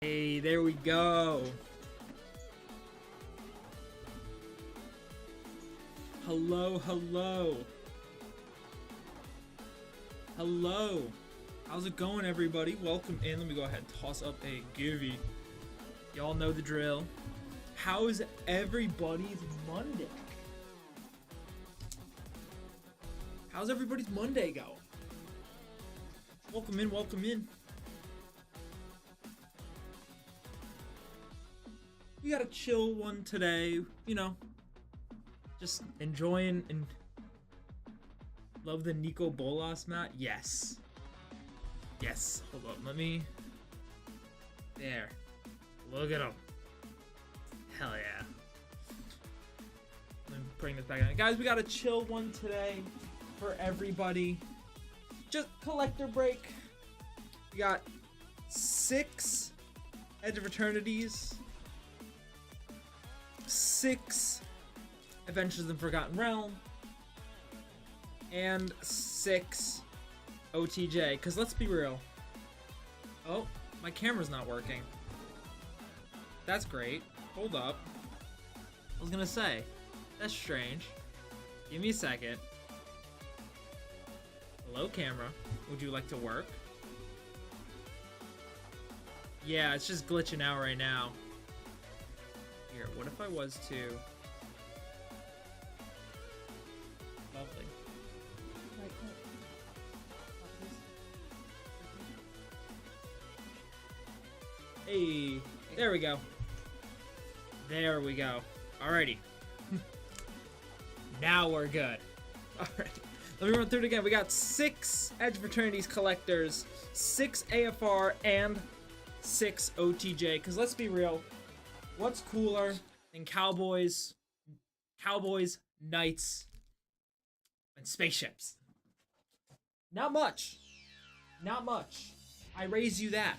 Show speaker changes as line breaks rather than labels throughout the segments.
Hey, there we go. Hello, hello. Hello. How's it going, everybody? Welcome in. Let me go ahead and toss up a givey. Y'all know the drill. How's everybody's Monday? How's everybody's Monday going? Welcome in, welcome in. We got a chill one today, you know, just enjoying and love the Nico Bolas mat. Yes. Yes. Hold on. Let me. There. Look at him. Hell yeah. Let me bring this back in. Guys, we got a chill one today for everybody. Just collector break. We got 6 Edge of Eternities. 6 Adventures in the Forgotten Realm, and 6 OTJ. Because let's be real. Oh, my camera's not working. That's great. Hold up. I was gonna say, that's strange. Give me a second. Hello, camera. Would you like to work? Yeah, it's just glitching out right now. Here, what if I was to... Lovely. Hey, there we go. There we go. Alrighty. Now we're good. Alright. Let me run through it again. We got 6 Edge of Eternities collectors, 6 AFR, and 6 OTJ. Because let's be real. What's cooler than cowboys, knights, and spaceships? Not much. Not much. I raise you that.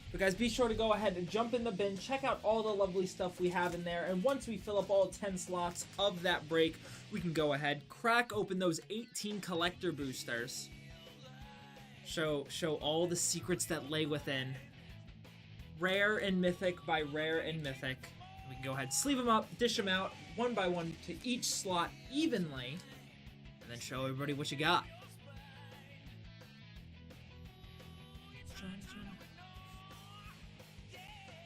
But guys, be sure to go ahead and jump in the bin, check out all the lovely stuff we have in there, and once we fill up all 10 slots of that break, we can go ahead, crack open those 18 collector boosters. Show all the secrets that lay within. Rare and Mythic by Rare and Mythic. We can go ahead, sleeve them up, dish them out, one by one to each slot evenly, and then show everybody what you got.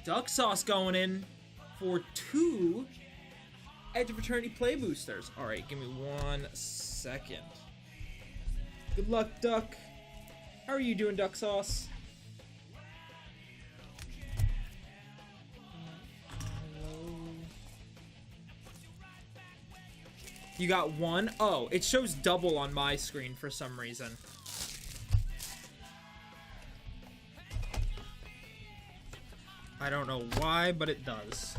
Duck Sauce going in for 2 Edge of Eternity play boosters. Alright, give me 1 second. Good luck, Duck. How are you doing, Duck Sauce? You got 1? Oh, it shows double on my screen for some reason. I don't know why, but it does.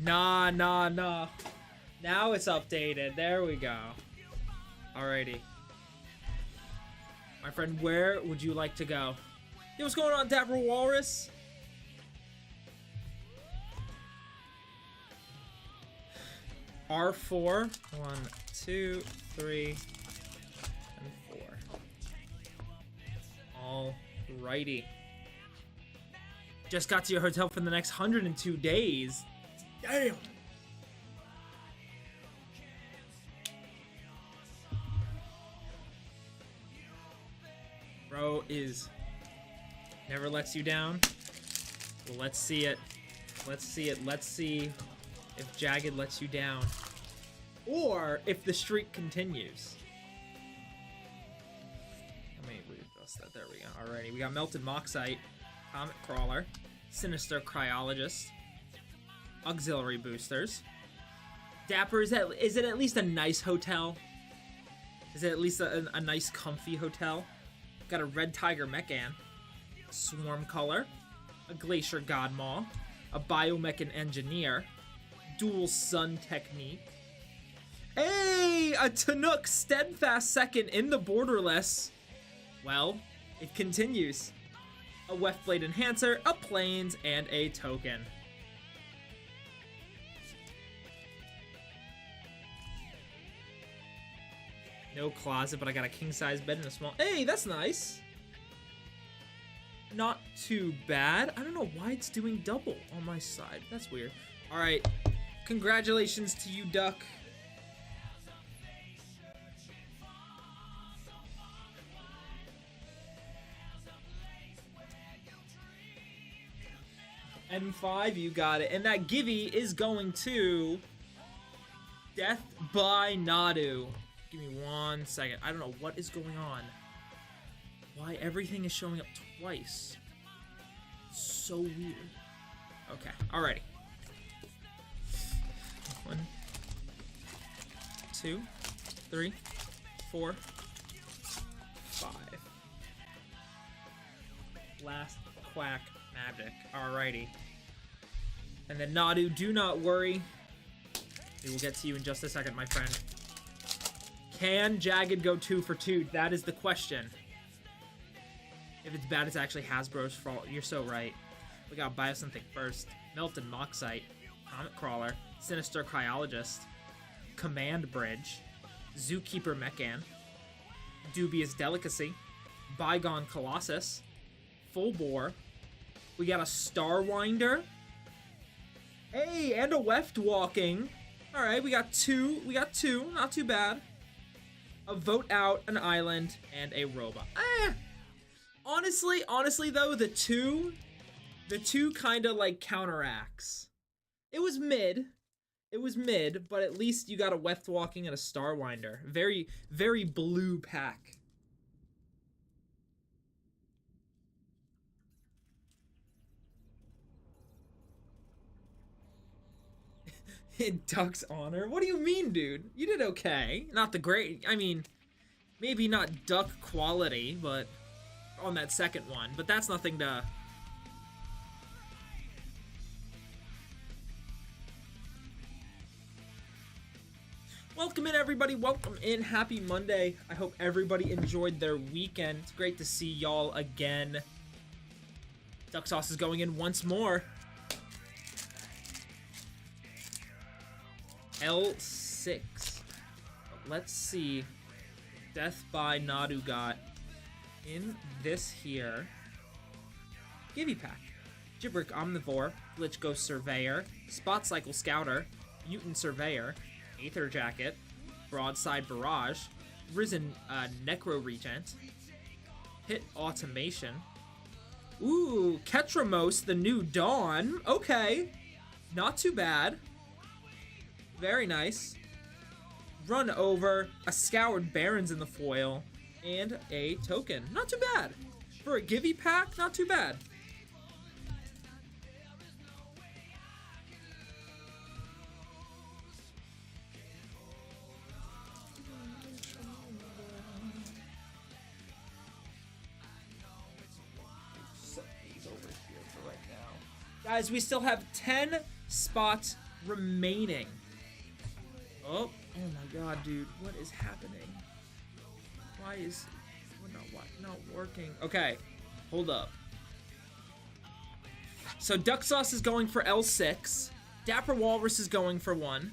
Nah. Now it's updated. There we go. Alrighty. My friend, where would you like to go? Yo, what's going on, Dapper Walrus? R4. 1, 2, 3, and 4. Alrighty. Just got to your hotel for the next 102 days. Damn. Bro is never lets you down. Well, let's see it. Let's see it. Let's see if Jagged lets you down, or if the streak continues. Let me readjust that. There we go. Alrighty, we got Melted Moxite, Comet Crawler, Sinister Cryologist, Auxiliary Boosters. Dapper, is it at least a nice hotel? Is it at least a nice comfy hotel? Got a Red Tiger Mechan, a Swarm Color, a Glacier Godmaw, a Biomechan Engineer, Dual Sun Technique. Hey, a Tanook Steadfast second in the Borderless. Well, it continues. A Weftblade Enhancer, a Plains, and a Token. No closet, but I got a king-size bed and a small... Hey, that's nice. Not too bad. I don't know why it's doing double on my side. That's weird. All right. Congratulations to you, Duck. M5, you got it. And that Givey is going to Death by Nadu. Give me 1 second. I don't know what is going on. Why everything is showing up twice. So weird. Okay, alrighty. 1, 2, 3, 4, 5. Last quack magic. Alrighty. And then Nadu, do not worry. We will get to you in just a second, my friend. Can Jagged go 2 for 2? That is the question. If it's bad, it's actually Hasbro's fault. You're so right. We gotta buy something first. Melted Moxite, Comet Crawler, Sinister Cryologist, Command Bridge, Zookeeper Mechan, Dubious Delicacy, Bygone Colossus, Full Bore. We got a Starwinder. Hey, and a Weft Walking. Alright, we got two. Not too bad. A Vote Out, an Island, and a Robot. Honestly though, the two kind of like counteracts. It was mid, but at least you got a Weft Walking and a Starwinder. Very, very blue pack. In Duck's honor? What do you mean, dude? You did okay. Not the great, I mean, maybe not Duck quality, but on that second one, but that's nothing to... Welcome in, everybody. Welcome in. Happy Monday. I hope everybody enjoyed their weekend. It's great to see y'all again. Duck Sauce is going in once more. L6. Let's see. Death by Nadu got in this here. Givey Pack. Gibrick Omnivore. Glitch Ghost Surveyor. Spot Cycle Scouter. Mutant Surveyor. Aether Jacket. Broadside Barrage. Risen Necro Regent. Hit Automation. Ooh, Ketramos, the New Dawn. Okay. Not too bad. Very nice. Run Over, a Scoured Barons in the foil, and a token. Not too bad. For a Givey pack, not too bad. Set these over here for right now. Guys, we still have 10 spots remaining. Oh my god, dude. What is happening? Why is... not working? Okay. Hold up. So Duck Sauce is going for L6. Dapper Walrus is going for 1.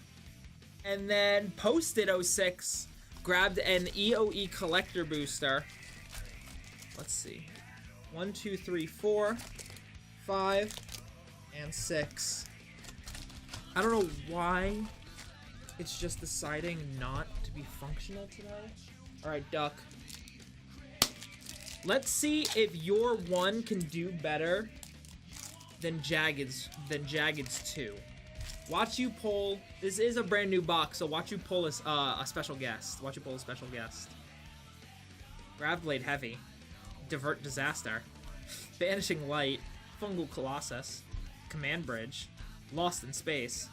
And then Posted 06 grabbed an EOE Collector Booster. Let's see. 1, 2, 3, 4, 5, and 6. I don't know why... it's just deciding not to be functional today. Alright, Duck. Let's see if your 1 can do better than Jagged's 2. Watch you pull... this is a brand new box, so watch you pull a special guest. Watch you pull a special guest. Graveblade Heavy. Divert Disaster. Vanishing Light. Fungal Colossus. Command Bridge. Lost in Space.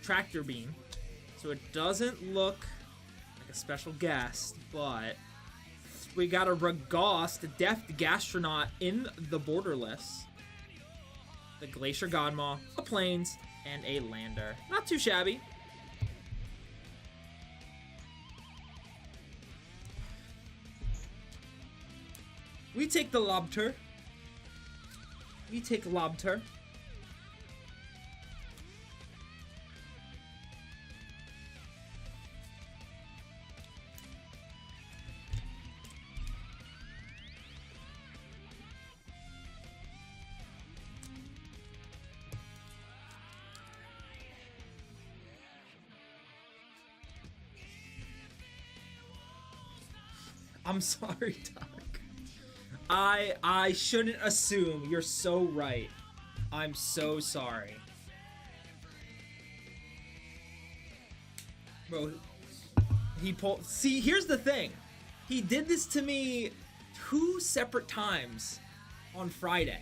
Tractor Beam. So it doesn't look like a special guest, but we got a Ragast, Deft Gastronaut in the Borderless, the Glacier Godmaw, a Plains, and a Lander. Not too shabby. We take the Lobter. We take Lobter. I'm sorry, Doc. I shouldn't assume. You're so right. I'm so sorry. Bro, he pulled... See, here's the thing. He did this to me 2 separate times on Friday.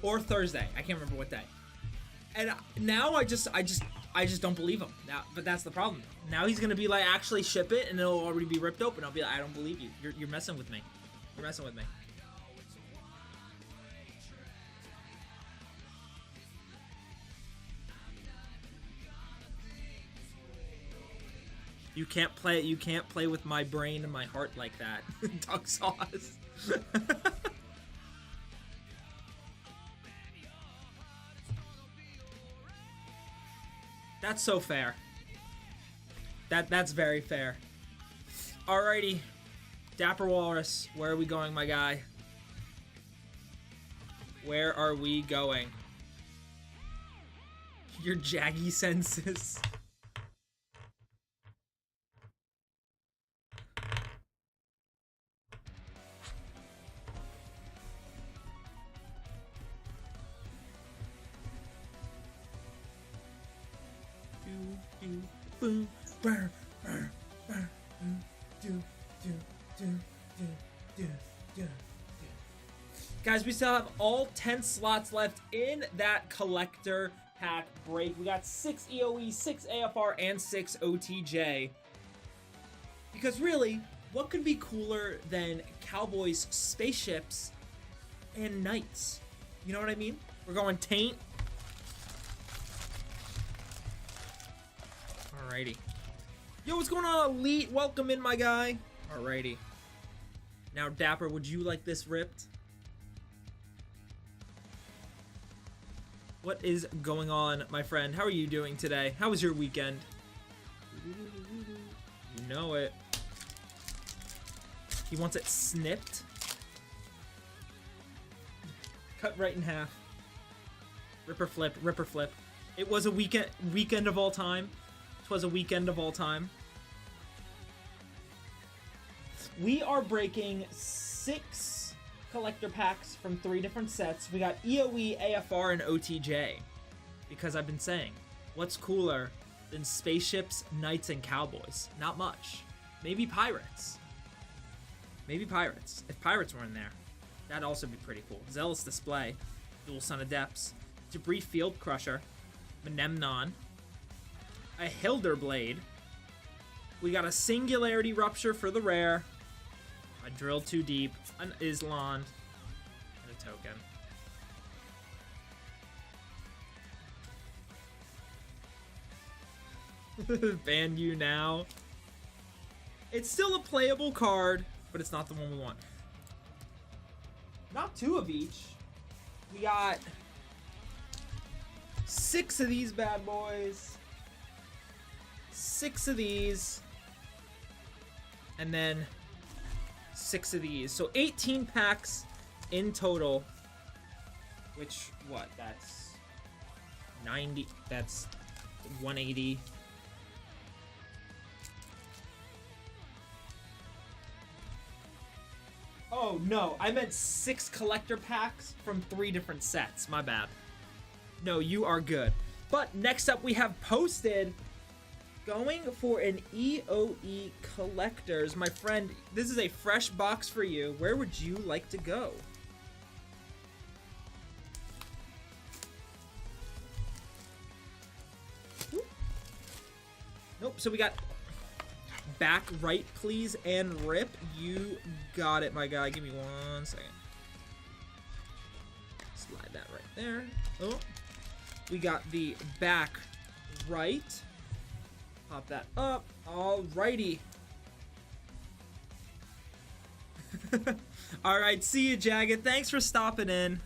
Or Thursday. I can't remember what day. And now I just don't believe him. Now, but that's the problem. Now he's gonna be like, actually ship it, and it'll already be ripped open. I'll be like, I don't believe you. You're messing with me. You're messing with me. You can't play with my brain and my heart like that. Duck sauce. That's so fair. That's very fair. Alrighty. Dapper Walrus, where are we going, my guy? Where are we going? Your jaggy senses. Boom, burr, burr, burr, do. Guys, we still have all 10 slots left in that collector pack break. We got 6 EOE, 6 AFR, and 6 OTJ. Because really, what could be cooler than Cowboys, spaceships, and knights? You know what I mean? We're going Taint. Alrighty. Yo, what's going on, Elite? Welcome in, my guy. Alrighty. Now, Dapper, would you like this ripped? What is going on, my friend? How are you doing today? How was your weekend? You know it. He wants it snipped. Cut right in half. Ripper flip, ripper flip. It was a weekend of all time. It was a weekend of all time. We are breaking 6 collector packs from 3 different sets. We got EOE, AFR, and OTJ. Because I've been saying, what's cooler than spaceships, knights, and cowboys? Not much. Maybe pirates. Maybe pirates. If pirates were in there, that'd also be pretty cool. Zealous Display, Dual Son of Depths, Debris Field Crusher, Menemnon, a Hilderblade. We got a Singularity Rupture for the rare, a Drill Too Deep, an Island, and a token. Ban you now. It's still a playable card, but it's not the one we want. Not 2 of each. We got 6 of these bad boys. 6 of these. And then 6 of these. So 18 packs in total. Which, what? That's 90. That's 180. Oh, no. I meant 6 collector packs from 3 different sets. My bad. No, you are good. But next up, we have Posted going for an EOE Collectors. My friend, this is a fresh box for you. Where would you like to go? Nope, so we got back right, please, and rip. You got it, my guy. Give me 1 second. Slide that right there. Oh, we got the back right. Pop that up. Alrighty. Alright, see you, Jagged. Thanks for stopping in.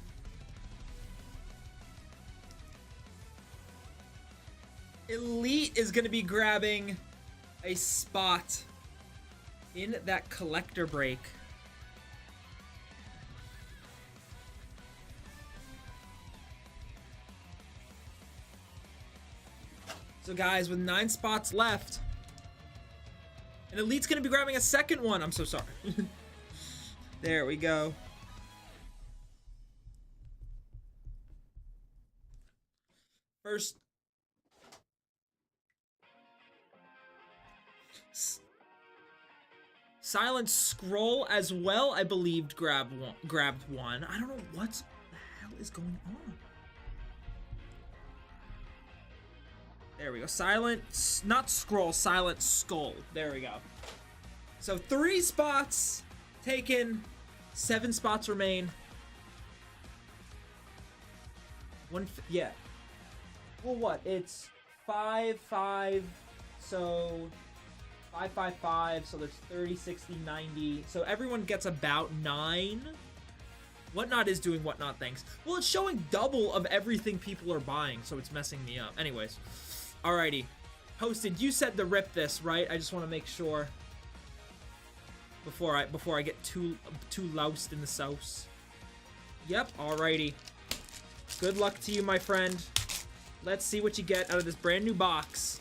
Elite is going to be grabbing a spot in that collector break. So guys, with 9 spots left, and Elite's gonna be grabbing a second one. I'm so sorry. There we go. First. Silent Scroll as well, I believed, grabbed one. I don't know what the hell is going on. There we go. Silent, not Scroll, Silent Skull. There we go. So 3 spots taken, 7 spots remain. Yeah. Well, what? It's 5, 5, so 5, 5, 5, so there's 30, 60, 90. So everyone gets about 9. Whatnot is doing whatnot things. Well, it's showing double of everything people are buying, so it's messing me up. Anyways, alrighty. Posted, you said to rip this, right? I just want to make sure before I get too loused in the sauce. Yep, alrighty. Good luck to you, my friend. Let's see what you get out of this brand new box.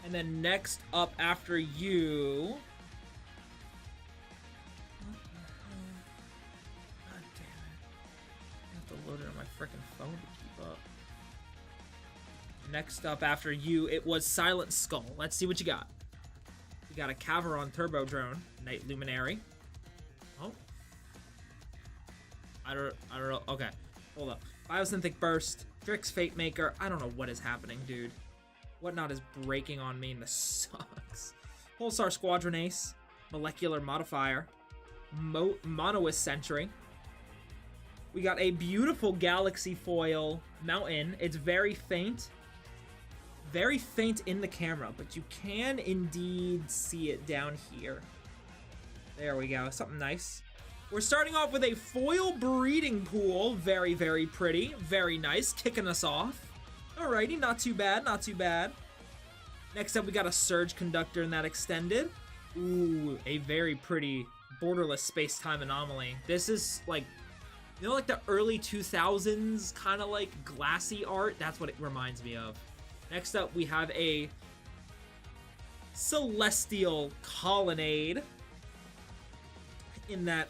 And then next up after you... God damn it. I have to load it on my frickin' phone to keep up. Next up after you, it was Silent Skull. Let's see what you got. You got a Caveron Turbo Drone, Night Luminary. Oh. I don't know. Okay, hold up. Biosynthetic Burst, Drix Fate Maker. I don't know what is happening, dude. Whatnot is breaking on me and this sucks. Pulsar Squadron Ace, Molecular Modifier, Monoist Sentry. We got a beautiful Galaxy Foil Mountain. It's very faint in the camera, but you can indeed see it down here. There we go, something nice. We're starting off with a foil breeding pool. Very, very pretty. Very nice. Kicking us off. Alrighty, not too bad, not too bad. Next up, we got a Surge Conductor in that extended. Ooh, a very pretty borderless space-time anomaly. This is like, you know, like the early 2000s kind of like glassy art? That's what it reminds me of. Next up, we have a Celestial Colonnade in that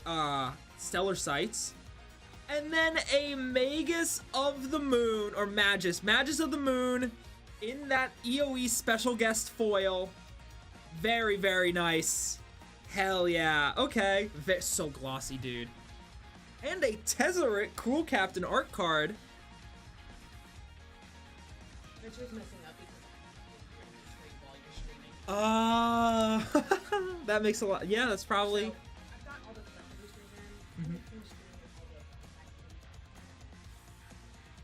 Stellar Sights. And then a Magus of the Moon, or Magus of the Moon in that EOE special guest foil. Very, very nice. Hell yeah. Okay. So glossy, dude. And a Tezzeret Cruel Captain art card.
Richard's messing up because you're streaming while you're streaming.
That makes a lot. Yeah, that's probably.
So, I've got all the stuff that you're streaming.
Mhm.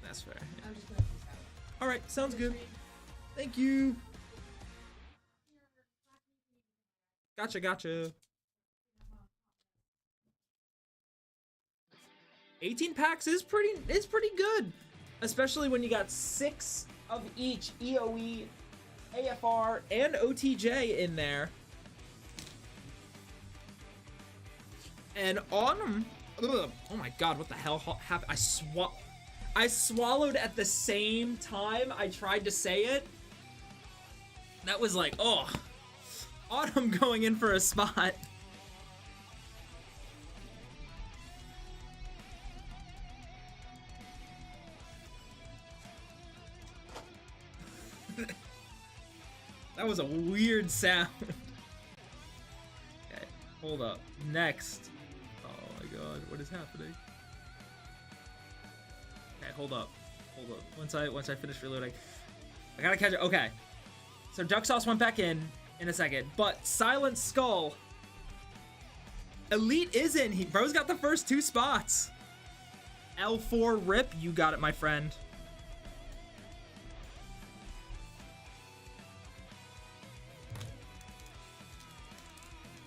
That's fair. Yeah.
I'm just gonna peace out.
All right, sounds good. Thank you. Gotcha. 18 packs is pretty good, especially when you got 6 of each EOE, AFR, and OTJ in there. And on them, oh my god, what the hell happened? I swallowed at the same time I tried to say it. That was like, oh, Autumn going in for a spot. That was a weird sound. Okay, hold up. Next. Oh my god, what is happening? Okay, hold up. Once I finish reloading, I gotta catch it. Okay, so Duck Sauce went back in a second, but Silent Skull Elite is in. Bro's got the first 2 spots. L4 rip, you got it, my friend.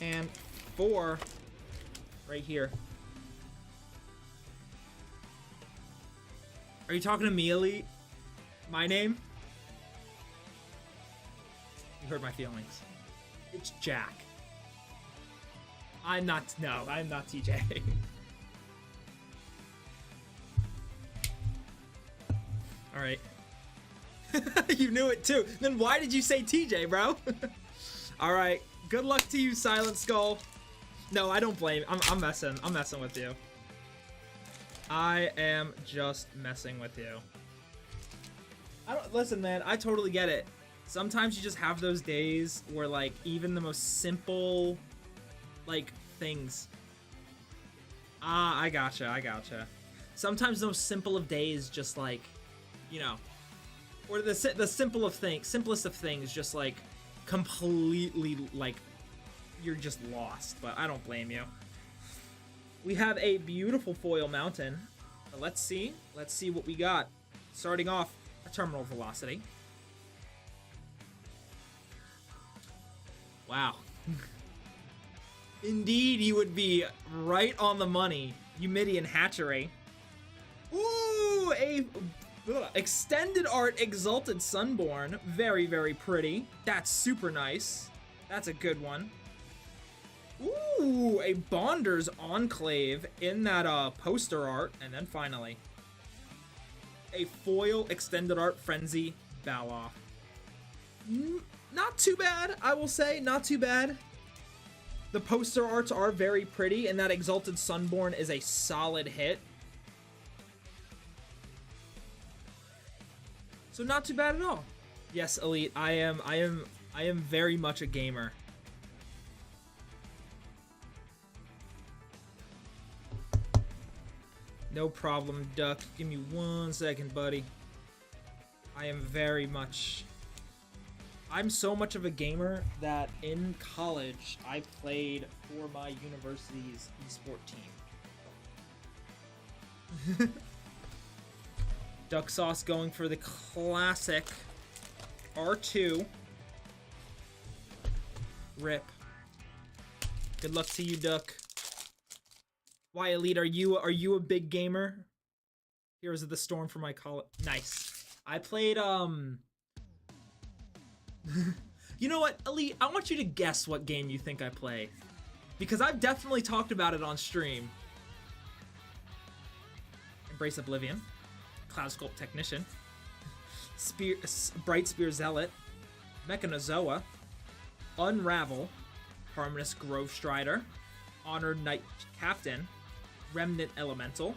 And 4 right here. Are you talking to me, Elite? My name? You hurt my feelings. It's Jack. I'm not TJ. Alright. You knew it too. Then why did you say TJ, bro? Alright. Good luck to you, Silent Skull. No, I don't blame. I'm messing. I'm messing with you. I am just messing with you. I don't listen, man. I totally get it. Sometimes you just have those days where, like, even the most simple, like, things. Ah, I gotcha. I gotcha. Sometimes those simple of days, just like, you know, or the simplest of things, just like completely like you're just lost. But I don't blame you. We have a beautiful foil mountain. Let's see what we got. Starting off, a terminal velocity. Wow. Indeed, you would be right on the money. Eumidian Hatchery. Ooh, extended art Exalted Sunborn. Very, very pretty. That's super nice. That's a good one. Ooh, a Bonder's Enclave in that poster art. And then finally, a foil extended art Frenzy Baloth. Not too bad, I will say. Not too bad. The poster arts are very pretty, and that Exalted Sunborn is a solid hit. So not too bad at all. Yes, Elite, I am very much a gamer. No problem, Duck. Give me 1 second, buddy. I am very much... I'm so much of a gamer that in college, I played for my university's esport team. Duck Sauce going for the classic R2. Rip. Good luck to you, Duck. Why, Elite, are you a big gamer? Heroes of the Storm for my college. Nice. I played You know what, Elite? I want you to guess what game you think I play, because I've definitely talked about it on stream. Embrace Oblivion, Cloud Sculpt Technician, Bright Spear Zealot, Mechanozoa, Unravel, Harmonious Grove Strider, Honored Knight Captain, Remnant Elemental,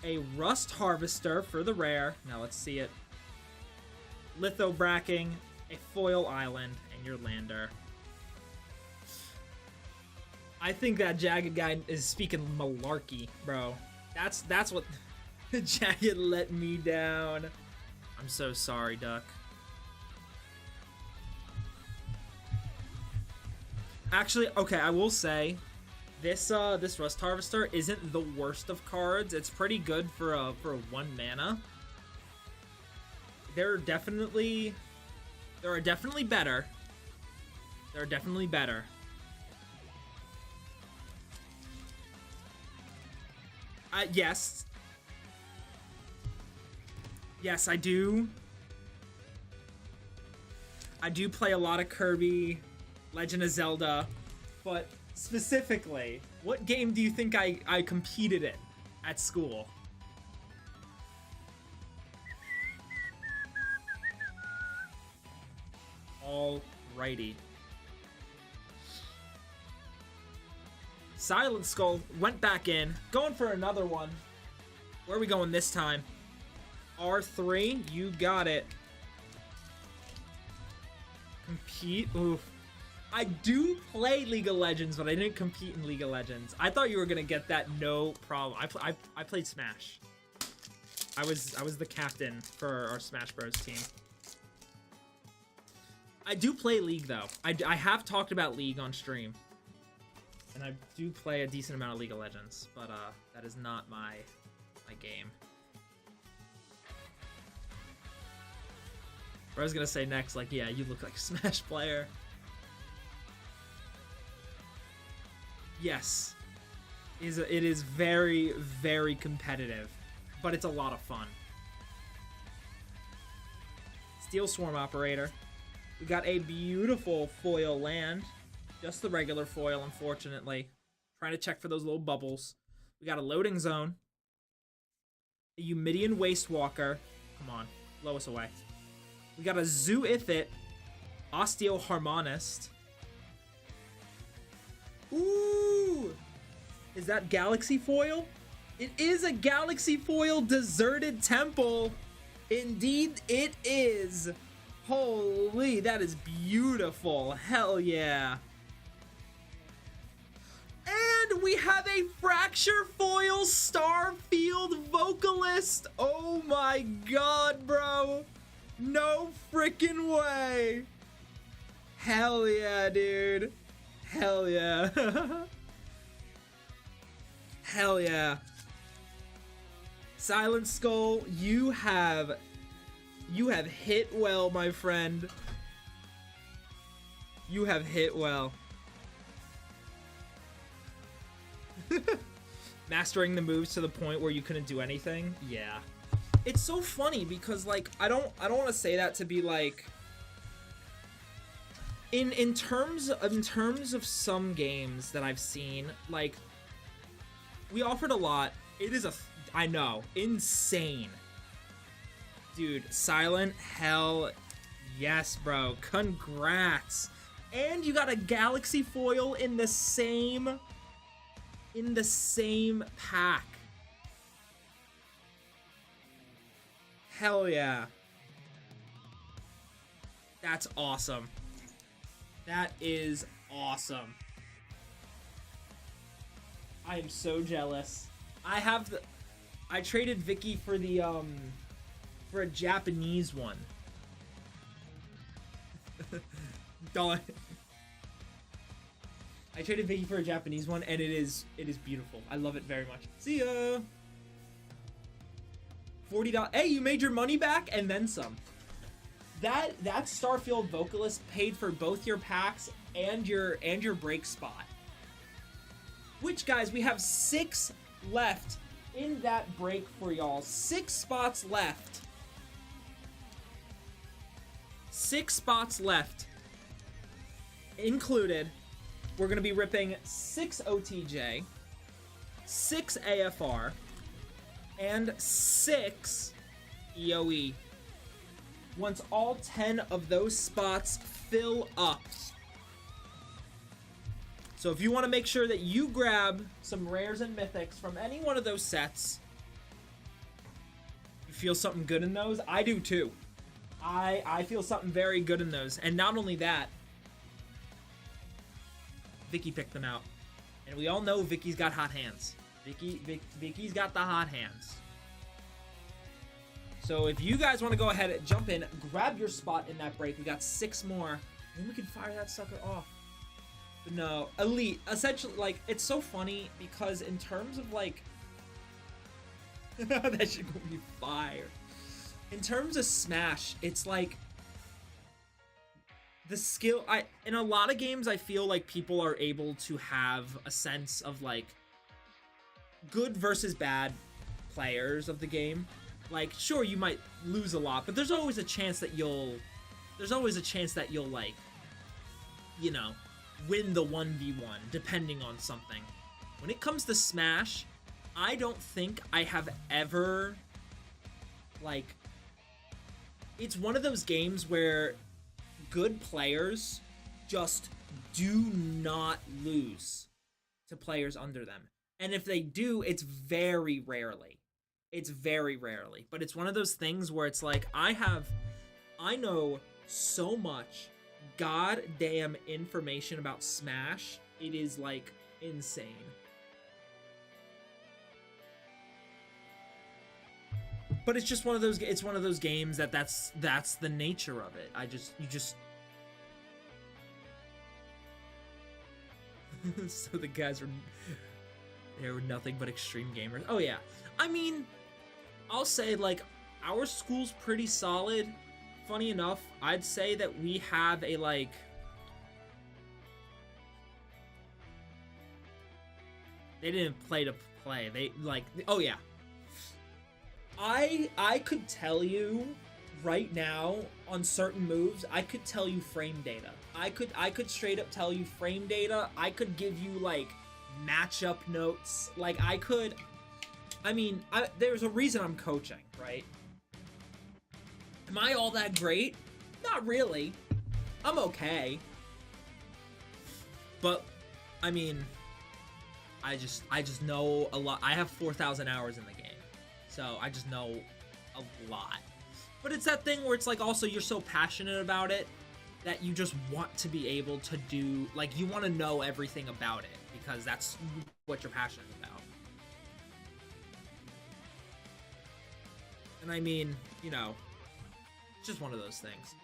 a Rust Harvester for the rare. Now let's see it. Litho Bracking, a Foil Island, and your Lander. I think that Jagged guy is speaking malarkey, bro. That's what... Jagged let me down. I'm so sorry, Duck. Actually, okay, I will say, this Rust Harvester isn't the worst of cards. It's pretty good for a 1 mana. There are definitely better. There are definitely better. Yes. Yes, I do. I do play a lot of Kirby, Legend of Zelda, but specifically, what game do you think I competed in at school? Alrighty. Silent Skull went back in, going for another one. Where are we going this time? R3, you got it. Compete. Oof. I do play League of Legends, but I didn't compete in League of Legends. I thought you were gonna get that, no problem. I played Smash. I was the captain for our Smash Bros team. I do play League though. I have talked about League on stream, and I do play a decent amount of League of Legends, but that is not my game. I was gonna say next, like, yeah, you look like a Smash player. Yes, it is very, very competitive, but it's a lot of fun. Steel Swarm Operator. We got a beautiful foil land, just the regular foil, unfortunately. Trying to check for those little bubbles. We got a Loading Zone, a Eumidian Wastewalker. Come on, blow us away. We got a Zoo Ithit, Osteo Harmonist. Ooh, Is that Galaxy Foil? It is a Galaxy Foil Deserted Temple. Indeed, it is. Holy, that is beautiful. Hell yeah. And we have a Fracture Foil Starfield Vocalist. Oh my god, bro. No freaking way. Hell yeah, dude. Hell yeah. Hell yeah. Silent Skull, you have hit well, my friend. You have hit well. Mastering the moves to the point where you couldn't do anything? Yeah. It's so funny because like I don't want to say that to be like in terms of some games that I've seen, like we offered a lot. It is I know, insane. Dude, Silent, hell yes, bro. Congrats. And you got a Galaxy Foil in the same pack. Hell yeah. That's awesome. That is awesome. I am so jealous. I traded Vicky for the for a Japanese one. Don't. I traded Vicky for a Japanese one, and it is beautiful. I love it very much. See ya. $40. Hey, you made your money back and then some. That Starfield Vocalist paid for both your packs and your break spot. Which, guys, we have 6 left in that break for y'all. 6 spots left. 6 spots left. Included, we're going to be ripping 6 OTJ, 6 AFR, and 6 EOE. Once all 10 of those spots fill up. So if you want to make sure that you grab some rares and mythics from any one of those sets, you feel something good in those? I do too. I feel something very good in those. And not only that, Vicky picked them out. And we all know Vicky's got hot hands. Vicky's got the hot hands. So if you guys want to go ahead and jump in, grab your spot in that break. We got 6 more. And we can fire that sucker off. But no, Elite, essentially, like, it's so funny because in terms of, like, that shit gonna be fire. In terms of Smash, it's like, the skill, in a lot of games, I feel like people are able to have a sense of, like, good versus bad players of the game. Like, sure, you might lose a lot, but there's always a chance that you'll, like, you know, win the 1v1, depending on something. When it comes to Smash, I don't think I have ever, like, it's one of those games where good players just do not lose to players under them. And if they do, it's very rarely. It's very rarely. But it's one of those things where it's like, I know so much goddamn information about Smash. It is, like, insane. But it's just one of those games that's the nature of it. You just so the guys they were nothing but extreme gamers. Oh yeah. I mean, I'll say, like, our school's pretty solid. Funny enough, I'd say that we have a, like, they didn't play to play. They, like, oh yeah. I could tell you right now on certain moves, I could tell you frame data. I could straight up tell you frame data. I could give you, like, matchup notes. Like, there's a reason I'm coaching, right? Am I all that great? Not really. I'm okay. But, I mean, I just know a lot. I have 4,000 hours in the game, so I just know a lot. But it's that thing where it's like also you're so passionate about it that you just want to be able to do, like, you want to know everything about it because that's what you're passionate about. And I mean, you know, it's just one of those things.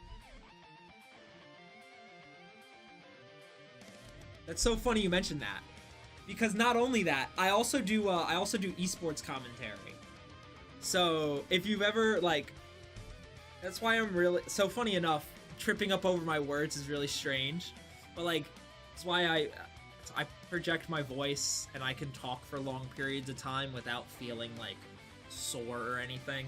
That's so funny you mentioned that, because not only that, I also do esports commentary. So if you've ever, like, that's why I'm really, so funny enough, tripping up over my words is really strange, but like, that's why I project my voice and I can talk for long periods of time without feeling like sore or anything.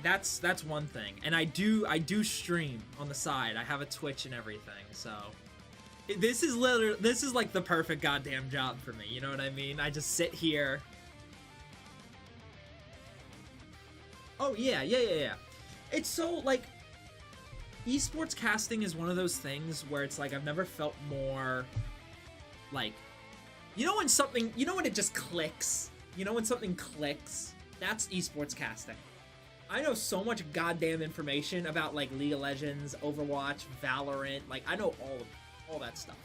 That's one thing, and I do stream on the side. I have a Twitch and everything, so this is like the perfect goddamn job for me. You know what I mean? I just sit here. Oh yeah. It's so, like, esports casting is one of those things where it's like I've never felt more like, you know when it just clicks? You know when something clicks? That's esports casting. I know so much goddamn information about, like, League of Legends, Overwatch, Valorant. Like, I know all that stuff.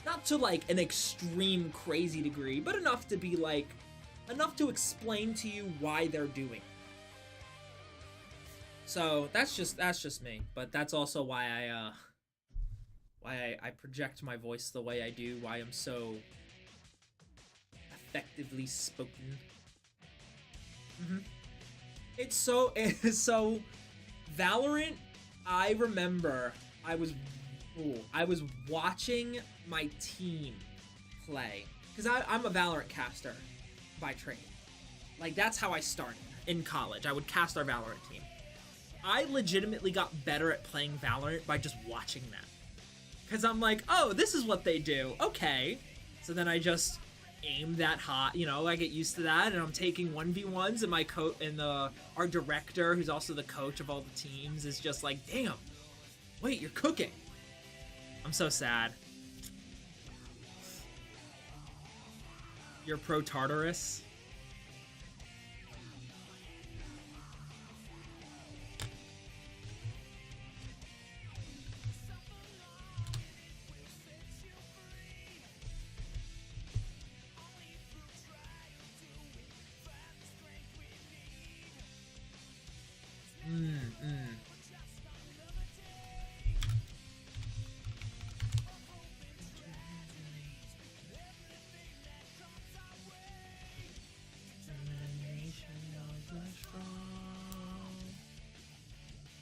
Not to, like, an extreme crazy degree, but enough to be, like, enough to explain to you why they're doing it. So that's just me, but that's also why I project my voice the way I do, why I'm so effectively spoken. It's so Valorant. I remember I was watching my team play, because I'm a Valorant caster by trade. Like, that's how I started in college. I would cast our Valorant team. I legitimately got better at playing Valorant by just watching them. Because I'm like, oh, this is what they do. Okay. So then I just aim that hot, you know, I get used to that, and I'm taking 1v1s, and my coach and our director, who's also the coach of all the teams, is just like, damn, wait, you're cooking. I'm so sad. You're pro Tartarus.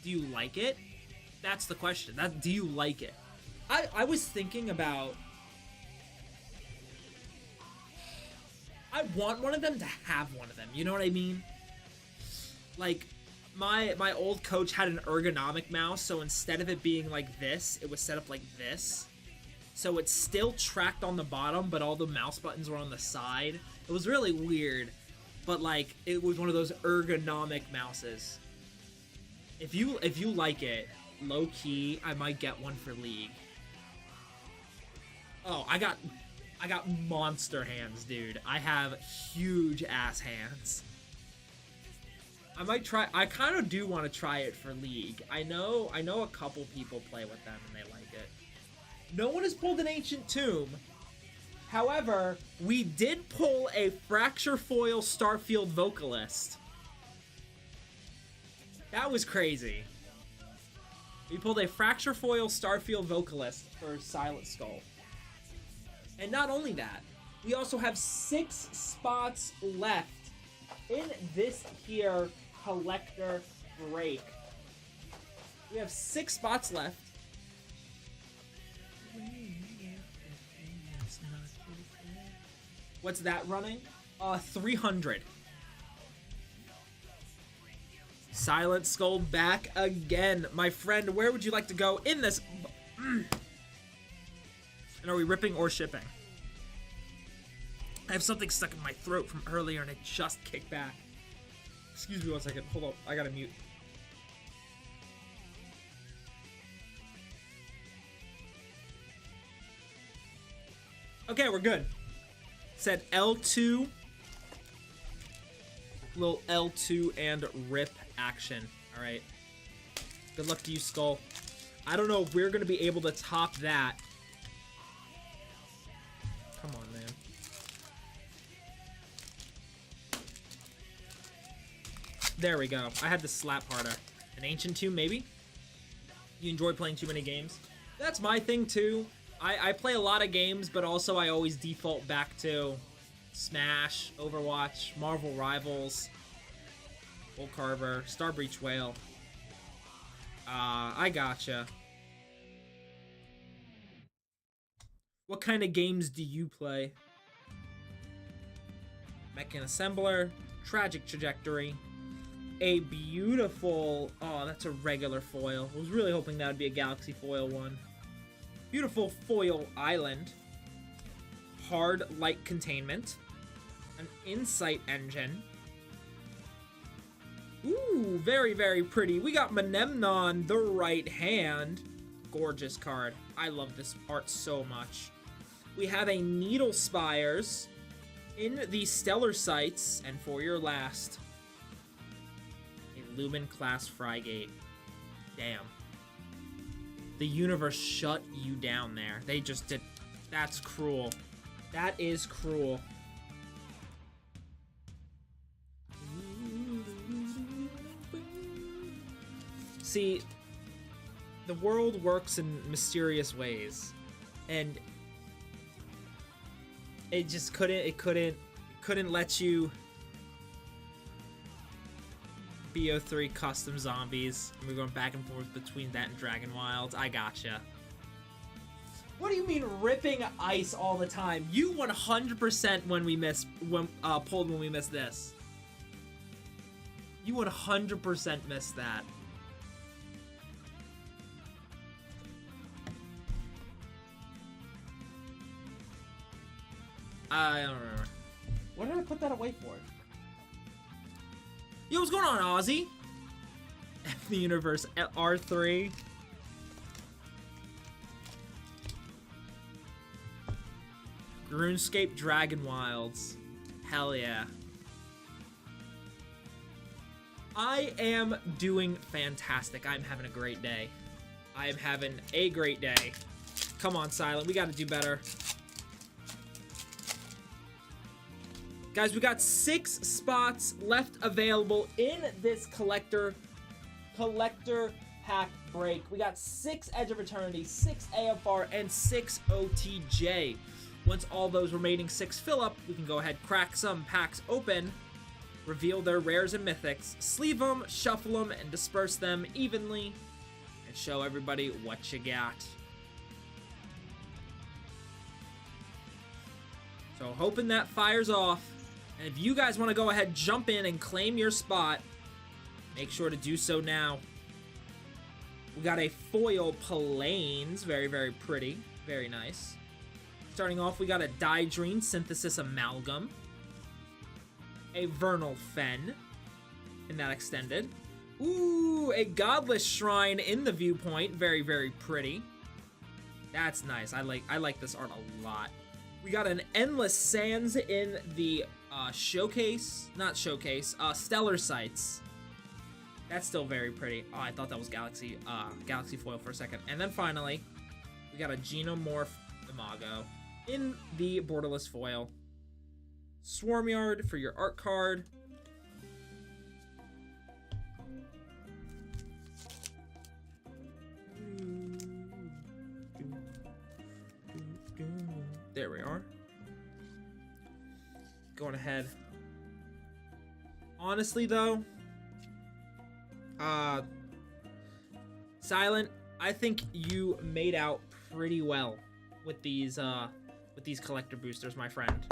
Do you like it? That's the question. Do you like it? I was thinking about, I want one of them to have one of them. You know what I mean? Like, my old coach had an ergonomic mouse, so instead of it being like this, it was set up like this. So it's still tracked on the bottom, but all the mouse buttons were on the side. It was really weird, but like, it was one of those ergonomic mouses. If you like it, low key, I might get one for League. Oh, I got monster hands, dude. I have huge ass hands. I might try. I kind of do want to try it for League. I know a couple people play with them and they like it. No one has pulled an Ancient Tomb. However, we did pull a Fracture Foil Starfield Vocalist. That was crazy. We pulled a Fracture Foil Starfield Vocalist for Silent Skull. And not only that, we also have 6 spots left in this here collector break. We have 6 spots left. What's that running? 300. Silent Skull back again. My friend, where would you like to go in this? And are we ripping or shipping? I have something stuck in my throat from earlier and it just kicked back. Excuse me one second. Hold on. I gotta mute. Okay, we're good. Said L2. Little L2 and rip action. All right. Good luck to you, Skull. I don't know if we're going to be able to top that. Come on, man. There we go. I had to slap harder. An Ancient Tomb, maybe? You enjoy playing too many games? That's my thing, too. I play a lot of games, but also I always default back to Smash, Overwatch, Marvel Rivals, Bull Carver, Starbreach Whale. I gotcha. What kind of games do you play? Mechan Assembler, Tragic Trajectory, a beautiful... Oh, that's a regular foil. I was really hoping that would be a Galaxy foil one. Beautiful foil island. Hard light containment. An insight engine. Ooh, very, very pretty. We got Menemnon, the right hand. Gorgeous card. I love this art so much. We have a Needle Spires in the Stellar Sights, and for your last, a Lumen class Frigate. Damn. The universe shut you down there. They just did. That's cruel. That is cruel. See, the world works in mysterious ways, and it just couldn't let you BO3 custom zombies. We're going back and forth between that and Dragon Wilds. I gotcha. What do you mean ripping ice all the time? You 100% pulled when we missed this. You 100% missed that. I don't remember. What did I put that away for? Yo, what's going on, Ozzy? F the universe at R3. RuneScape Dragon Wilds. Hell yeah. I am doing fantastic. I'm having a great day. I am having a great day. Come on, Silent. We gotta do better. Guys, we got 6 spots left available in this collector pack break. We got 6 Edge of Eternity, 6 AFR, and 6 OTJ. Once all those remaining 6 fill up, we can go ahead, crack some packs open, reveal their rares and mythics, sleeve them, shuffle them, and disperse them evenly, and show everybody what you got. So hoping that fires off. And if you guys want to go ahead, jump in and claim your spot, make sure to do so now. We got a foil Plains. Very, very pretty. Very nice. Starting off, we got a Daedrine Synthesis Amalgam. A Vernal Fen in that extended. Ooh, a Godless Shrine in the viewpoint. Very, very pretty. That's nice. I like this art a lot. We got an Endless Sands in the Stellar Sights. That's still very pretty. Oh, I thought that was Galaxy foil for a second. And then finally, we got a Genomorph Imago in the borderless foil. Swarmyard for your art card. There we are. Going ahead. Honestly, though, Silent, I think you made out pretty well with these collector boosters, my friend.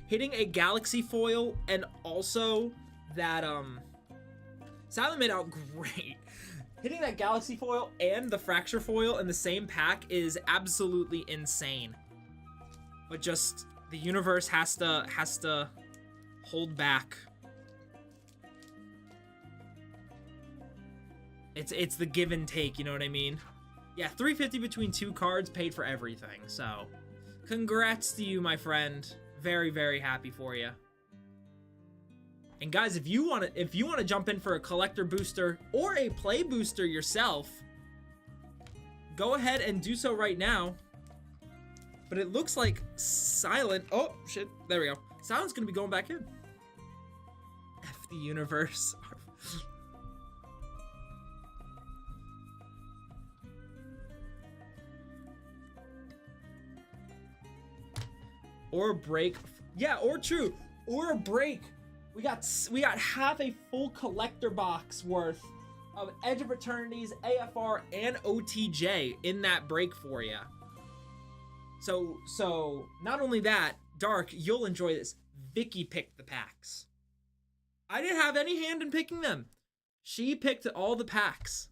Hitting a Galaxy foil and also that Silent made out great. Hitting that Galaxy foil and the Fracture foil in the same pack is absolutely insane. But just the universe has to hold back. It's the give and take, you know what I mean? Yeah, $350 between 2 cards paid for everything. So Congrats to you, my friend. Very, very happy for you. And guys, if you want to jump in for a collector booster or a play booster yourself, go ahead and do so right now. But it looks like Silent, oh shit, there we go. Silent's gonna be going back in. F the universe. Or a break, yeah, or true, or a break. We got half a full collector box worth of Edge of Eternities, AFR, and OTJ in that break for you. So not only that, Dark, you'll enjoy this. Vikki picked the packs. I didn't have any hand in picking them. She picked all the packs.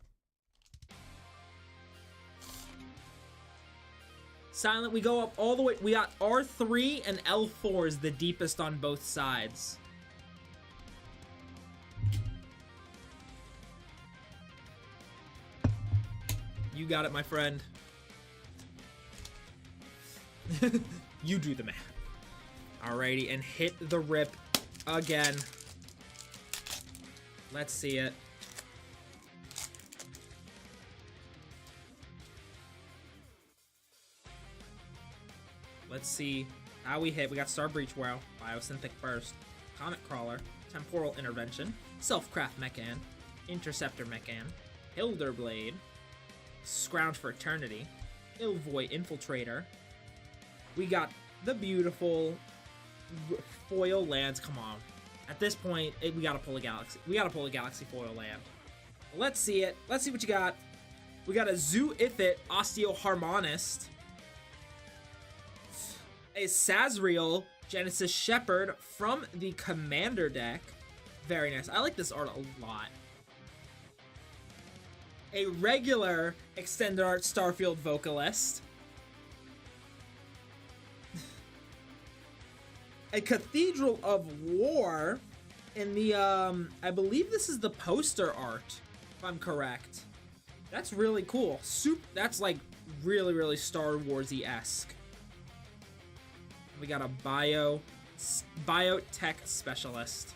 Silent, we go up all the way. We got R3 and L4 is the deepest on both sides. You got it, my friend. You do the math. Alrighty, and hit the rip again. Let's see it. Let's see how we hit. We got Star Breach Wow, Biosynthetic Burst, Comet Crawler, Temporal Intervention, Self-Craft Mechan, Interceptor Mechan, Hilder Blade, Scrounge for Eternity, Ilvoy Infiltrator. We got the beautiful foil lands. Come on. At this point, we gotta pull a Galaxy. We gotta pull a Galaxy foil land. Let's see it. Let's see what you got. We got a Zoo Ifit Osteoharmonist, a Sazreal Genesis Shepherd from the Commander deck. Very nice. I like this art a lot. A regular Extended Art Starfield Vocalist. A Cathedral of War in the, I believe this is the poster art, if I'm correct. That's really cool. That's like really, really Star Wars-y-esque. We got a Biotech Specialist.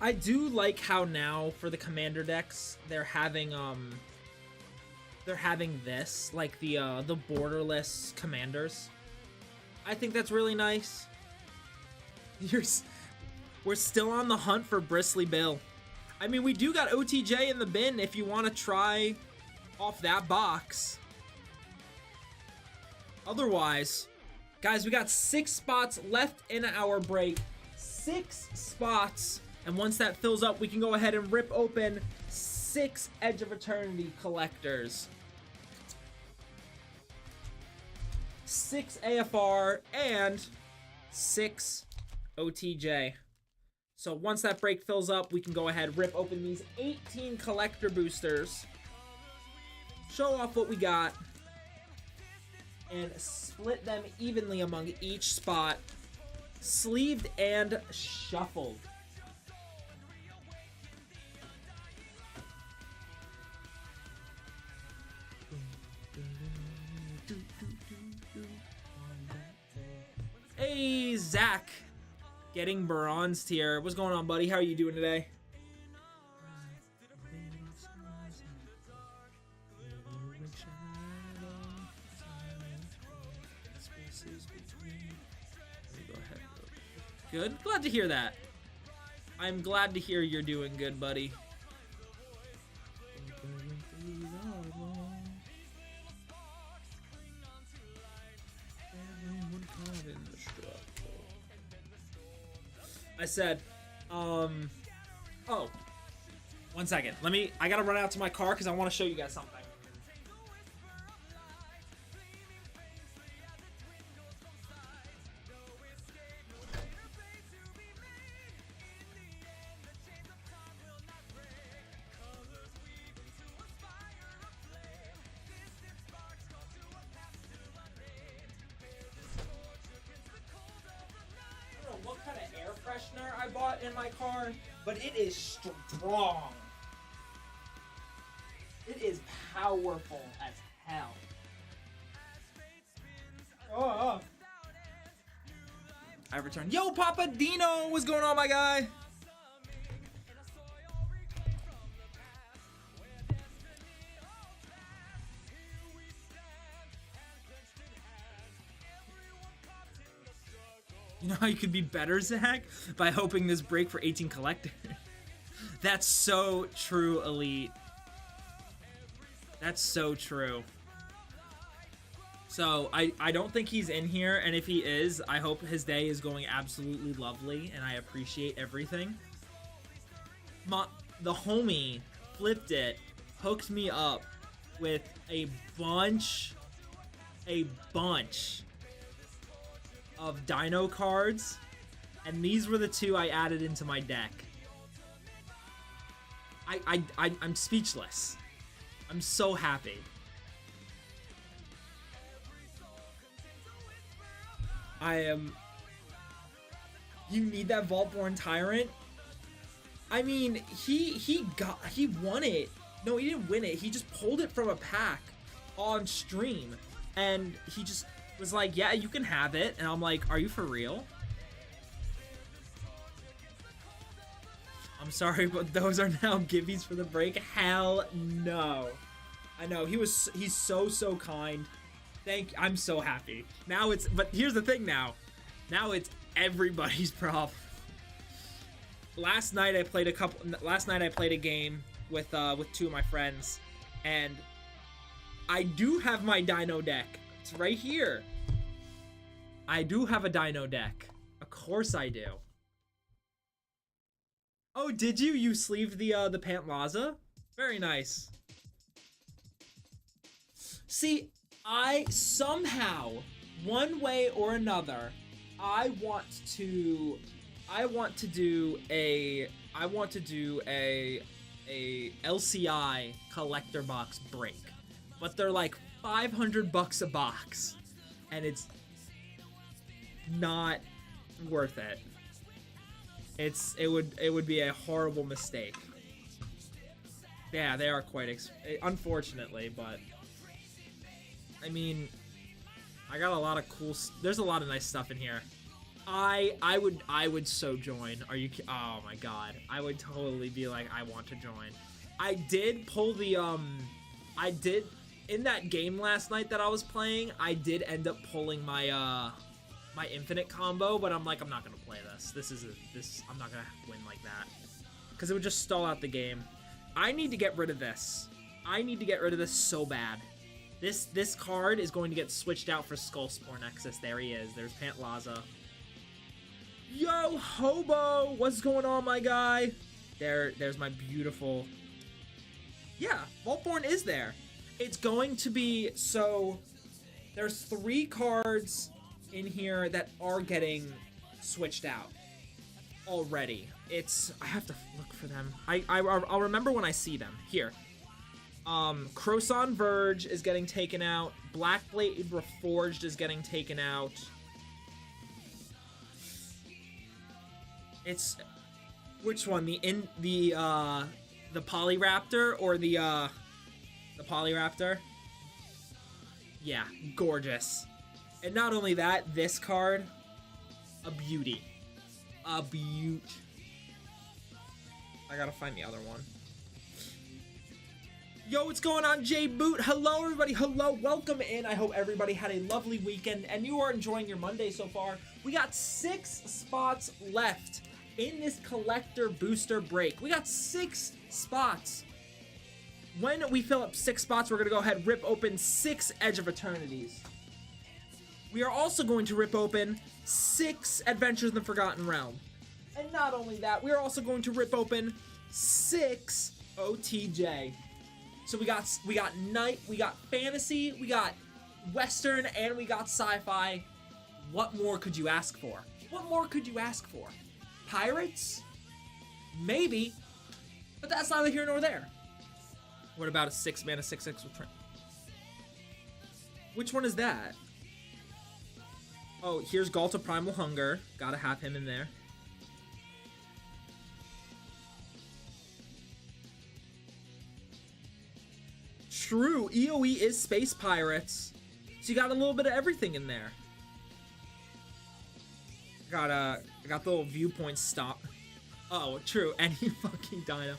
I do like how now for the commander decks they're having this, like the borderless commanders. I think that's really nice. We're still on the hunt for Bristly Bill. I mean, we do got OTJ in the bin if you want to try off that box. Otherwise, guys, we got 6 spots left in our break. 6 spots. And once that fills up, we can go ahead and rip open 6 Edge of Eternity collectors. 6 AFR and 6 OTJ. So once that break fills up, we can go ahead and rip open these 18 collector boosters. Show off what we got. And split them evenly among each spot. Sleeved and shuffled. Hey, Zach. Getting bronzed here. What's going on, buddy? How are you doing today? Good. Glad to hear that. I'm glad to hear you're doing good, buddy. I said, oh, 1 second. I gotta run out to my car because I want to show you guys something. freshener I bought in my car, but it is strong. It is powerful as hell. Oh. I returned. Yo, Papa Dino! What's going on, my guy? You know how you could be better, Zach? By hoping this break for 18 collector. That's so true, Elite. That's so true. So, I don't think he's in here, and if he is, I hope his day is going absolutely lovely, and I appreciate everything. The homie flipped it, hooked me up with a bunch of dino cards, and these were the two I added into my deck. I'm speechless. I'm so happy. You need that Vaultborn Tyrant? I mean, he won it. No, he didn't win it. He just pulled it from a pack on stream, and he just was like, yeah, you can have it. And I'm like, are you for real? I'm sorry, but those are now giffies for the break. Hell no. I know, he's so kind. I'm so happy. Now but here's the thing now. Now it's everybody's problem. Last night I played a game with two of my friends, and I do have my dino deck. It's right here. I do have a dino deck. Of course I do. Oh, did you? You sleeved the Pant Laza? Very nice. See, I somehow, one way or another, I want to do a LCI collector box break, but they're like $500 a box, and it's not worth it. It would be a horrible mistake. Yeah, they are quite unfortunately, but I mean, I got a lot of cool. There's a lot of nice stuff in here. I would so join. Are you? Oh my god, I would totally be like, I want to join. I did pull the I did in that game last night that I was playing. I did end up pulling my my infinite combo, but I'm like, I'm not gonna play this. I'm not gonna win like that because it would just stall out the game. I need to get rid of this. I need to get rid of this so bad. This card is going to get switched out for Skullspore Nexus. There he is. There's Pant Laza. Yo, Hobo! What's going on, my guy? There's my beautiful... Yeah, Vaultborn is there. It's going to be... So, there's 3 cards in here that are getting switched out already. I have to look for them. I'll remember when I see them. Here. Croson Verge is getting taken out. Blackblade Reforged is getting taken out. It's which one? The Polyraptor or the Polyraptor? Yeah, gorgeous. And not only that, this card, a beauty. A beaut. I gotta find the other one. Yo, what's going on, Jay Boot? Hello, everybody. Hello, welcome in. I hope everybody had a lovely weekend and you are enjoying your Monday so far. We got 6 spots left in this collector booster break. We got 6 spots. When we fill up 6 spots, we're going to go ahead and rip open 6 Edge of Eternities. We are also going to rip open 6 Adventures in the Forgotten Realm. And not only that, we are also going to rip open 6 OTJ. So we got night, we got fantasy, we got western, and we got sci-fi. What more could you ask for? What more could you ask for? Pirates? Maybe, but that's neither here nor there. What about a 6-mana 6/6 return? Which one is that? Oh, here's Galta Primal Hunger. Gotta have him in there. true. EOE is Space Pirates. So you got a little bit of everything in there. I got the little viewpoint stomp. Oh, true. Any fucking dino.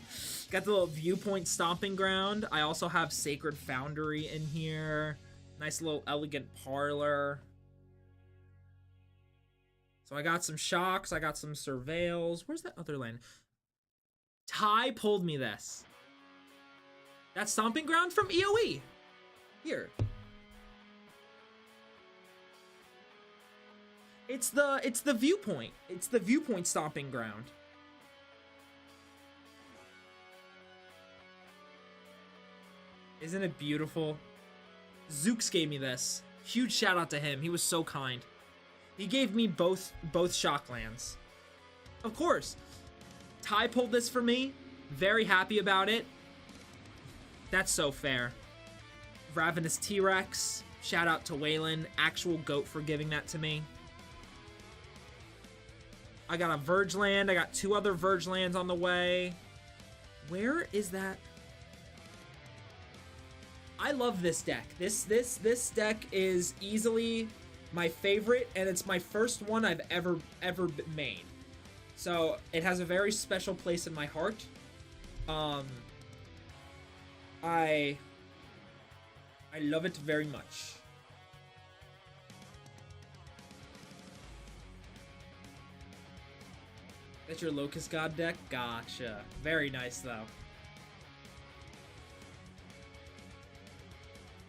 Got the little viewpoint stomping ground. I also have Sacred Foundry in here. Nice little elegant parlor. So I got some shocks. I got some surveils. Where's that other land? Ty pulled me this. That's stomping ground from EOE. Here. It's the viewpoint. It's the viewpoint stomping ground. Isn't it beautiful? Zooks gave me this. Huge shout out to him. He was so kind. He gave me both Shocklands. Of course. Ty pulled this for me. Very happy about it. That's so fair. Ravenous T-Rex. Shout out to Waylon. Actual GOAT for giving that to me. I got a Verge land. I got 2 other Verge lands on the way. Where is that? I love this deck. This deck is easily my favorite, and it's my first one I've ever made. So it has a very special place in my heart. I love it very much. That's your Locust God deck? Gotcha. Very nice, though.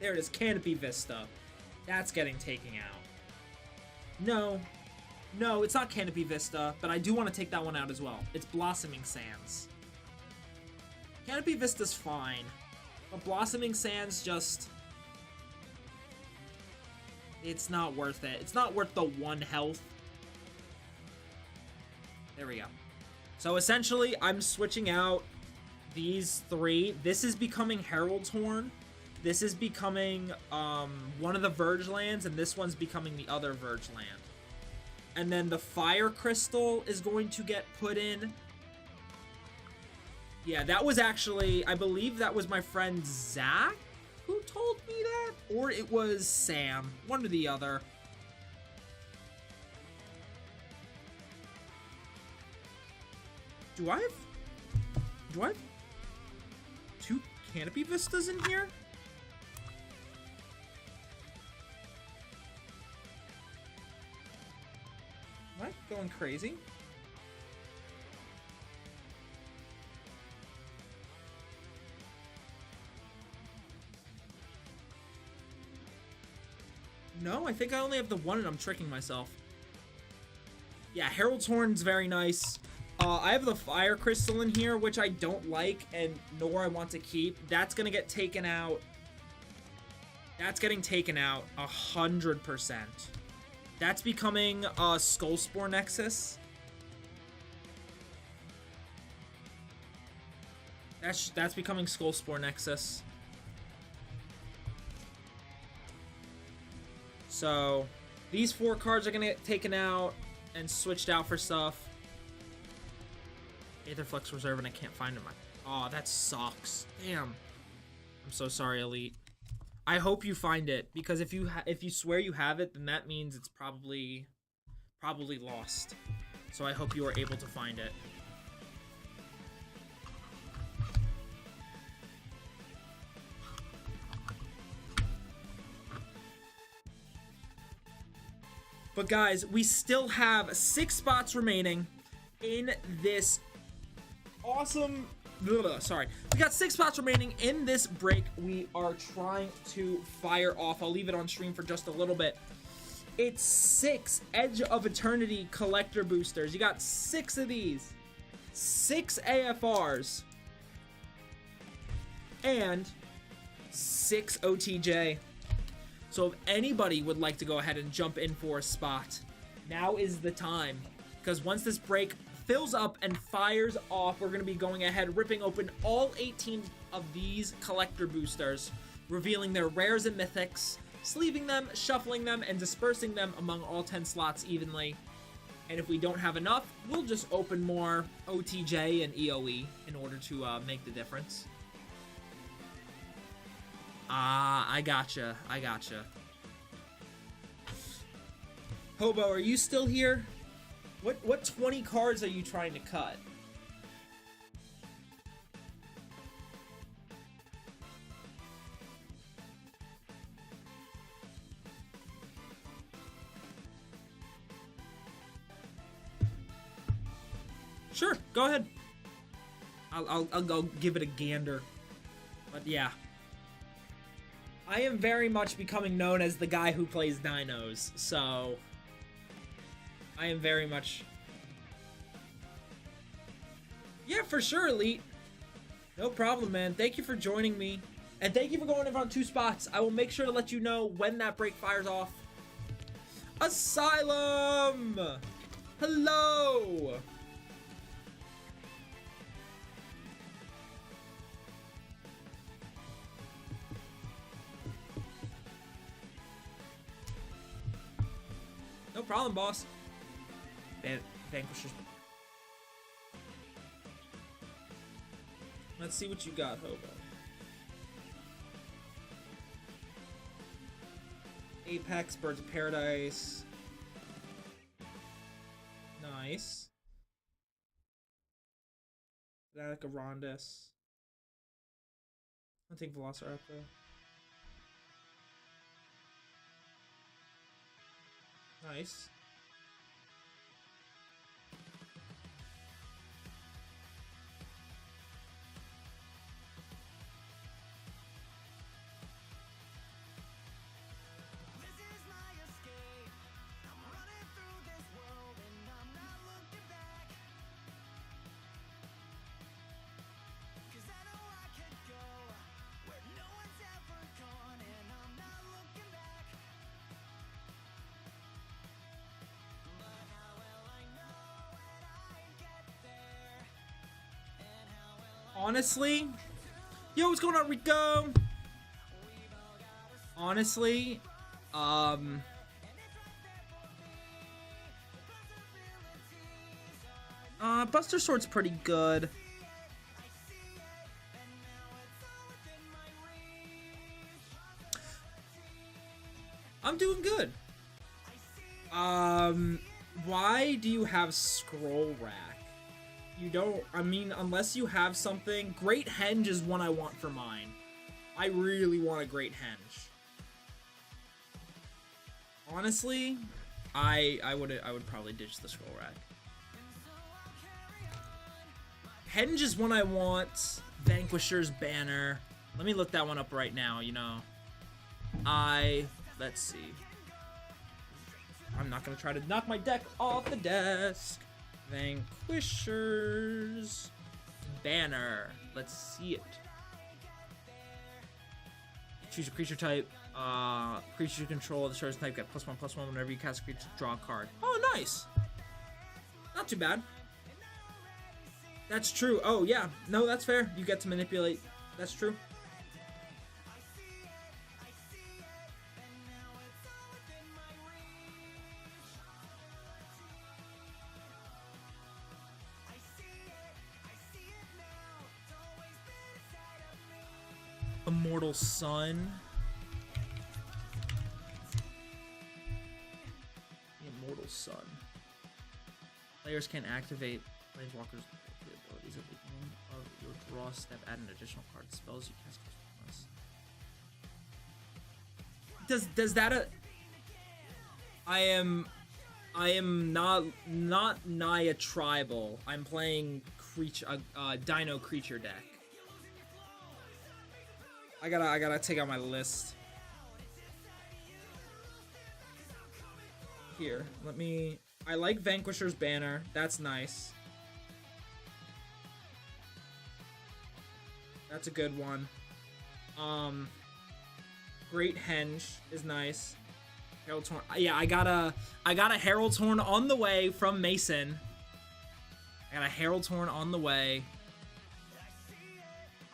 There it is, Canopy Vista. That's getting taken out. No, it's not Canopy Vista, but I do want to take that one out as well. It's Blossoming Sands. Canopy Vista's fine, but Blossoming Sands just... it's not worth it. It's not worth the 1 health. There we go. So essentially, I'm switching out these 3. This is becoming Herald's Horn. This is becoming one of the Verge lands, and this one's becoming the other Verge land. And then the Fire Crystal is going to get put in. Yeah, that was actually, I believe that was my friend Zach who told me that, or it was Sam, one or the other. Do I have 2 Canopy Vistas in here? Am I going crazy? No, I think I only have the 1 and I'm tricking myself. Yeah, Herald's Horn's very nice. I have the Fire Crystal in here, which I don't like and nor I want to keep. That's gonna get taken out. That's getting taken out 100%. That's becoming Skullspore Nexus. That's becoming Skullspore Nexus. So these 4 cards are gonna get taken out and switched out for stuff. Aetherflux Reserve, and I can't find them. Oh, that sucks. Damn. I'm so sorry, Elite. I hope you find it, because if you swear you have it, then that means it's probably lost. So I hope you are able to find it. But guys, we still have 6 spots remaining in this awesome... Sorry. We got 6 spots remaining in this break. We are trying to fire off. I'll leave it on stream for just a little bit. It's 6 Edge of Eternity collector boosters. You got 6 of these. 6 AFRs. And 6 OTJ. So if anybody would like to go ahead and jump in for a spot, now is the time. Because once this break fills up and fires off, we're going to be going ahead, ripping open all 18 of these collector boosters, revealing their rares and mythics, sleeving them, shuffling them, and dispersing them among all 10 slots evenly. And if we don't have enough, we'll just open more OTJ and EOE in order to make the difference. Ah, I gotcha. I gotcha. Hobo, are you still here? What 20 cards are you trying to cut? Sure, go ahead. I'll go give it a gander. But yeah. I am very much becoming known as the guy who plays dinos, so I am very much... Yeah, for sure, Elite. No problem, man. Thank you for joining me. And thank you for going in on 2 spots. I will make sure to let you know when that break fires off. Asylum! Hello! No problem, boss. Vanquishers. Let's see what you got, Hobo. Apex, Birds of Paradise. Nice. Fanatic of Rondus. I think Velociraptor. Nice. Honestly, yo, what's going on, Rico? Honestly, Buster Sword's pretty good. I'm doing good. Why do you have Scroll Rack? You don't, I mean, unless you have something. Great Henge is one I want for mine. I really want a Great Henge. Honestly, I would probably ditch the Scroll Rack. Henge is one I want. Vanquisher's Banner. Let me look that one up right now, you know. Let's see. I'm not gonna try to knock my deck off the desk. Vanquisher's Banner. Let's see it. Choose a creature type. Creature you control. The chosen type get +1/+1 whenever you cast a creature. Draw a card. Oh, nice. Not too bad. That's true. Oh, yeah. No, that's fair. You get to manipulate. That's true. Immortal Sun. The Immortal Sun. Players can activate Planeswalkers' abilities at the beginning of your draw step. Add an additional card. Spells you cast once. Does that I am not Naya Tribal. I'm playing Dino creature deck. I gotta take out my list. Here, let me... I like Vanquisher's Banner. That's nice. That's a good one. Great Henge is nice. Herald's Horn. Yeah, I got a Herald's Horn on the way from Mason. I got a Herald's Horn on the way.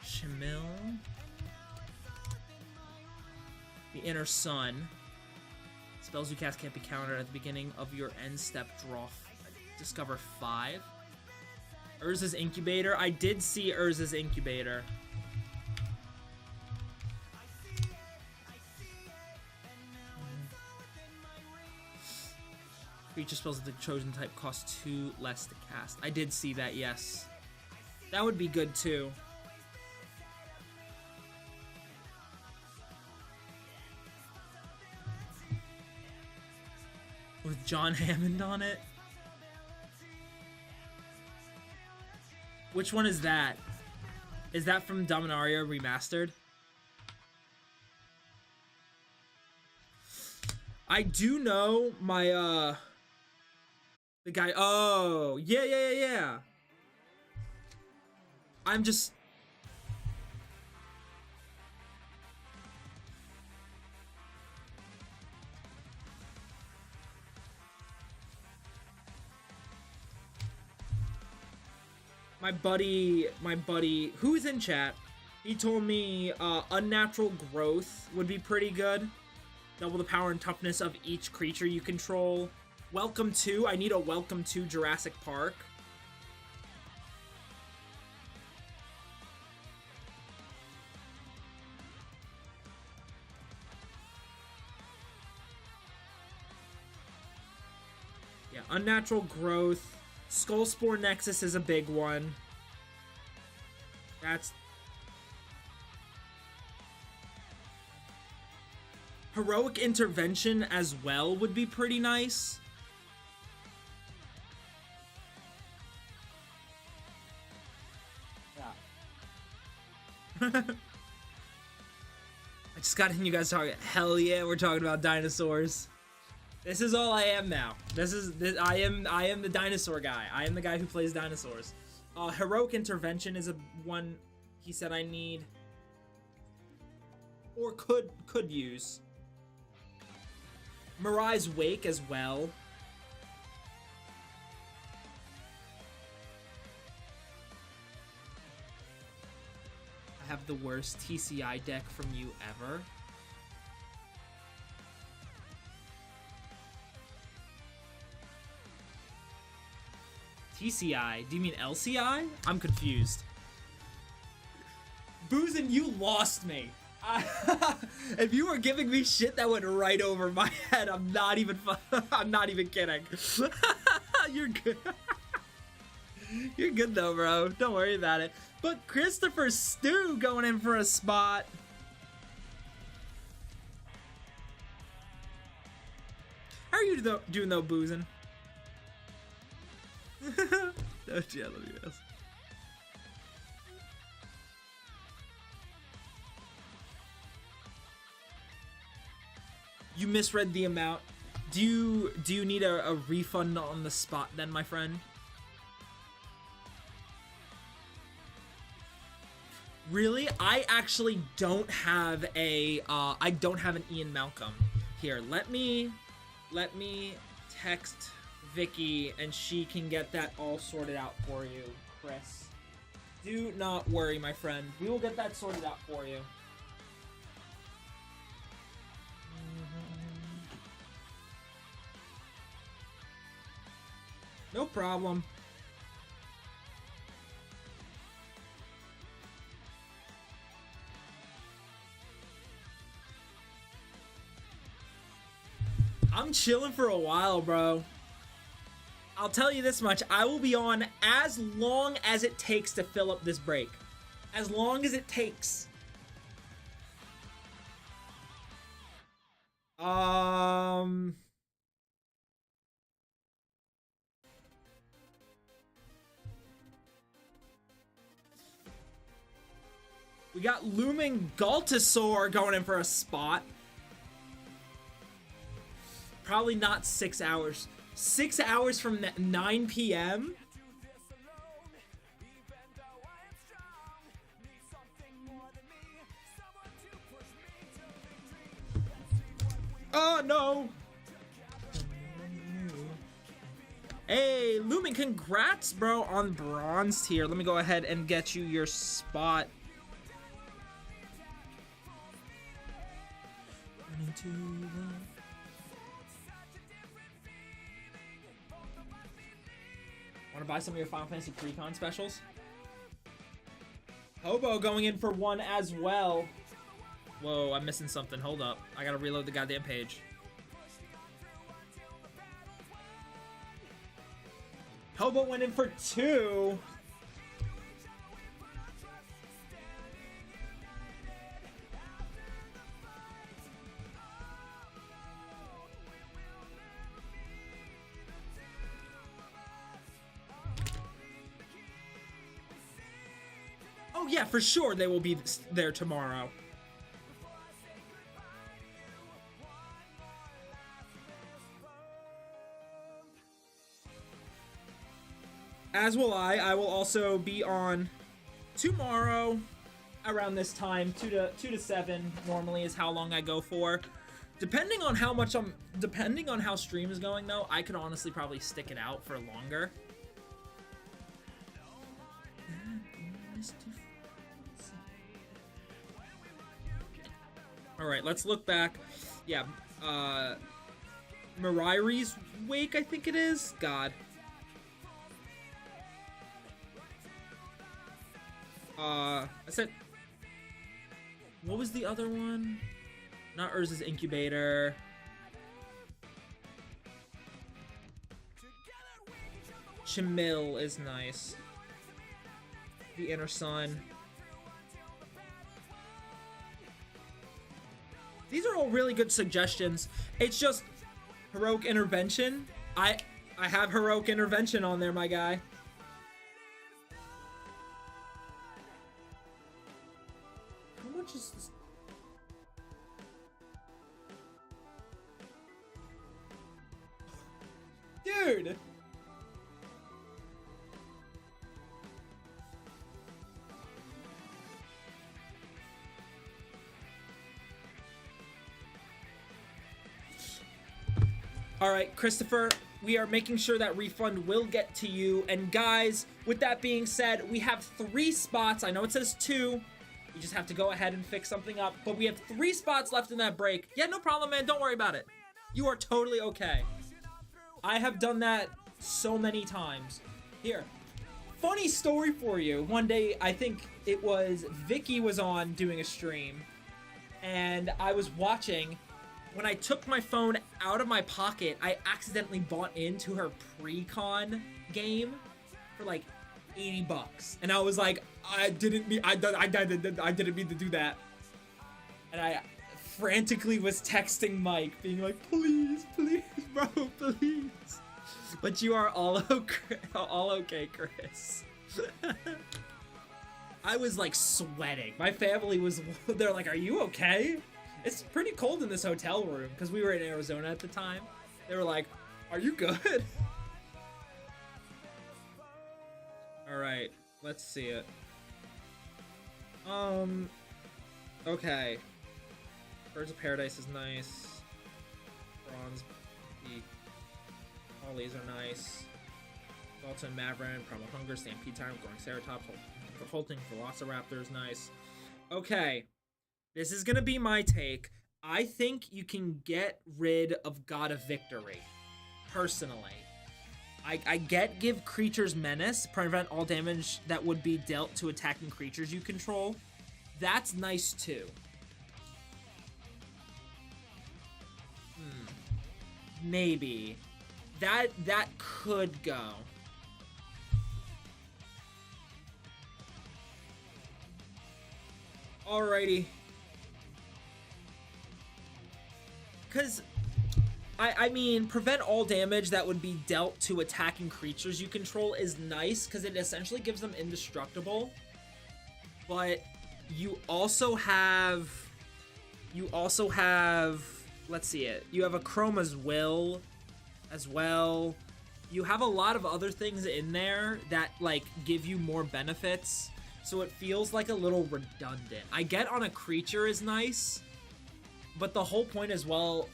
Shamil. The Inner Sun. Spells you cast can't be countered at the beginning of your end step. Draw. Discover 5. Urza's Incubator. I did see Urza's Incubator. Creature spells of the chosen type cost 2 less to cast. I did see that, yes. That would be good too. With John Hammond on it. Which one is that? Is that from Dominaria Remastered? I do know my, the guy, oh, yeah. I'm just... My buddy, who's in chat, he told me Unnatural Growth would be pretty good. Double the power and toughness of each creature you control. Welcome to, I need a Welcome to Jurassic Park. Yeah, Unnatural Growth. Skullspore Nexus is a big one. That's... Heroic Intervention as well would be pretty nice. Yeah. I just got in you guys talking. Hell yeah, we're talking about dinosaurs. This is all I am now. I am the dinosaur guy. I am the guy who plays dinosaurs. Heroic Intervention is a one he said I need or could use. Mirai's Wake as well. I have the worst TCI deck from you ever. TCI? Do you mean LCI? I'm confused. Boozin', you lost me. If you were giving me shit that went right over my head, I'm not even kidding. You're good. You're good though, bro. Don't worry about it. But Christopher Stew going in for a spot. How are you doing though, Boozin'? Oh, gee, I love you guys. You misread the amount. Do you need a refund on the spot then, my friend? Really? I actually don't have a I don't have an Ian Malcolm. Here, let me text Vicky and she can get that all sorted out for you, Chris. Do not worry, my friend. We will get that sorted out for you. No problem. I'm chilling for a while, bro. I'll tell you this much. I will be on as long as it takes to fill up this break. As long as it takes. We got Looming Galtasaur going in for a spot. Probably not 6 hours. 6 hours from 9 p.m.? Oh, no! Hey, Lumen, congrats, bro, on bronze tier. Let me go ahead and get you your spot. Want to buy some of your Final Fantasy Precon specials? Hobo going in for one as well. Whoa, I'm missing something. Hold up. I gotta reload the goddamn page. Hobo went in for 2. Oh yeah, for sure they will be there tomorrow. As will I. I will also be on tomorrow around this time. 2 to 7 normally is how long I go for. Depending on how stream is going though, I could honestly probably stick it out for longer. All right, let's look back. Yeah, Mirari's Wake, I think it is. God. I said, what was the other one? Not Urza's Incubator. Chimil is nice. The Inner Sun. These are all really good suggestions. It's just Heroic Intervention. I have Heroic Intervention on there, my guy. How much is this? Dude! All right, Christopher, we are making sure that refund will get to you. And guys, with that being said, we have 3 spots. I know it says 2. You just have to go ahead and fix something up. But we have 3 spots left in that break. Yeah, no problem, man. Don't worry about it. You are totally okay. I have done that so many times. Here, funny story for you. One day, I think it was Vicky was on doing a stream. And I was watching. When I took my phone out of my pocket, I accidentally bought into her pre-con game for like $80, and I was like, I didn't mean to do that, and I frantically was texting Mike, being like, please, bro, please. But you are all okay, Chris. I was like sweating. My family was. They're like, are you okay? It's pretty cold in this hotel room because we were in Arizona at the time. They were like, are you good? All right, let's see it. Okay. Birds of Paradise is nice. Bronze Peak. All these are nice. Dalton, Maverick, Primal Hunger, Stampede Time, Growing Ceratops, Halting Velociraptor is nice. Okay. This is gonna be my take. I think you can get rid of God of Victory. Personally. I get give creatures menace, prevent all damage that would be dealt to attacking creatures you control. That's nice too. Maybe. That could go. Alrighty. Because, I mean, prevent all damage that would be dealt to attacking creatures you control is nice, because it essentially gives them indestructible. But you also have, let's see it, you have a Chroma's Will as well. You have a lot of other things in there that, like, give you more benefits, so it feels like a little redundant. I get on a creature is nice, but the whole point as well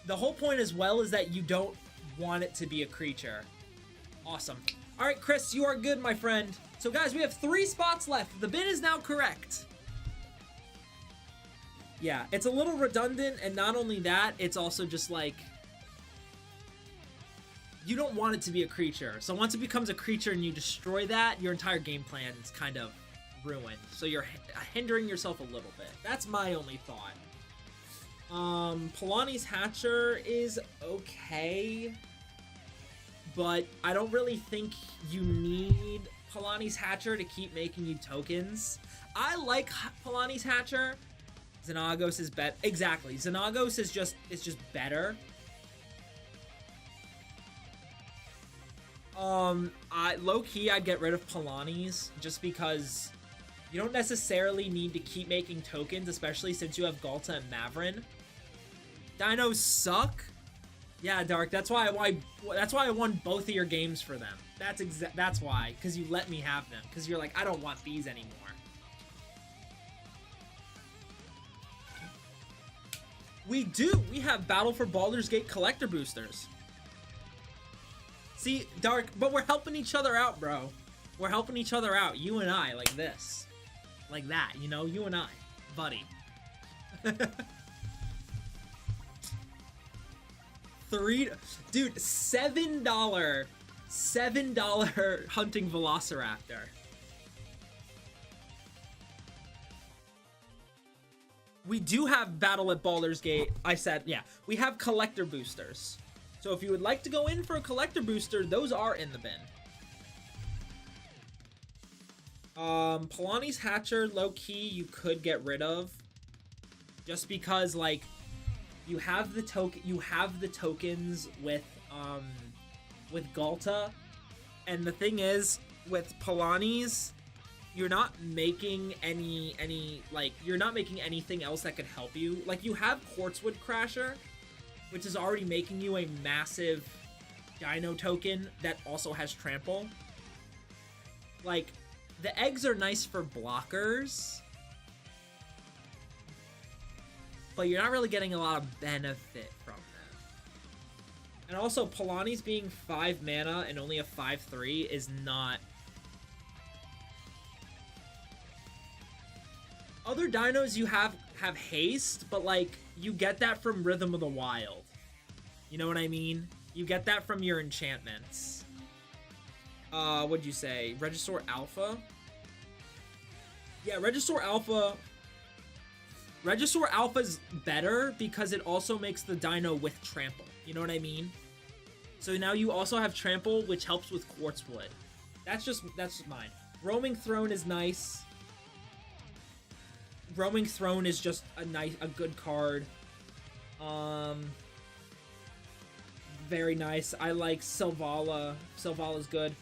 is that you don't want it to be a creature. Awesome. All right, Chris, you are good, my friend. So guys, we have 3 spots left. The bid is now correct. Yeah, it's a little redundant, and not only that, it's also just like, you don't want it to be a creature. So once it becomes a creature and you destroy that, your entire game plan is kind of ruined. So you're hindering yourself a little bit. That's my only thought. Polani's Hatcher is okay, but I don't really think you need Palani's Hatcher to keep making you tokens. I like Palani's Hatcher. Xenagos is better. Exactly. Xenagos is just better. Low-key, I'd get rid of Palani's just because you don't necessarily need to keep making tokens, especially since you have Galta and Mavrin. Dinos suck. Yeah, Dark. That's why I won both of your games for them. That's why, because you let me have them. Because you're like, I don't want these anymore. We do. We have Battle for Baldur's Gate collector boosters. See, Dark, but we're helping each other out, bro. We're helping each other out. You and I, like this. Like that, you know? You and I. Buddy. Dude, $7 hunting Velociraptor. We do have Battle at Baldur's Gate. I said, yeah. We have collector boosters. So if you would like to go in for a collector booster, those are in the bin. Palani's Hatcher, low-key, you could get rid of. Just because, like, you have the tokens with Galta. And the thing is, with Palani's, you're not making you're not making anything else that could help you. Like, you have Quartzwood Crasher, which is already making you a massive Dino token that also has Trample. Like, the eggs are nice for blockers, but you're not really getting a lot of benefit from them. And also, Palani's being 5 mana and only a 5/3 is not... Other dinos you have haste, but, like, you get that from Rhythm of the Wild. You know what I mean? You get that from your enchantments. What'd you say? Regisaur Alpha? Yeah, Regisaur Alpha... Regisaur Alpha's better because it also makes the dino with Trample. You know what I mean? So now you also have Trample, which helps with Quartzwood. That's just mine. Roaming Throne is nice. Roaming Throne is just a good card. Very nice. I like Sylvala. Sylvala's good.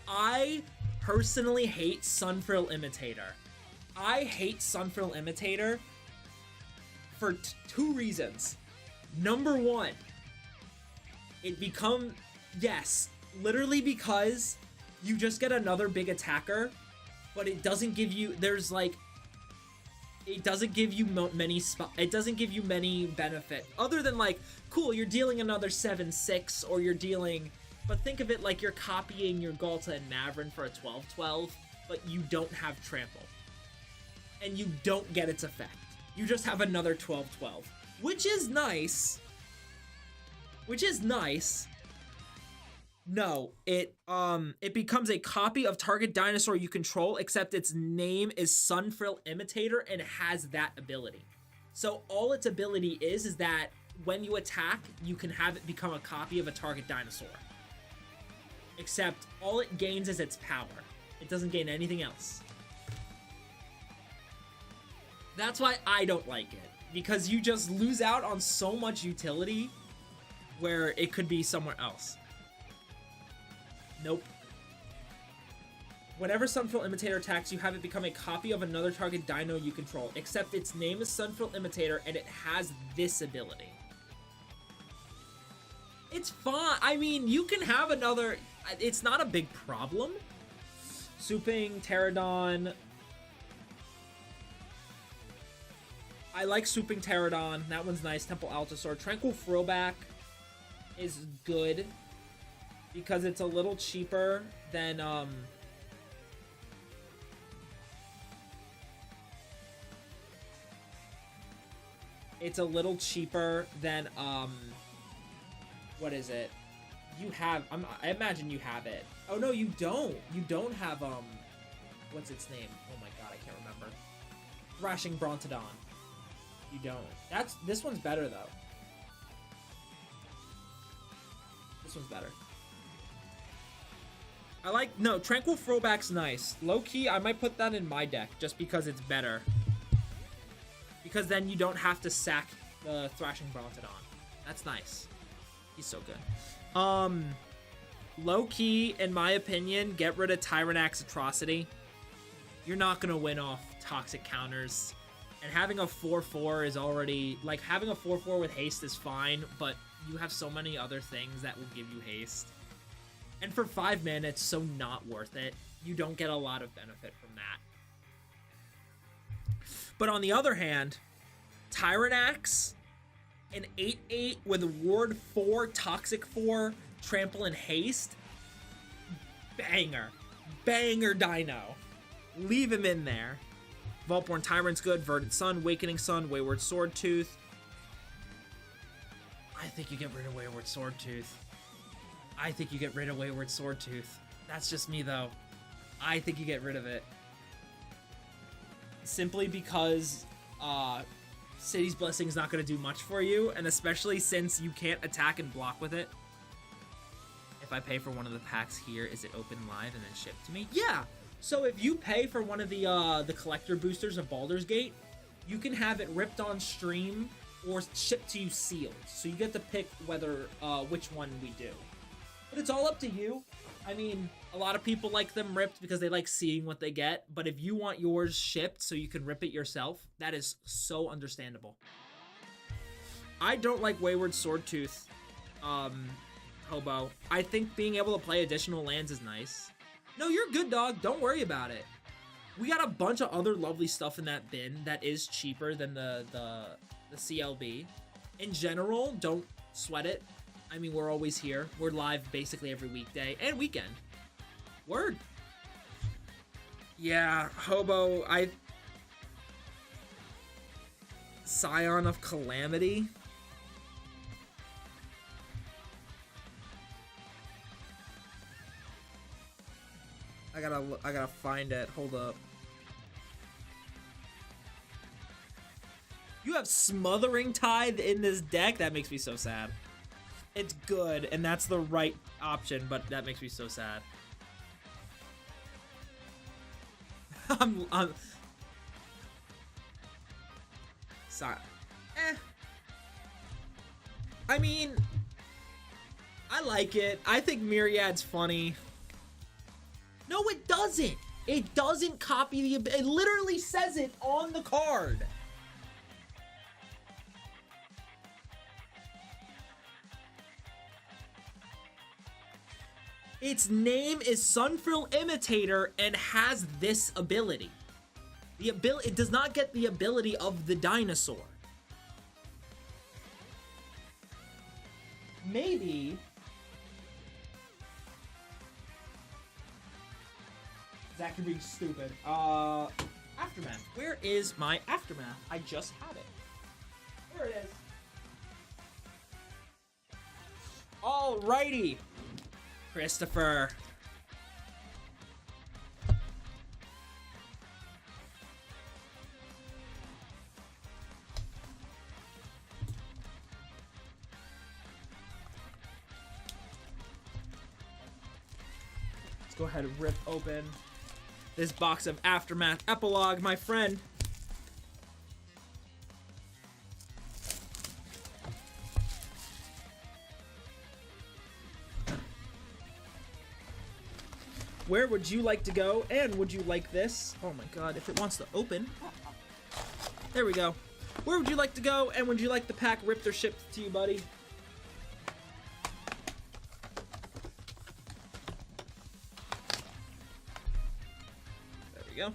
I personally hate Sunfrill Imitator. I hate Sunfrill Imitator for 2 reasons. Number 1, yes, literally because you just get another big attacker, but it doesn't give you, it doesn't give you many benefit other than, like, cool, you're dealing another 7/6, or you're dealing, but think of it like you're copying your Galta and Mavrin for a 12/12, but you don't have Trample. And you don't get its effect. You just have another 12/12, which is nice. No, it becomes a copy of target dinosaur you control, except its name is Sunfrill Imitator and it has that ability. So all its ability is that when you attack, you can have it become a copy of a target dinosaur. Except all it gains is its power. It doesn't gain anything else. That's why I don't like it, because you just lose out on so much utility where it could be somewhere else. Nope. Whenever Sunfrill Imitator attacks, you have it become a copy of another target dino you control, except its name is Sunfrill Imitator and it has this ability. It's fine. I mean, you can have another... It's not a big problem. Souping, Pterodon... I like Souping Pterodon. That one's nice. Temple Altosaur. Tranquil Throwback is good because it's a little cheaper than what is it? You have I imagine you have it. Oh no, you don't. You don't have what's its name? Oh my god, I can't remember. Thrashing Brontodon. You don't. This one's better though. This one's better. I like, no, Tranquil Throwback's nice. Low-key, I might put that in my deck just because it's better. Because then you don't have to sack the Thrashing Brontodon. That's nice. He's so good. Low-key, in my opinion, get rid of Tyranax Atrocity. You're not going to win off toxic counters. And having a 4-4 is already... Like, having a 4-4 with haste is fine, but you have so many other things that will give you haste. And for 5 mana, it's so not worth it. You don't get a lot of benefit from that. But on the other hand, Tyranax, an 8-8 with Ward 4, Toxic 4, Trample, and Haste. Banger. Banger Dino. Leave him in there. Vaultborn Tyrant's good. Verdant Sun, Awakening Sun, Wayward Swordtooth. I think you get rid of Wayward Swordtooth. I think you get rid of Wayward Swordtooth. That's just me, though. I think you get rid of it. Simply because City's Blessing is not going to do much for you, and especially since you can't attack and block with it. If I pay for one of the packs here, is it open live and then shipped to me? Yeah! So if you pay for one of the collector boosters of Baldur's Gate, you can have it ripped on stream or shipped to you sealed. So you get to pick whether which one we do. But it's all up to you. I mean, a lot of people like them ripped because they like seeing what they get. But if you want yours shipped so you can rip it yourself, that is so understandable. I don't like Wayward Swordtooth, Hobo. I think being able to play additional lands is nice. No, you're good, dog. Don't worry about it. We got a bunch of other lovely stuff in that bin that is cheaper than the CLB. In general, don't sweat it. I mean, we're always here. We're live basically every weekday and weekend. Word. Yeah, Hobo, Scion of Calamity. I gotta find it. Hold up. You have Smothering Tithe in this deck? That makes me so sad. It's good, and that's the right option, but that makes me so sad. Sorry. I mean, I like it. I think Myriad's funny. No, it doesn't. It doesn't copy the... It literally says it on the card. Its name is Sunfrill Imitator and has this ability. It does not get the ability of the dinosaur. Maybe... That could be stupid. Aftermath. Where is my Aftermath? I just had it. There it is. Alrighty. Christopher. Let's go ahead and rip open this box of Aftermath Epilogue, my friend. Where would you like to go? And would you like this? Oh my god, if it wants to open. There we go. Where would you like to go? And would you like the pack ripped or shipped to you, buddy? Go.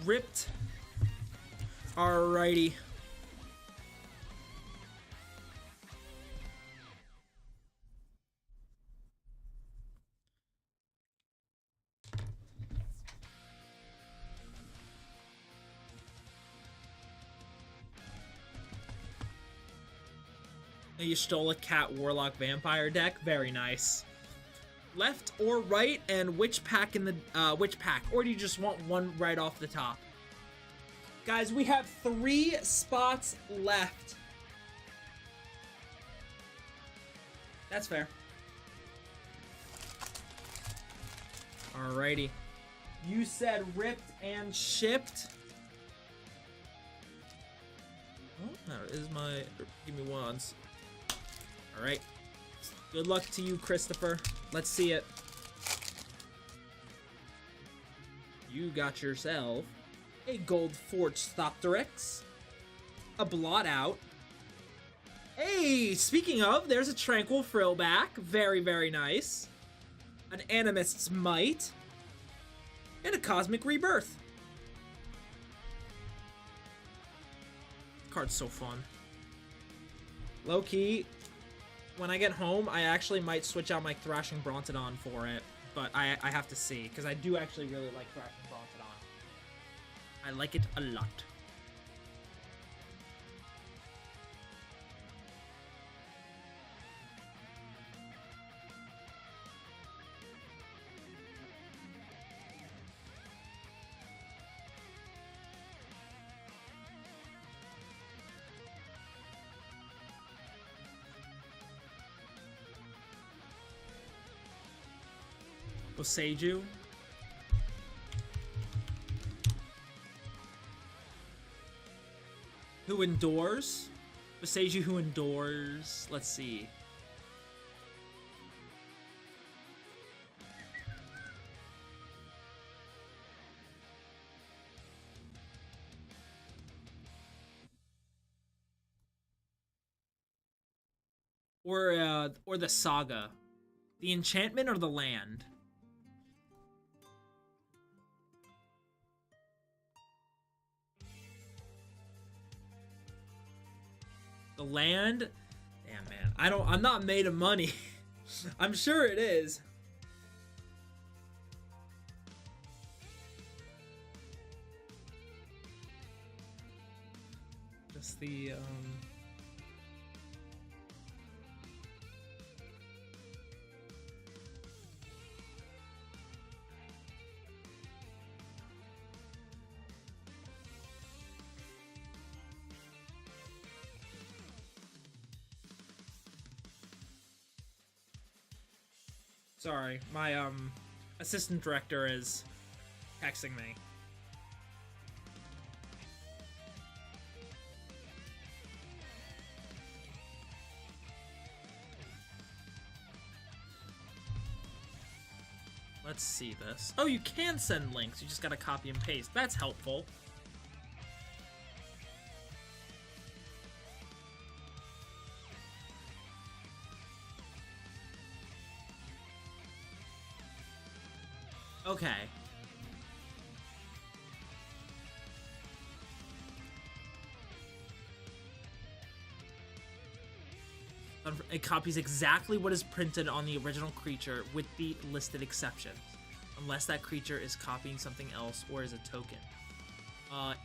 Ripped. Alrighty. You stole a cat warlock vampire deck. Very nice. Left or right, and which pack in the which pack, or do you just want one right off the top? Guys, we have 3 spots left. That's fair. Alrighty. You said ripped and shipped. Oh, that is my... Give me ones. Alright. Good luck to you, Christopher. Let's see it. You got yourself a Gold Forge Thopteryx, a Blot Out. Hey, speaking of, there's a Tranquil Frillback. Very, very nice. An Animist's Might. And a Cosmic Rebirth. Card's so fun. Low-key, when I get home, I actually might switch out my Thrashing Brontodon for it. But I have to see, because I do actually really like Thrashing Brontodon. I like it a lot. Boseiju. Who endures? Boseiju who endures. Let's see. Or the Saga. The enchantment or the land? The land? Damn, man. I'm not made of money. I'm sure it is. Just the, Sorry, my, assistant director is texting me. Let's see this. Oh, you can send links. You just gotta copy and paste. That's helpful. Okay. It copies exactly what is printed on the original creature with the listed exceptions. Unless that creature is copying something else or is a token.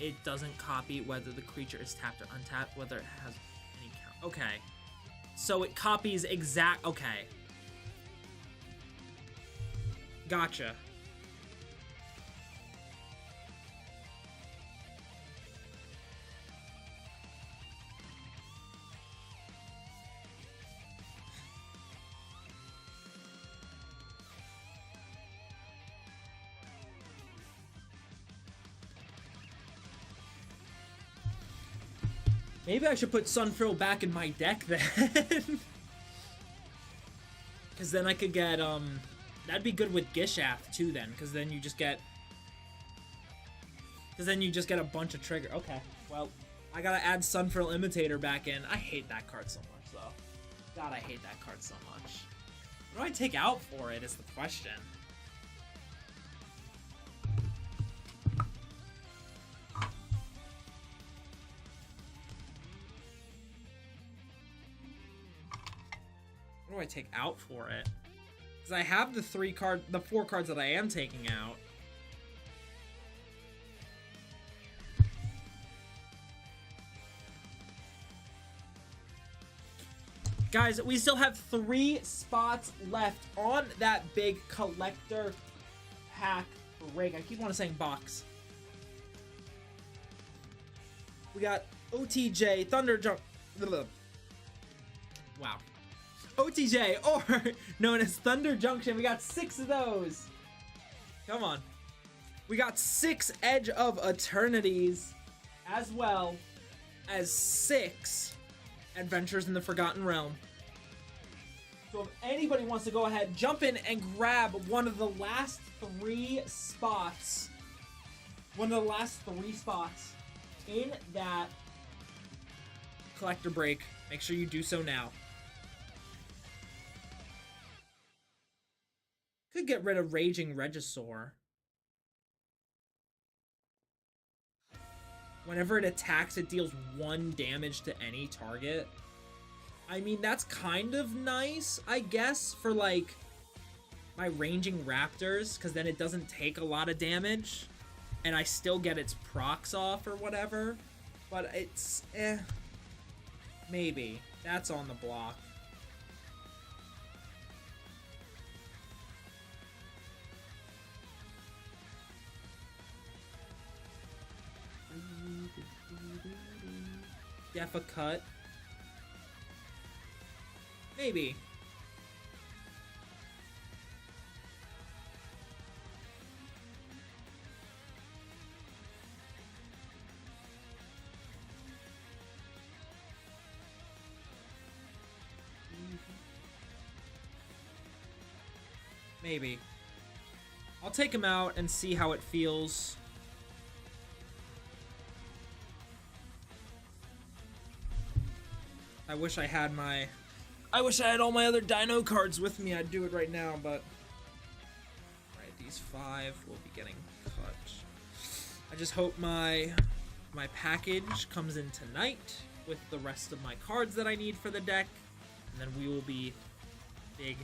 It doesn't copy whether the creature is tapped or untapped, whether it has any count. Okay. So it copies exact... Okay. Gotcha. Maybe I should put Sunfrill back in my deck then. Because then I could get, that'd be good with Gishath too then, because then you just get... a bunch of trigger. Okay, well, I gotta add Sunfrill Imitator back in. I hate that card so much, though. God, I hate that card so much. What do I take out for it is the question. What do I take out for it? Because I have the 4 cards that I am taking out. Guys, we still have 3 spots left on that big collector pack break. I keep wanting to say box. We got OTJ, Thunder Jump. Wow. OTJ, or known as Thunder Junction. We got 6 of those. Come on. We got 6 Edge of Eternities, as well as 6 Adventures in the Forgotten Realm. So if anybody wants to go ahead, jump in and grab one of the last 3 spots. One of the last 3 spots in that collector break. Make sure you do so now. Could get rid of Raging Regisaur. Whenever it attacks, it deals 1 damage to any target. I mean, that's kind of nice, I guess, for, like, my ranging raptors, because then it doesn't take a lot of damage, and I still get its procs off or whatever. But it's, maybe. That's on the block. Def a cut. Maybe. Maybe. I'll take him out and see how it feels. I wish I had all my other dino cards with me. I'd do it right now, but... Alright, these 5 will be getting cut. I just hope my package comes in tonight with the rest of my cards that I need for the deck, and then we will be big.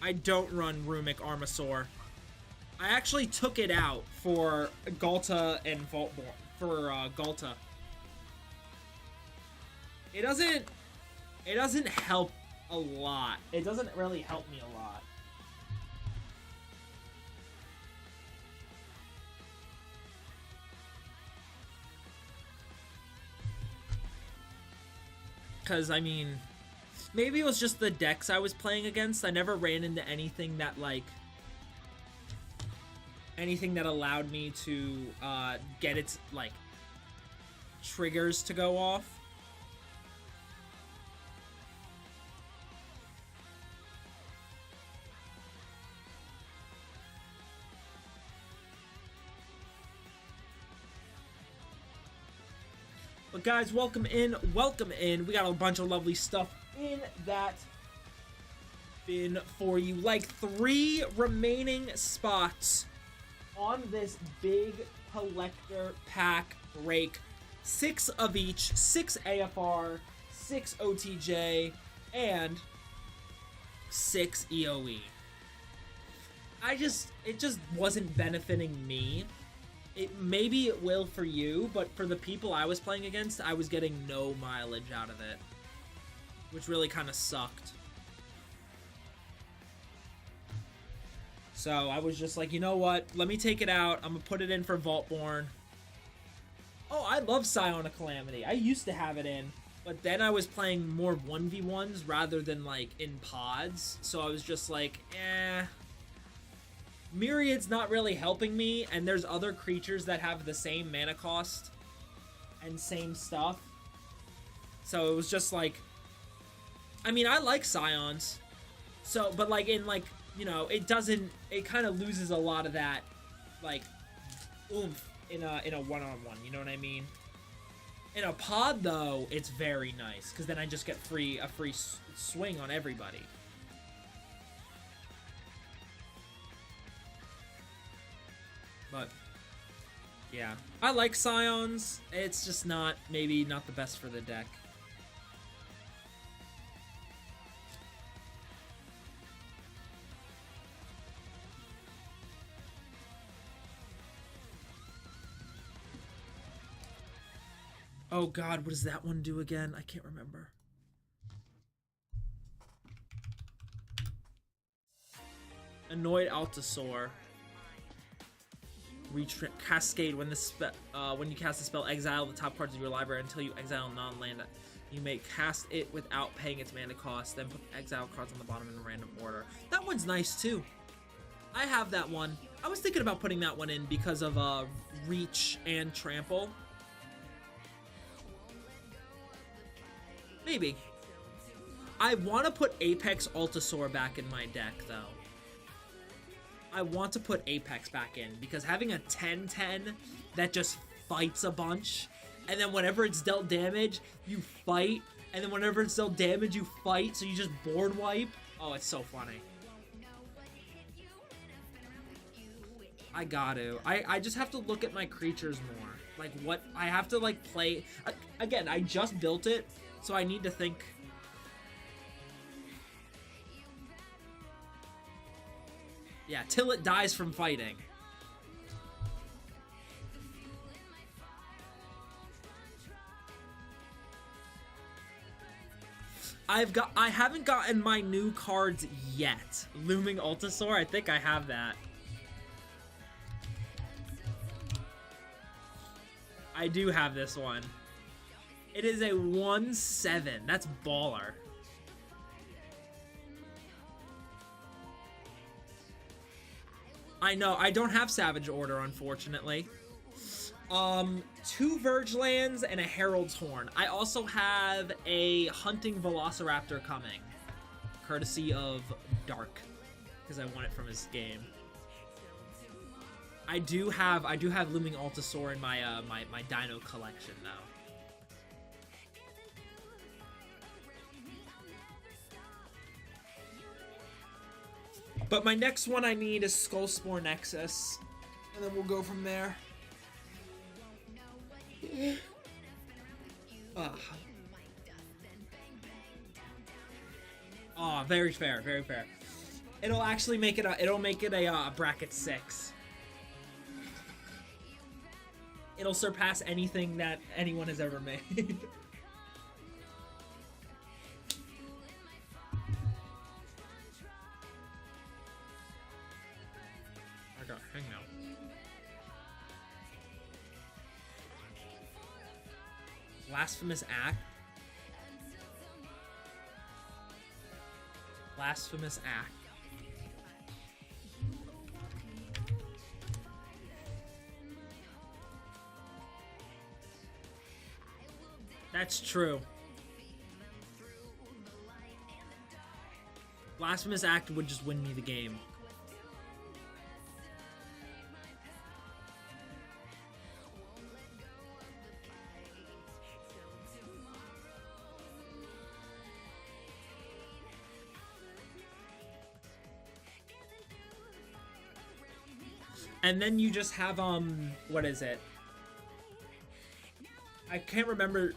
I don't run Rumic Armasaur. I actually took it out for Galta and Vaultborn. For Galta. It doesn't help a lot. It doesn't really help me a lot. Because, I mean, maybe it was just the decks I was playing against. I never ran into anything that, like, anything that allowed me to get its, like, triggers to go off. But guys, welcome in, welcome in. We got a bunch of lovely stuff in that bin for you. Like 3 remaining spots on this big collector pack break. 6 of each, 6 AFR, 6 OTJ, and 6 EOE. It just wasn't benefiting me. Maybe it will for you, but for the people I was playing against, I was getting no mileage out of it, which really kind of sucked. So I was just like, you know what? Let me take it out. I'm gonna put it in for Vaultborn. Oh, I love Scion of Calamity. I used to have it in, but then I was playing more 1v1s rather than like in pods. So I was just like, Myriad's not really helping me, and there's other creatures that have the same mana cost and same stuff. So it was just like, I mean, I like Scions. So, but like in like, you know, it kind of loses a lot of that like oomph in a one-on-one, you know what I mean? In a pod though, it's very nice because then I just get a free swing on everybody. But, yeah. I like Scions. It's just maybe not the best for the deck. Oh god, what does that one do again? I can't remember. Annoyed Altasaur. Cascade. When you cast the spell, exile the top cards of your library until you exile non-land. You may cast it without paying its mana cost, then put exile cards on the bottom in a random order. That one's nice too. I have that one. I was thinking about putting that one in because of reach and trample. Maybe. I want to put Apex Altasaur back in my deck, though. I want to put Apex back in because having a 10-10 that just fights a bunch, and then whenever it's dealt damage, you fight, and then whenever it's dealt damage, you fight, so you just board wipe. Oh, it's so funny. I got to. I just have to look at my creatures more. Like, what I have to, like, play. Again, I just built it, so I need to think. Yeah, till it dies from fighting. I haven't gotten my new cards yet. Looming Altasaur, I think I have that. I do have this one. It is a 1/7. That's baller. I know, I don't have Savage Order, unfortunately. 2 Verge Lands and a Herald's Horn. I also have a Hunting Velociraptor coming, courtesy of Dark, because I want it from his game. I do have Looming Altasaur in my my Dino collection though. But my next one I need is Skullspore Nexus, and then we'll go from there. Oh, very fair, very fair. It'll actually make it a bracket 6. It'll surpass anything that anyone has ever made. I got hang now. Blasphemous Act. Blasphemous Act. That's true. Blasphemous Act would just win me the game. And then you just have, what is it? I can't remember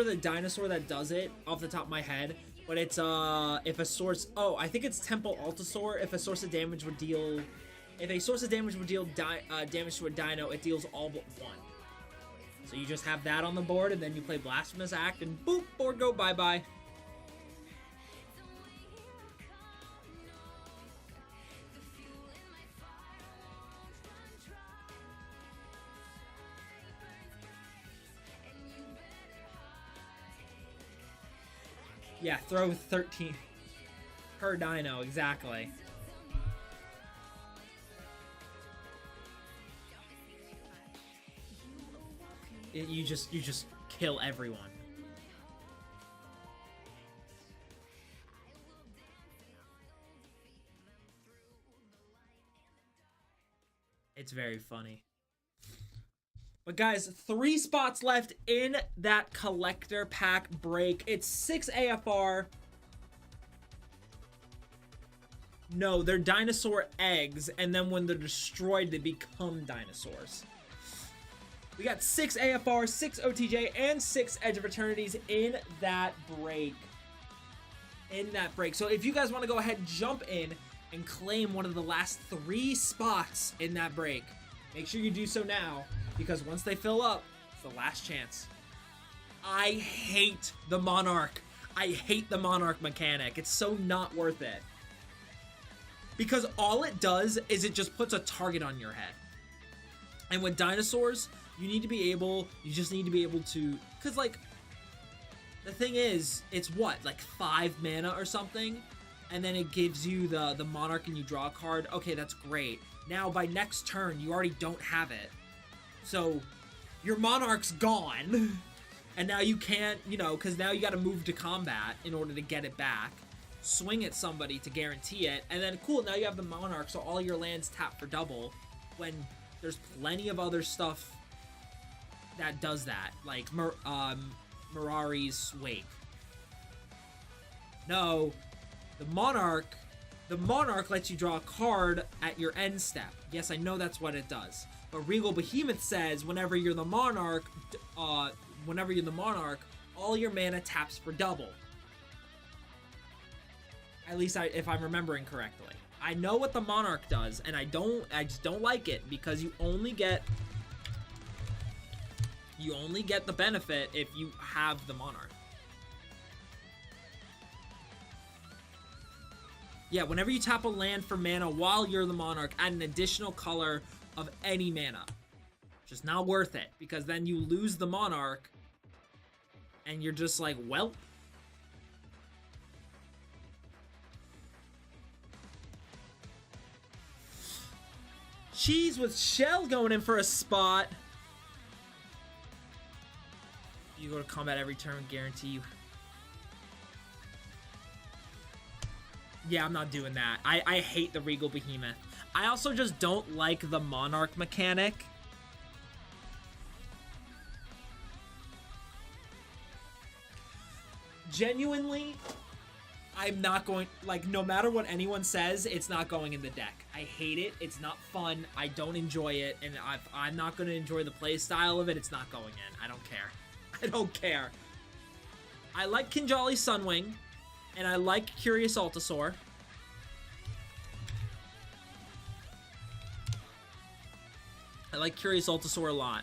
the dinosaur that does it off the top of my head, but it's, if a source, oh, I think it's Temple Altasaur. If a source of damage would deal damage to a dino, it deals all but 1. So you just have that on the board, and then you play Blasphemous Act, and boop, board go bye-bye. Yeah, throw 13 per dino, exactly. You just kill everyone. It's very funny. But guys, 3 spots left in that collector pack break. It's 6 AFR. No, they're dinosaur eggs, and then when they're destroyed, they become dinosaurs. We got 6 AFR, 6 OTJ, and 6 Edge of Eternities in that break. So if you guys want to go ahead and jump in and claim one of the last 3 spots in that break, make sure you do so now, because once they fill up, it's the last chance. I hate the Monarch. I hate the Monarch mechanic. It's so not worth it. Because all it does is it just puts a target on your head. And with dinosaurs, you just need to be able to, because like, the thing is, it's what, like 5 mana or something? and then it gives you the Monarch and you draw a card. Okay, that's great. Now, by next turn, you already don't have it. So, your Monarch's gone. And now you can't, you know, because now you got to move to combat in order to get it back. Swing at somebody to guarantee it. And then, cool, now you have the Monarch, so all your lands tap for double. When there's plenty of other stuff that does that. Like, Mirari's Wake. No, the Monarch lets you draw a card at your end step. Yes, I know that's what it does. But Regal Behemoth says whenever you're the Monarch, all your mana taps for double. At least if I'm remembering correctly. I know what the Monarch does, and I just don't like it because you only get the benefit if you have the Monarch. Yeah, whenever you tap a land for mana while you're the Monarch, add an additional color of any mana. Just not worth it, because then you lose the Monarch, and you're just like, well. Cheese with Shell going in for a spot. You go to combat every turn, guarantee you. Yeah, I'm not doing that. I hate the Regal Behemoth. I also just don't like the Monarch mechanic. Genuinely, I'm not going, like, no matter what anyone says, it's not going in the deck. I hate it. It's not fun. I don't enjoy it. And I'm not going to enjoy the play style of it. It's not going in. I don't care. I don't care. I like Kinjali Sunwing. And I like Curious Altasaur. I like Curious Altasaur a lot.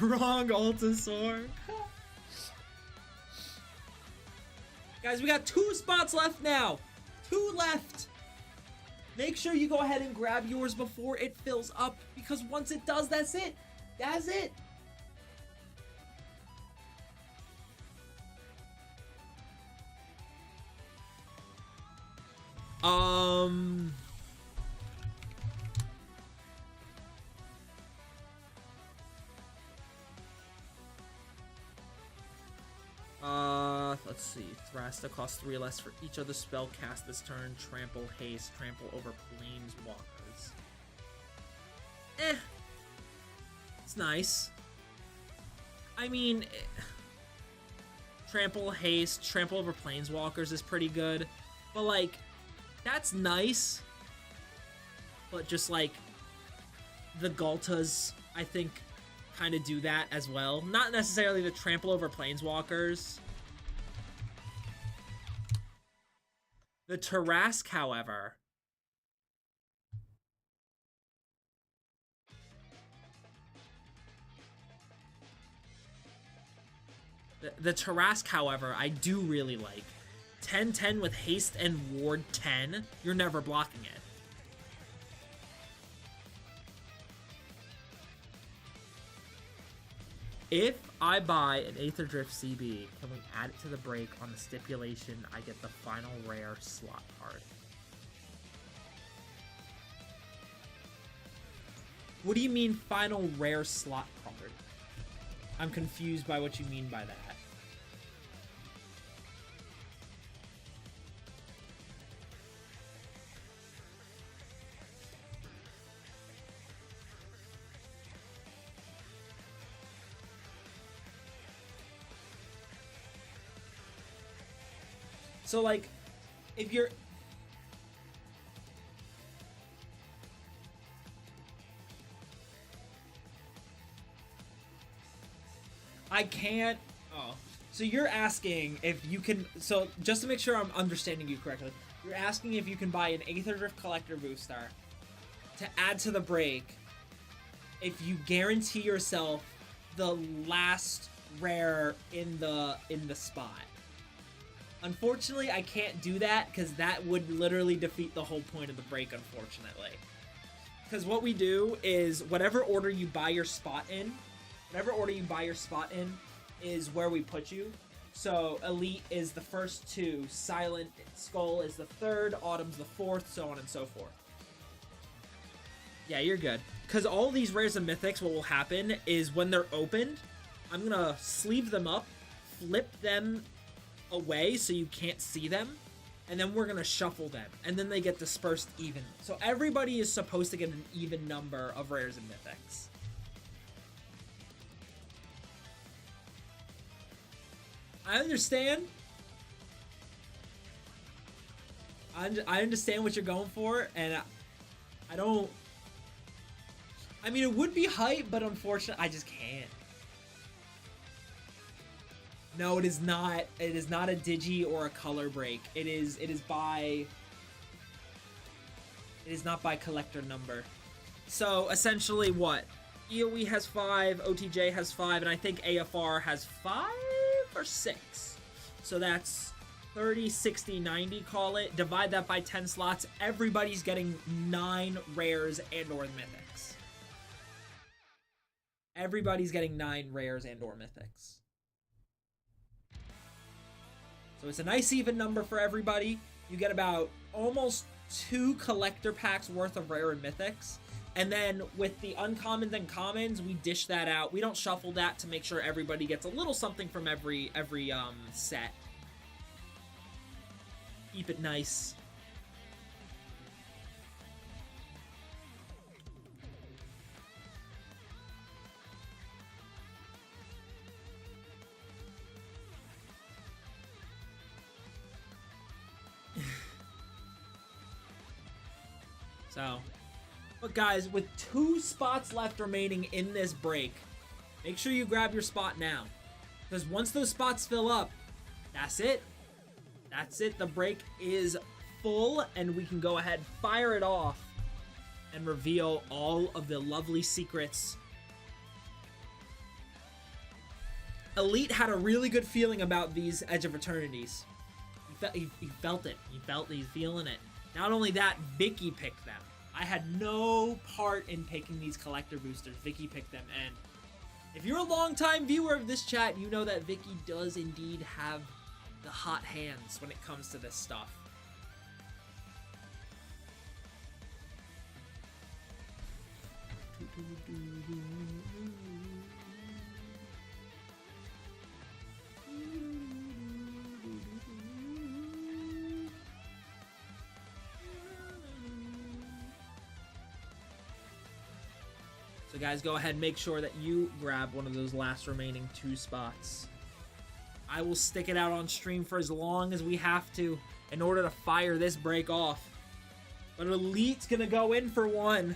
Wrong Altasaur. Guys, we got 2 spots left now. 2 left. Make sure you go ahead and grab yours before it fills up, because once it does, that's it. That's it. Let's see. Thrasta costs 3 less for each other spell cast this turn. Trample, haste, trample over planeswalkers. It's nice. I mean, trample, haste, trample over planeswalkers is pretty good. But, like, that's nice. But just, like, the Galtas, I think, kind of do that as well. Not necessarily the trample over planeswalkers. The Tarask, however... The Tarask, however, I do really like. 10-10 with haste and ward 10. You're never blocking it. If I buy an Aether Drift CB, can we add it to the break on the stipulation I get the final rare slot card? What do you mean final rare slot card? I'm confused by what you mean by that. So, like, if you're... I can't... Oh. So you're asking if you can... So, just to make sure I'm understanding you correctly, you're asking if you can buy an Aether Drift Collector booster to add to the break if you guarantee yourself the last rare in the spot. Unfortunately, I can't do that because that would literally defeat the whole point of the break, unfortunately. Because what we do is whatever order you buy your spot in, whatever order you buy your spot in is where we put you. So Elite is the first 2, Silent Skull is the 3rd, Autumn's the 4th, so on and so forth. Yeah, you're good. Because all these rares and mythics, what will happen is when they're opened, I'm gonna sleeve them up, flip them away so you can't see them, and then we're gonna shuffle them, and then they get dispersed evenly. So everybody is supposed to get an even number of rares and mythics. I understand. I understand what you're going for, and I don't... I mean, it would be hype, but unfortunately, I just can't. No, it is not. It is not a digi or a color break. It is by... It is not by collector number. So, essentially, what? EOE has 5, OTJ has 5, and I think AFR has 5 or 6. So that's 30, 60, 90, call it. Divide that by 10 slots. Everybody's getting 9 rares and or mythics. Everybody's getting 9 rares and or mythics. So it's a nice even number for everybody. You get about almost 2 collector packs worth of rare and mythics. And then with the uncommons and commons, we dish that out. We don't shuffle that to make sure everybody gets a little something from every set. Keep it nice. So, but guys, with 2 spots left remaining in this break, make sure you grab your spot now. Because once those spots fill up, that's it. That's it. The break is full, and we can go ahead, fire it off, and reveal all of the lovely secrets. Elite had a really good feeling about these Edge of Eternities. He felt it. He's feeling it. Not only that, Vicky picked them. I had no part in picking these collector boosters. Vicky picked them, and if you're a longtime viewer of this chat, you know that Vicky does indeed have the hot hands when it comes to this stuff. So guys, go ahead and make sure that you grab one of those last remaining 2 spots. I will stick it out on stream for as long as we have to in order to fire this break off. But Elite's gonna go in for one.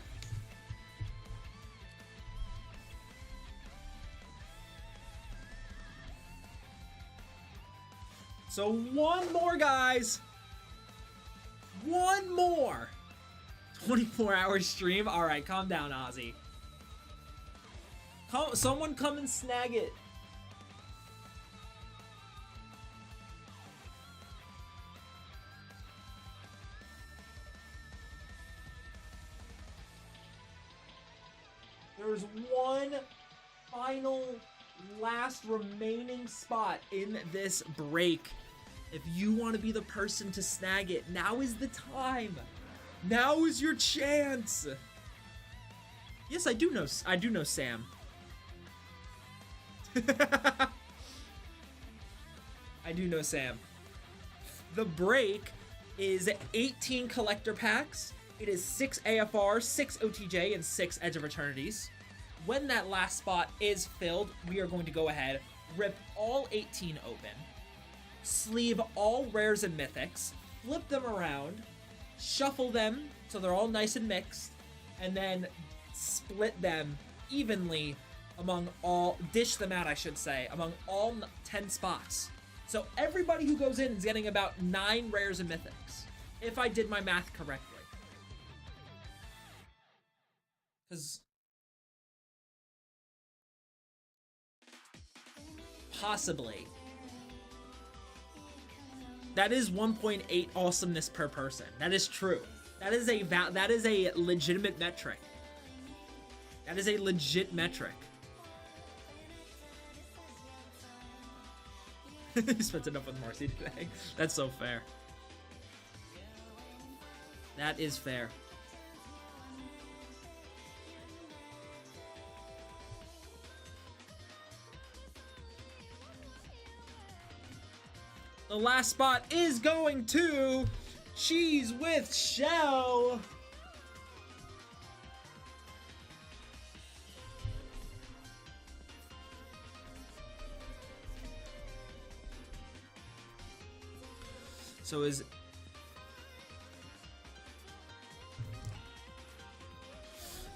So one more, guys. One more. 24-hour stream. All right, calm down, Ozzy. Someone come and snag it. There's one final last remaining spot in this break. If you want to be the person to snag it, now is the time. Now is your chance. Yes, I do know Sam. I do know Sam. The break is 18 collector packs. It is 6 AFR, 6 OTJ, and 6 Edge of Eternities. When that last spot is filled, we are going to go ahead, rip all 18 open, sleeve all rares and mythics, flip them around, shuffle them so they're all nice and mixed, and then split them evenly among all, dish them out, I should say, among all 10 spots. So everybody who goes in is getting about 9 rares and mythics, if I did my math correctly. Because possibly that is 1.8 awesomeness per person. That is true. That is a legitimate metric. That is a legit metric. You spent enough with Marcy today. That's so fair. That is fair. The last spot is going to Cheese with Shell.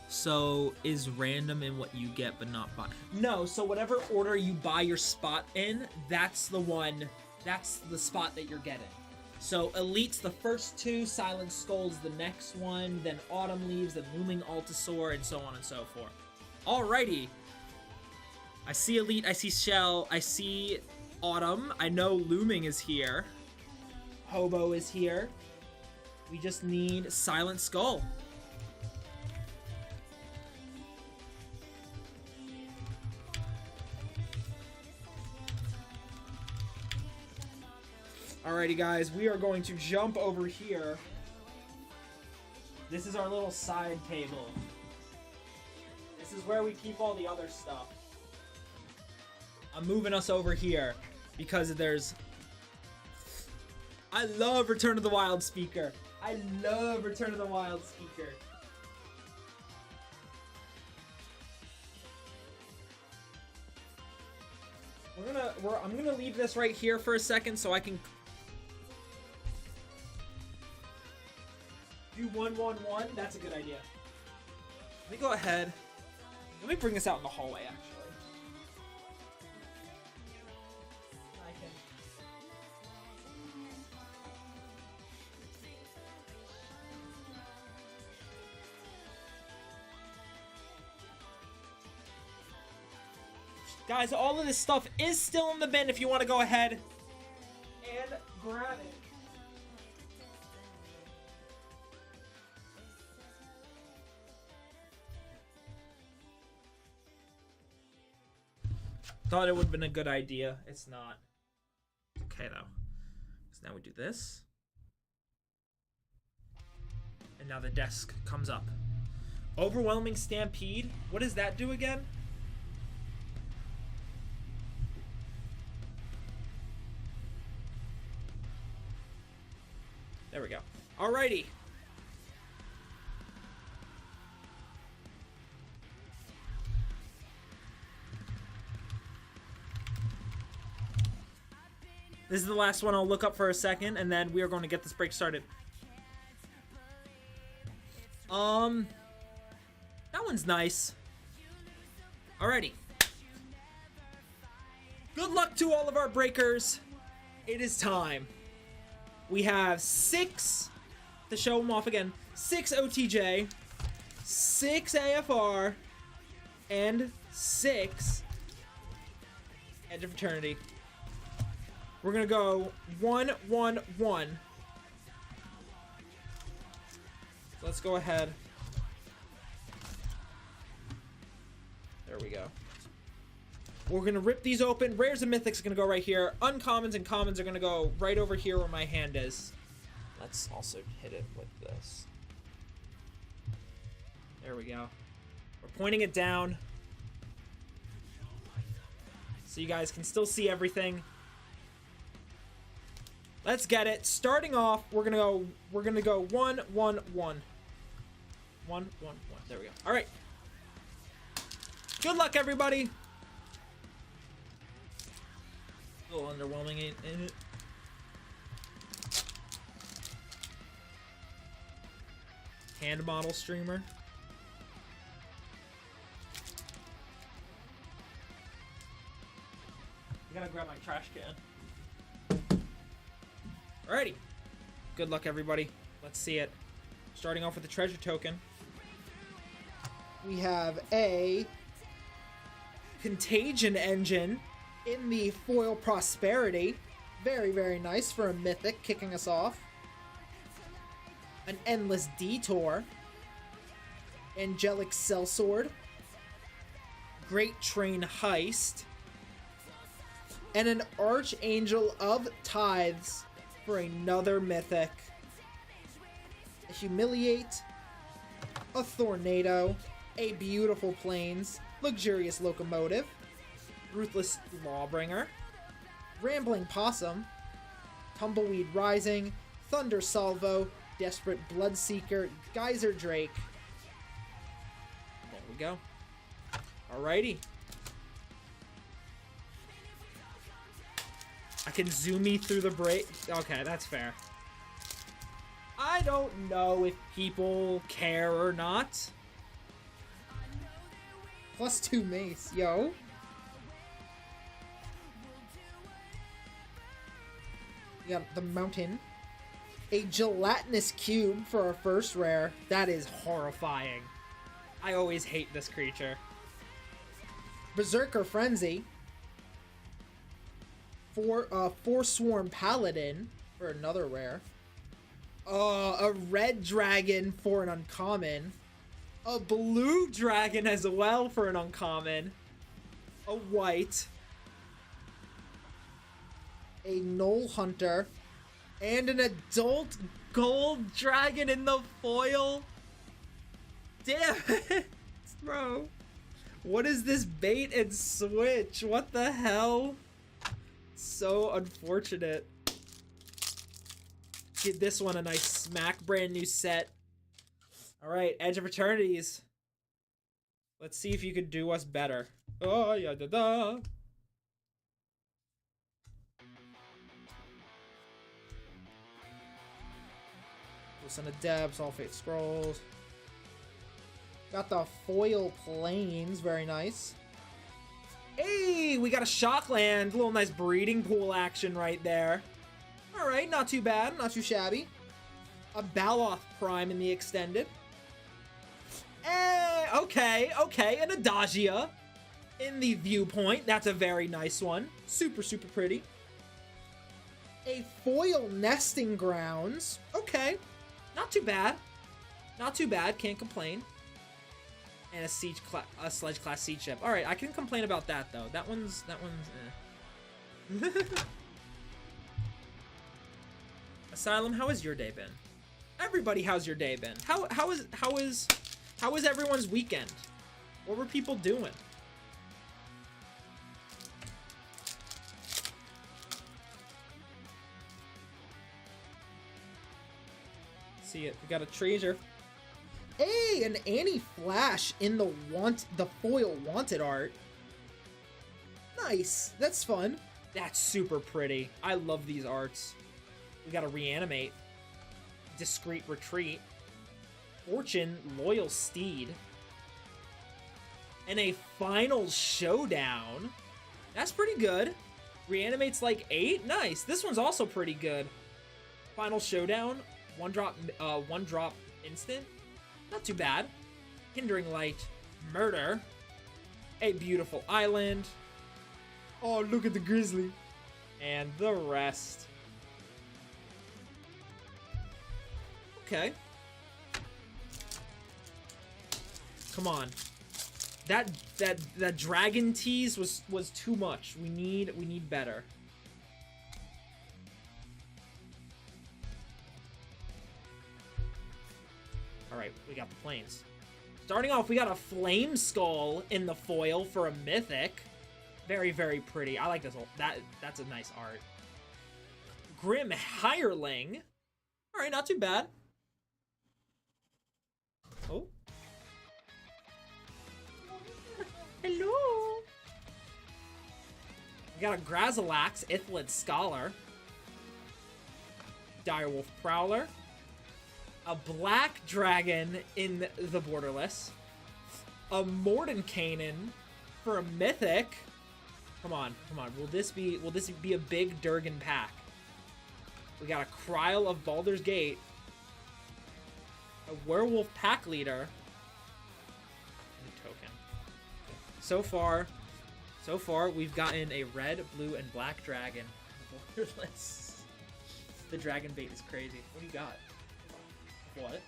So is random in what you get but not buy? No, so whatever order you buy your spot in, that's the one, that's the spot that you're getting. So Elite's the first two, Silent Skull's the next one, then Autumn Leaves, then Looming Altasaur, and so on and so forth. Alrighty. I see Elite, I see Shell, I see Autumn, I know Looming is here. Hobo is here. We just need Silent Skull. Alrighty guys, we are going to jump over here. This is our little side table. This is where we keep all the other stuff. I'm moving us over here because there's... I love Return of the Wild Speaker. I love Return of the Wild Speaker. I'm gonna leave this right here for a second so I can do 1-1-1. That's a good idea. Let me go ahead. Let me bring this out in the hallway, actually. I can. Guys, all of this stuff is still in the bin if you want to go ahead and grab it. Thought it would have been a good idea. It's not. Okay, though. So now we do this. And now the desk comes up. Overwhelming Stampede. What does that do again? There we go. Alrighty. This is the last one I'll look up for a second, and then we are going to get this break started. That one's nice. Alrighty. Good luck to all of our breakers. It is time. We have 6, to show them off again, 6 OTJ, 6 AFR, and 6 Edge of Fraternity. We're gonna go 1-1-1. Let's go ahead. There we go. We're gonna rip these open. Rares and Mythics are gonna go right here. Uncommons and Commons are gonna go right over here where my hand is. Let's also hit it with this. There we go. We're pointing it down so you guys can still see everything. Let's get it. Starting off, we're gonna go 1-1-1. 1-1-1. There we go. All right. Good luck, everybody. A little underwhelming, ain't it? Hand model streamer. I gotta grab my trash can. Alrighty. Good luck, everybody. Let's see it. Starting off with the treasure token. We have a Contagion Engine in the foil Prosperity. Very, very nice for a Mythic, kicking us off. An Endless Detour. Angelic Sellsword. Great Train Heist.
And an Archangel of Tithes for another mythic. A Humiliate. A Tornado. A Beautiful Plains. Luxurious Locomotive. Ruthless Lawbringer. Rambling Possum. Tumbleweed Rising. Thunder Salvo. Desperate Bloodseeker. Geyser Drake. There we go. Alrighty. I can zoom me through the break. Okay, that's fair. I don't know if people care or not. +2 mace, yo. We got the mountain. A gelatinous cube for our first rare. That is horrifying. I always hate this creature. Berserker Frenzy. Forsworn Paladin for another rare. A red dragon for an uncommon. A blue dragon as well for an uncommon. A white. A Knoll Hunter. And an adult gold dragon in the foil. Damn it, bro. What is this bait and switch? What the hell? So unfortunate. Give this one a nice smack brand new set. Alright, Edge of Eternities. Let's see if you could do us better. Oh, yeah, da da. Listen to Debs, All Fate Scrolls. Got the foil planes, very nice. Hey, we got a Shockland. A little nice breeding pool action right there. Alright, not too bad, not too shabby. A Baloth Prime in the extended. Okay, an Adagia in the viewpoint. That's a very nice one. Super, super pretty. A foil Nesting Grounds. Okay, not too bad. Not too bad, can't complain. And a Sledge Class Siege Ship. Alright, I can complain about that though. That one's eh. Asylum, how has your day been? Everybody, how's your day been? How was everyone's weekend? What were people doing? See it. We got a treasure. Hey, an Annie Flash in the foil wanted art. Nice. That's fun. That's super pretty. I love these arts. We gotta reanimate. Discreet Retreat. Fortune, Loyal Steed. And a Final Showdown. That's pretty good. Reanimates like 8. Nice. This one's also pretty good. Final Showdown. One drop instant. Not too bad. Hindering Light. Murder. A Beautiful Island. Oh, look at the Grizzly. And the rest. Okay. Come on. That dragon tease was too much. We need better. Alright, we got the planes. Starting off, we got a Flame Skull in the foil for a mythic. Very, very pretty. I like this whole... That's a nice art. Grim Hireling. Alright, not too bad. Oh. Hello. We got a Grazalax, Ithlid Scholar. Direwolf Prowler. A Black Dragon in the Borderless. A Mordenkainen for a mythic. Come on, come on. Will this be a big Durgan pack? We got a Kryl of Baldur's Gate. A Werewolf Pack Leader. And a token. So far, we've gotten a red, blue, and black dragon. Borderless. The dragon bait is crazy. What do you got? What?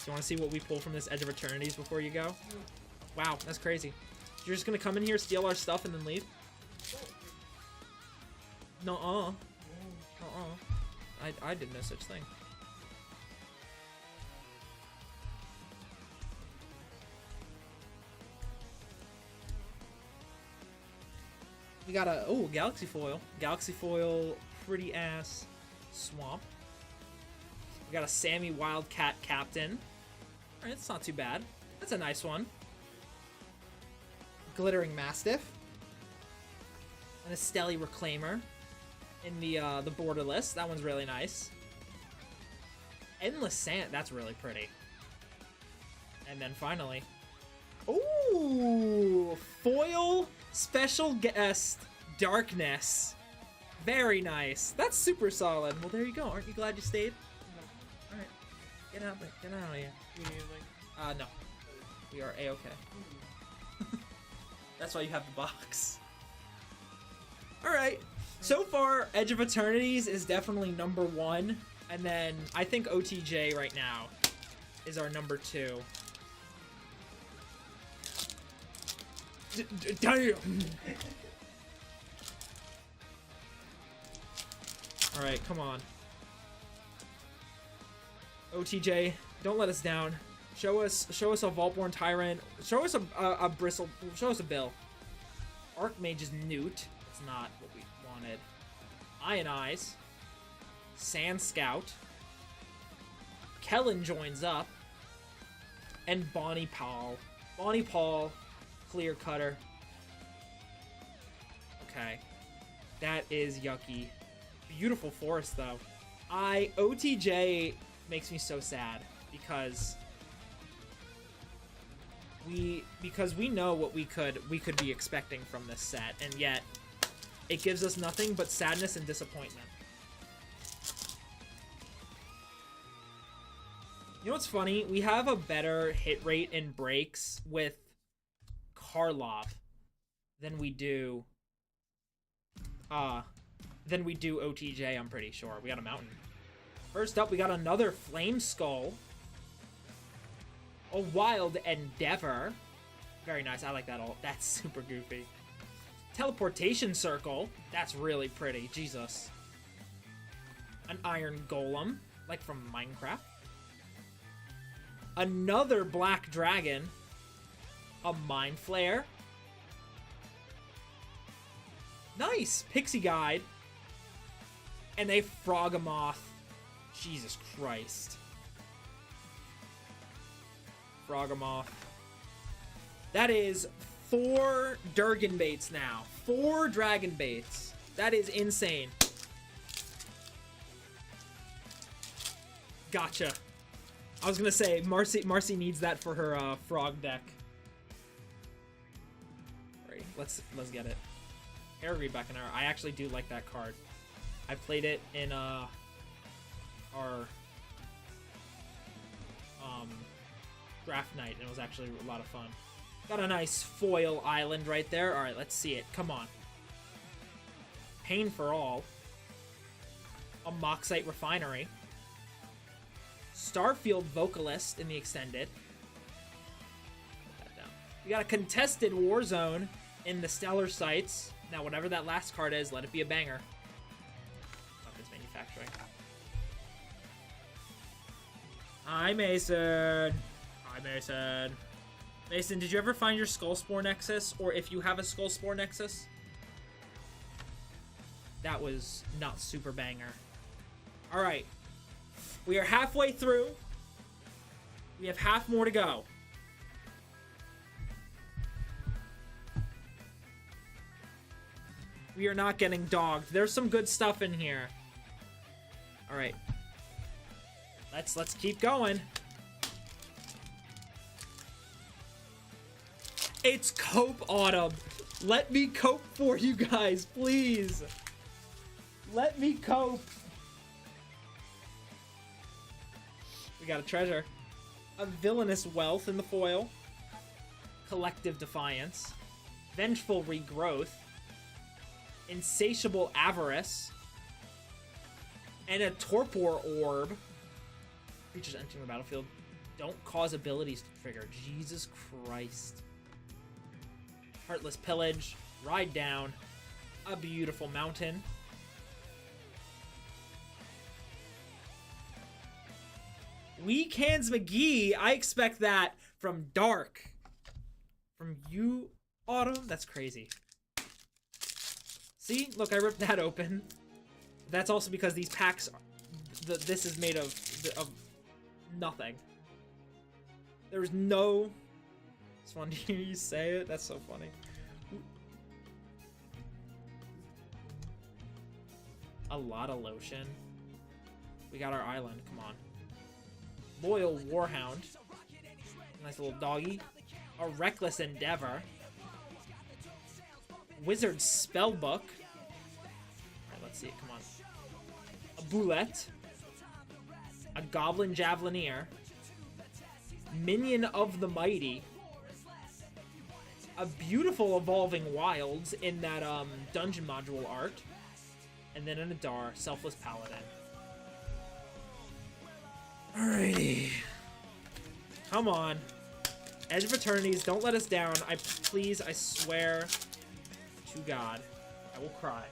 you want to see what we pull from this Edge of Eternities before you go? Wow, that's crazy. You're just gonna come in here, steal our stuff, and then leave? Nuh-uh. I did no such thing. We got a, oh, Galaxy Foil. Galaxy Foil, pretty ass swamp. We got a Sammy Wildcat Captain. Alright, that's not too bad. That's a nice one.
Glittering Mastiff.
And a Stelly Reclaimer in the Borderless. That one's really nice. Endless Sand, that's really pretty. And then finally, ooh, Foil Special Guest Darkness. Very nice. That's super solid. Well, there you go. Aren't you glad you stayed? All right, get out of here. No, we are a-okay. That's why you have the box. All right. So far, Edge of Eternities is definitely number 1, and then I think OTJ right now is our number 2. Damn. All right, come on. OTJ, don't let us down. Show us a Vaultborn Tyrant. Show us a Bristle. Show us a Bill. Archmage is Newt. It's not what we wanted. Ionize. Sand Scout. Kellen joins up. And Bonnie Paul. Bonnie Paul. Clear Cutter. Okay. That is yucky. Beautiful forest, though. OTJ makes me so sad because we know what we could be expecting from this set, and yet it gives us nothing but sadness and disappointment. You know what's funny? We have a better hit rate in breaks with Karlov than we do OTJ, I'm pretty sure. We got a mountain. First up, we got another Flame Skull. A Wild Endeavor. Very nice. I like that all. That's super goofy. Teleportation Circle. That's really pretty. Jesus. An Iron Golem, like from Minecraft. Another Black Dragon. A Mind Flare. Nice. Pixie Guide. And a Froghemoth. Jesus Christ. Froghemoth. That is 4 Durgan baits now. 4 dragon baits. That is insane. Gotcha. I was gonna say Marcy needs that for her frog deck. Alright, let's get it. Harry back in our. I actually do like that card. I played it in our draft night, and it was actually a lot of fun. Got a nice foil island right there. All right, let's see it. Come on. Pain for All. A Moxite Refinery. Starfield Vocalist in the extended. Put that down. We got a Contested Warzone in the Stellar Sites. Now, whatever that last card is, let it be a banger. Weapons Manufacturing. Hi, Mason. Hi, Mason. Mason, did you ever find your Skullspore Nexus? Or if you have a Skullspore Nexus? That was not super banger. Alright. We are halfway through. We have half more to go. We are not getting dogged. There's some good stuff in here. Alright. Let's keep going. It's Cope Autumn. Let me cope for you guys, please. Let me cope. We got a treasure. A Villainous Wealth in the foil. Collective Defiance. Vengeful Regrowth. Insatiable Avarice. And a Torpor Orb. Creatures entering the battlefield
Don't cause abilities to trigger. Jesus Christ. Heartless Pillage. Ride down. A beautiful mountain. Weak Hands McGee. I expect that from Dark. From you, Autumn? That's crazy. See? Look, I ripped that open. That's also because these packs... this is made of nothing. There's no... It's fun to hear you say it. That's so funny. A lot of lotion. We got our island. Come on. Loyal Warhound. Nice little doggy. A Reckless Endeavor. Wizard Spellbook. Alright, let's see it. Come on. A Boulette. A Goblin Javelineer. Minion of the Mighty. A beautiful Evolving Wilds in that dungeon module art. And then an Adar, Selfless Paladin. Alrighty. Come on. Edge of Eternities, don't let us down. Please, I swear to God, I will cry.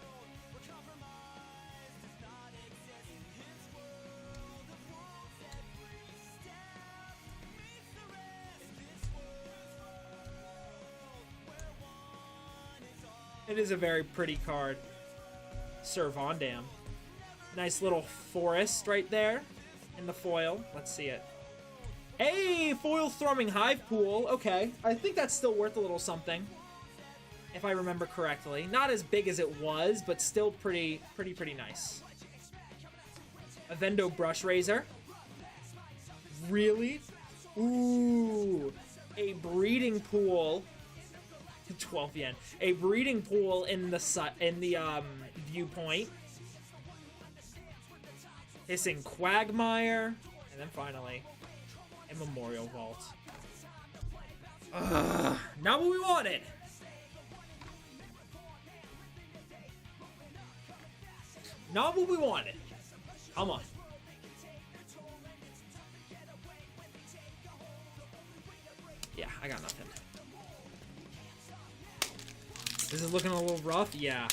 It is a very pretty card. Sir Vondam. Nice little forest right there in the foil. Let's see it. Hey, foil Thrumming Hive Pool. Okay, I think that's still worth a little something, if I remember correctly. Not as big as it was, but still pretty nice. A Vendo Brush Razor. Really? Ooh, a breeding pool. 12 yen. A breeding pool in the viewpoint. Hissing Quagmire, and then finally a Memorial Vault. Not what we wanted. Not what we wanted. Come on. Yeah, I got nothing. This is looking a little rough. Yeah.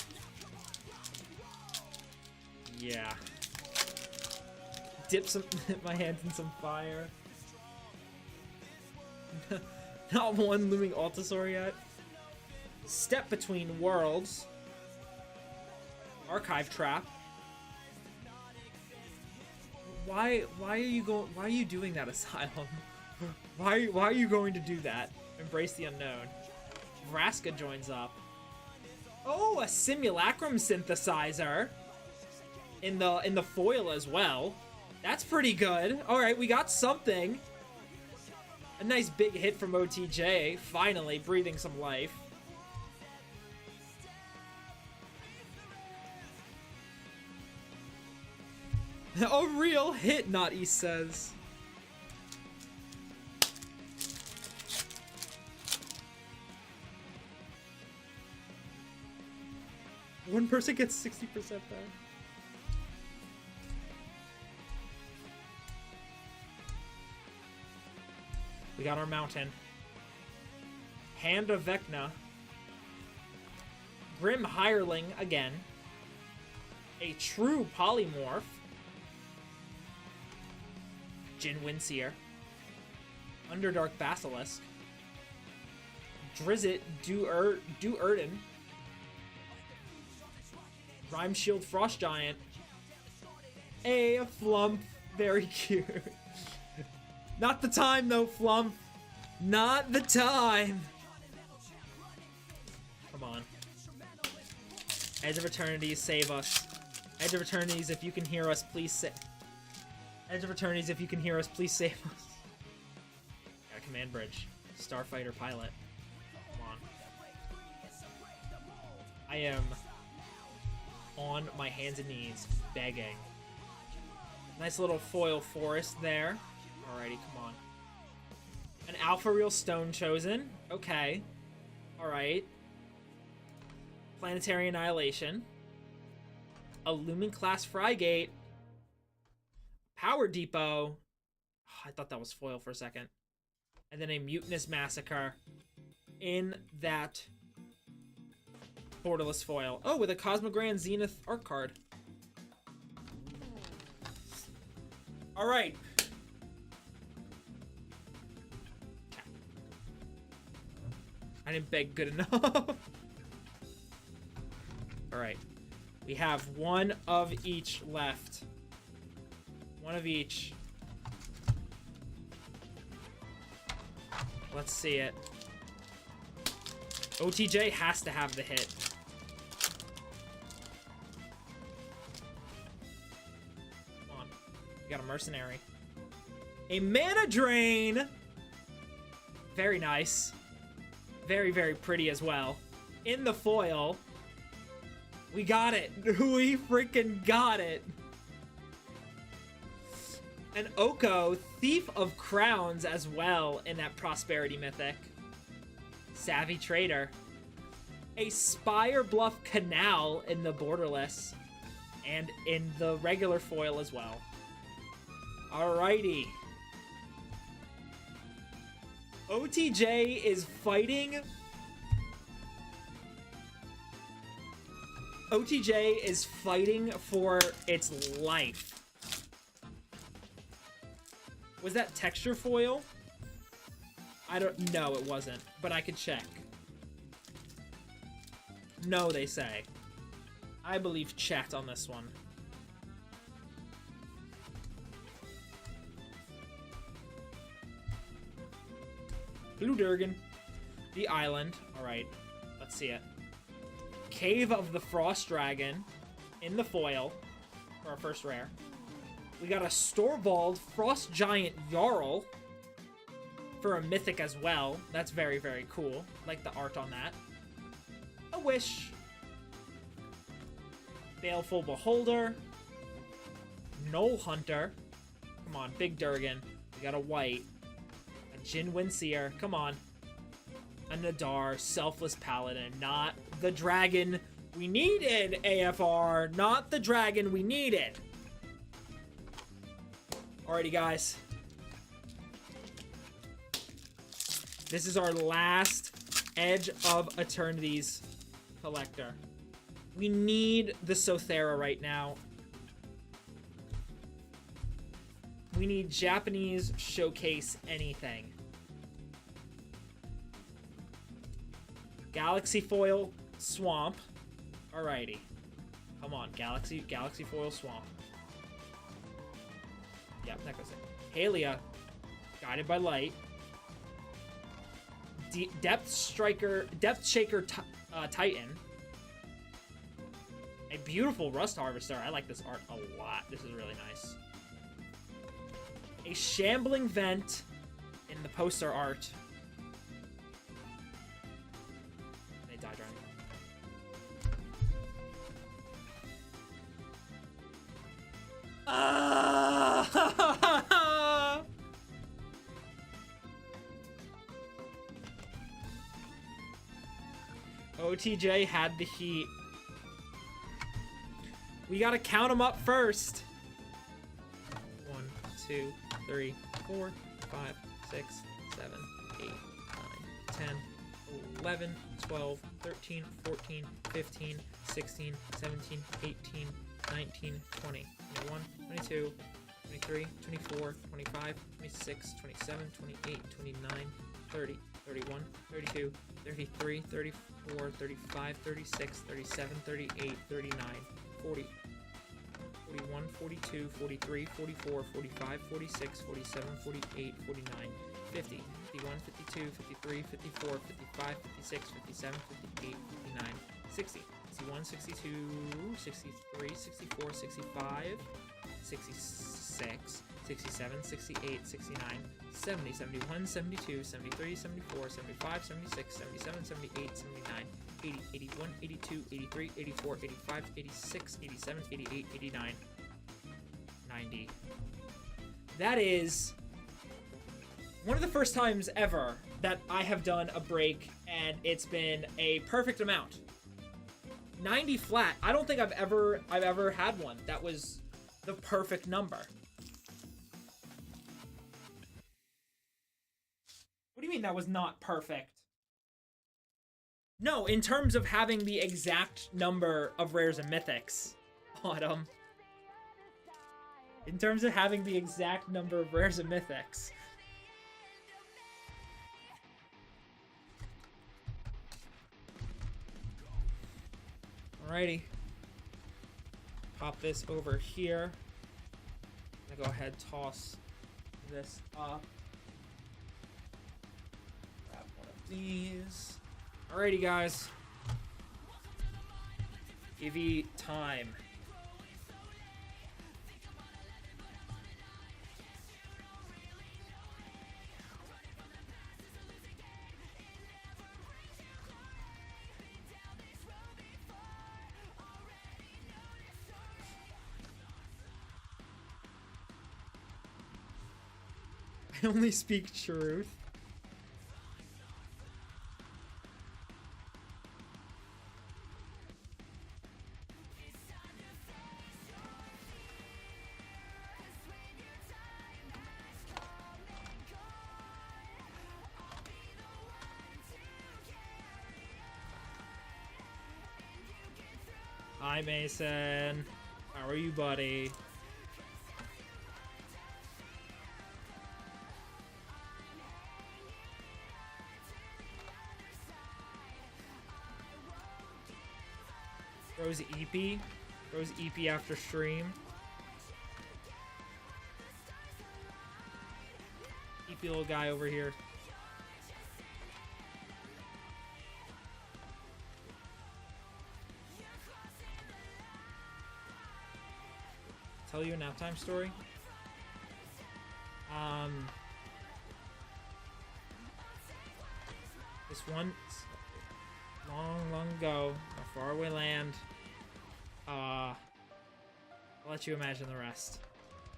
Yeah. Dip my hands in some fire. Not one Looming Altasaur yet. Step Between Worlds. Archive Trap. Why are you doing that, Asylum? Why are you going to do that? Embrace the Unknown. Vraska joins up. Oh, a Simulacrum Synthesizer. In the foil as well. That's pretty good. Alright, we got something. A nice big hit from OTJ. Finally, breathing some life. A real hit, Naughty says. One person gets 60% back. We got our mountain. Hand of Vecna. Grim Hireling again. A true polymorph. Jin Windseer. Underdark Basilisk. Drizzit Du-Erden. Rhyme Shield Frost Giant. A Flump. Very cute. Not the time though, Flump. Not the time. Come on. Edge of Eternities, save us. Edge of Eternities, if you can hear us, please save. Edge of Eternities, if you can hear us, please save us. Got a command bridge. Starfighter pilot. Come on. I am on my hands and knees, begging. Nice little foil forest there. Alrighty, come on. An Alpha Real Stone Chosen. Okay. Alright. Planetary Annihilation. A Lumen Class Frygate. Power Depot. I thought that was foil for a second. And then a Mutinous Massacre in that borderless foil. Oh, with a Cosmogrand Zenith art card. All right. I didn't beg good enough. All right. We have one of each left. One of each. Let's see it. OTJ has to have the hit. Come on. We got a Mercenary. A Mana Drain! Very nice. Very, very pretty as well. In the foil. We got it. We freaking got it. An Oko, Thief of Crowns as well in that Prosperity Mythic. Savvy Trader. A Spire Bluff Canal in the Borderless. And in the regular foil as well. Alrighty. OTJ is fighting... OTJ is fighting for its life. Was that texture foil? I don't know, it wasn't, but I could check. No, they say. I believe chat on this one. Blue Durgan. The Island. Alright, let's see it. Cave of the Frost Dragon in the foil for our first rare. We got a Storvald Frost Giant Jarl for a mythic as well. That's very, very cool. Like the art on that. A Wish. Baleful Beholder. Knoll Hunter. Come on, Big Durgan. We got a white. A Jin Windseer. Come on. A Nadar. Selfless Paladin. Not the dragon we needed, AFR. Not the dragon we needed. Alrighty, guys. This is our last Edge of Eternity's collector. We need the Sothera right now. We need Japanese Showcase anything. Galaxy Foil Swamp. Alrighty. Come on, Galaxy Foil Swamp. Yep, that goes in. Halia, Guided by Light. Depth Shaker Titan. A beautiful Rust Harvester. I like this art a lot. This is really nice. A Shambling Vent in the poster art. They died right. OTJ had the heat. We gotta count them up first. 1, 2, 3, 4, 5, 6, 7, 8, 9, 10, 11, 12, 13, 14, 15, 16, 17, 18, 19, 20, 21, 22, 23, 24, 25, 26, 27, 28, 29, 30, 31, 32, 33, 34, 35, 36, 37, 38, 39, 40, 41, 42, 43, 44, 45, 46, 47, 48, 49, 50, 51, 52, 53, 54, 55, 56, 57, 58, 59, 60, 61, 62, 63, 64, 65, 66, 67, 68, 69, 70, 71, 72, 73, 74, 75, 76, 77, 78, 79, 80, 81, 82, 83, 84, 85, 86, 87, 88, 89, 90. That is one of the first times ever that I have done a break and it's been a perfect amount. 90 flat. I don't think I've ever had one that was the perfect number. What do you mean that was not perfect? No, in terms of having the exact number of rares and mythics, Autumn. In terms of having the exact number of rares and mythics. Alrighty. Pop this over here. I'm gonna go ahead, toss this up. Grab one of these. Alrighty, guys. EV time. I only speak truth. Hi, Mason. How are you, buddy? Rose EP. Rose EP after stream. EP little guy over here. Tell you a nap time story? This once, long ago, a faraway land. I'll let you imagine the rest.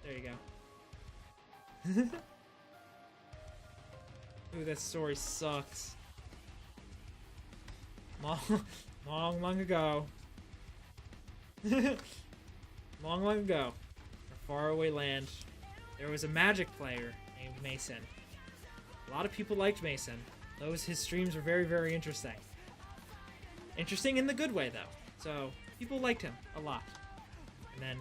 There you go. Ooh, that story sucks. Long ago. Long ago, a faraway land, there was a magic player named Mason. A lot of people liked Mason. His streams were very interesting. Interesting in the good way, though. So, people liked him a lot. And then,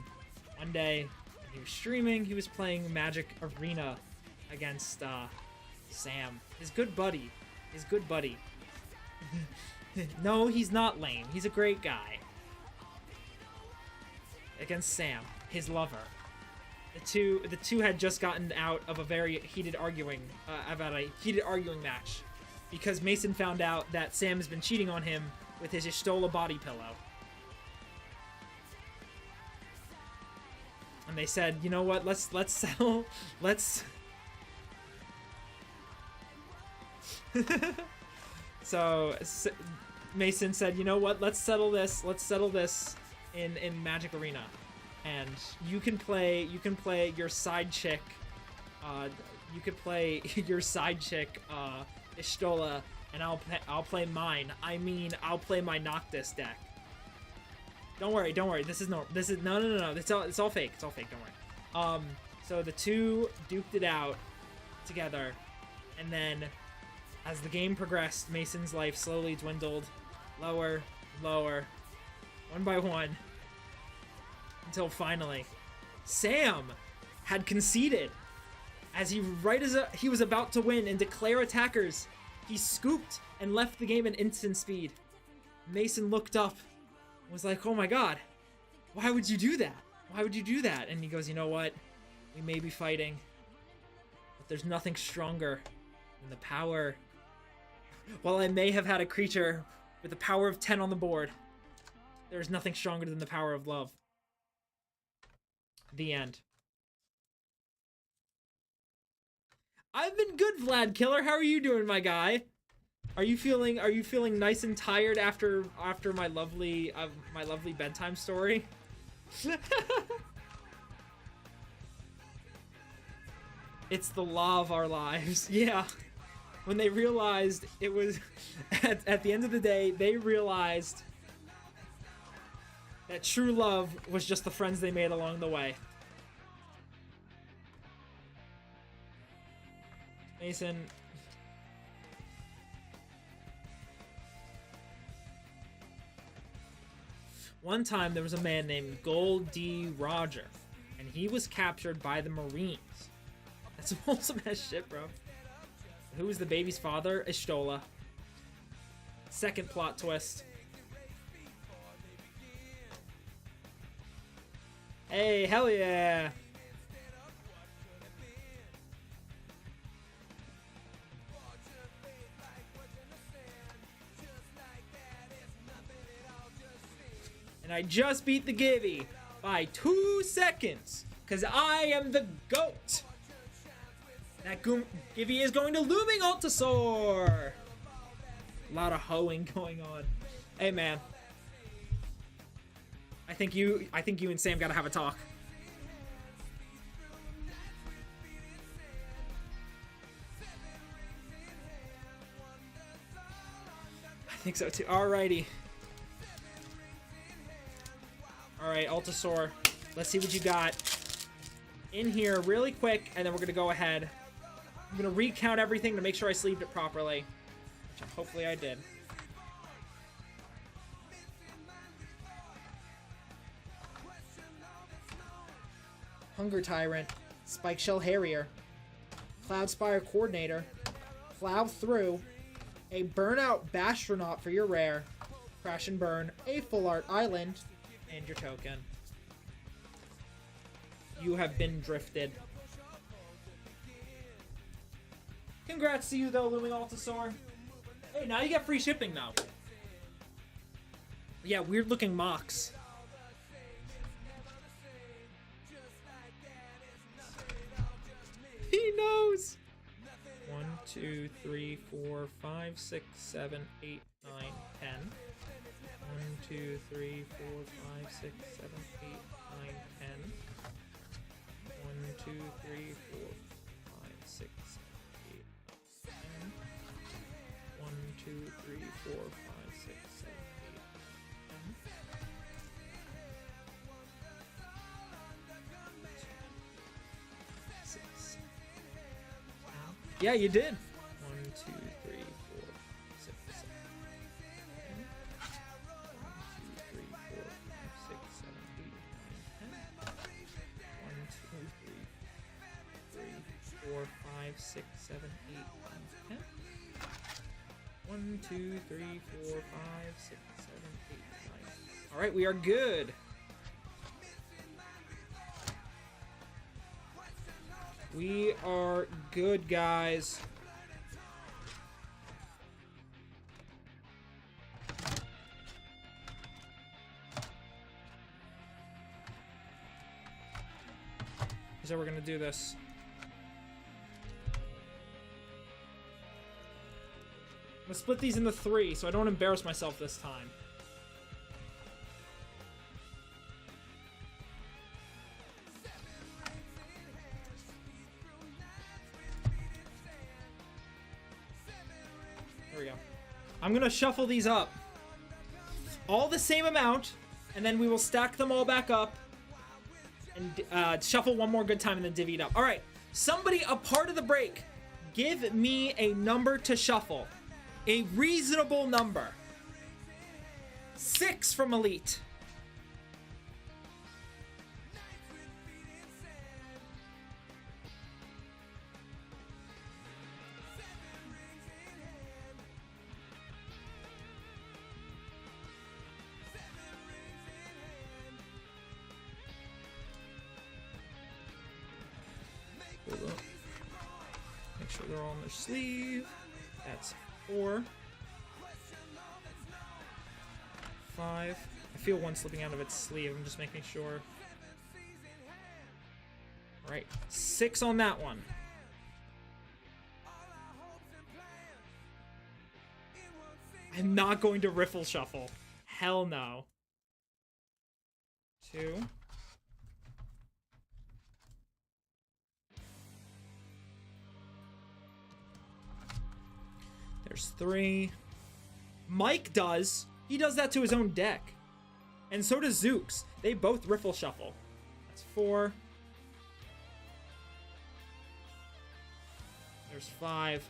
one day, when he was streaming, he was playing Magic Arena against, Sam. His good buddy. No, he's not lame. He's a great guy. Against Sam, his lover. The two had just gotten out of a very heated arguing match because Mason found out that Sam has been cheating on him with his Ishtola body pillow. And they said, you know what, let's settle, So Mason said, you know what, let's settle this in Magic Arena, and you can play your side chick, Ishtola, and I'll play mine. I mean, I'll play my Noctis deck. Don't worry. No. It's all fake. Don't worry. So the two duked it out together, and then as the game progressed, Mason's life slowly dwindled lower, one by one, until finally Sam had conceded. As he was about to win and declare attackers, he scooped and left the game at instant speed. Mason looked up and was like, oh my god, why would you do that? And he goes, you know what, we may be fighting, but there's nothing stronger than the power. While I may have had a creature with the power of 10 on the board, there's nothing stronger than the power of love. The end. I've been good, Vlad Killer. How are you doing, my guy? Are you feeling nice and tired after my lovely bedtime story? It's the law of our lives. Yeah. When they realized it was at the end of the day, they realized that true love was just the friends they made along the way. One time there was a man named Gold D. Roger, and he was captured by the Marines. That's some wholesome ass shit, bro. Who was the baby's father? Ishtola. Second plot twist. Hey, hell yeah! And I just beat the Gibby by 2 seconds, because I am the GOAT! That Gibby is going to Looming Altasaur! A lot of hoeing going on. Hey, man. I think you and Sam gotta have a talk. I think so too. Alrighty. Alright, Altasaur. Let's see what you got in here really quick, and then we're gonna go ahead. I'm gonna recount everything to make sure I sleeved it properly. Which hopefully I did. Hunger Tyrant, Spike Shell Harrier, Cloudspire Coordinator, Plow Through, a Burnout Bastronaut for your rare, Crash and Burn, a Full Art Island, and your token. You have been drifted. Congrats to you though, Looming Altasaur. Hey, now you get free shipping now. Yeah, weird looking mocks. He knows. 1, 2, 3, 4, 5, 6, 7, 8, 9, 10. 1, 2, 3, 4, 5, 6, 7, 8, 9, 10. 1, 2, 3, 4, 5, 6, 7, 8, 9, 10. 1, 2, 3, 4, 5, 6, 7, 8, 10. Yeah, you did. 1, 2, 3, 4, 6, 7, 8, 10. 1, 2, 3, 4, 5, 6, 7, 8, 9, 10. 1, 2, 3, 4, 5, 6, 7, 8, 9, 10. 1, 2, 3, 4, 5, 6, 7, 8, 9. All right, we are good. We are good, guys. So we're gonna do this. I'm gonna split these into 3 so I don't embarrass myself this time. I'm gonna shuffle these up. All the same amount, and then we will stack them all back up and shuffle one more good time and then divvy it up. All right, somebody, a part of the break, give me a number to shuffle. A reasonable number. 6 from Elite. Hold up. Make sure they're all on their sleeve. That's 4. 5. I feel one slipping out of its sleeve. I'm just making sure. Alright. 6 on that one. I'm not going to riffle shuffle. Hell no. 2. There's 3. Mike does. He does that to his own deck. And so does Zooks. They both riffle shuffle. That's 4. There's 5.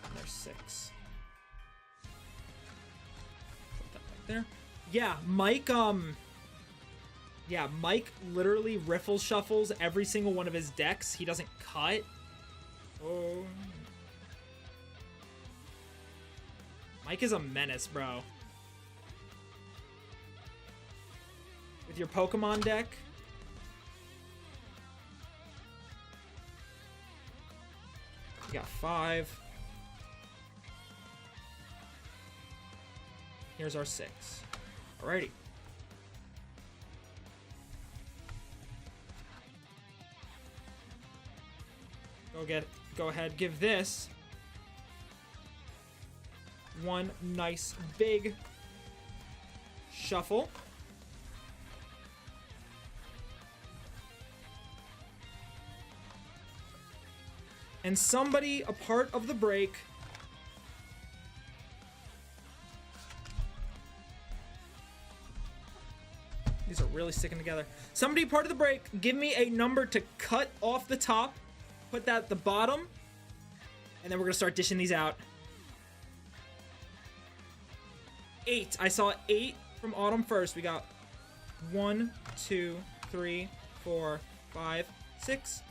And there's 6. Put that back there. Yeah, Mike literally riffle shuffles every single one of his decks. He doesn't cut. Oh. Mike is a menace, bro. With your Pokemon deck. You got 5. Here's our 6. Alrighty. Go ahead, give this one nice big shuffle. And somebody a part of the break these are really sticking together. Somebody part of the break, give me a number to cut off the top, put that at the bottom, and then we're gonna start dishing these out. 8. I saw 8 from Autumn first. We got 1, 2, 3, 4, 5, 6,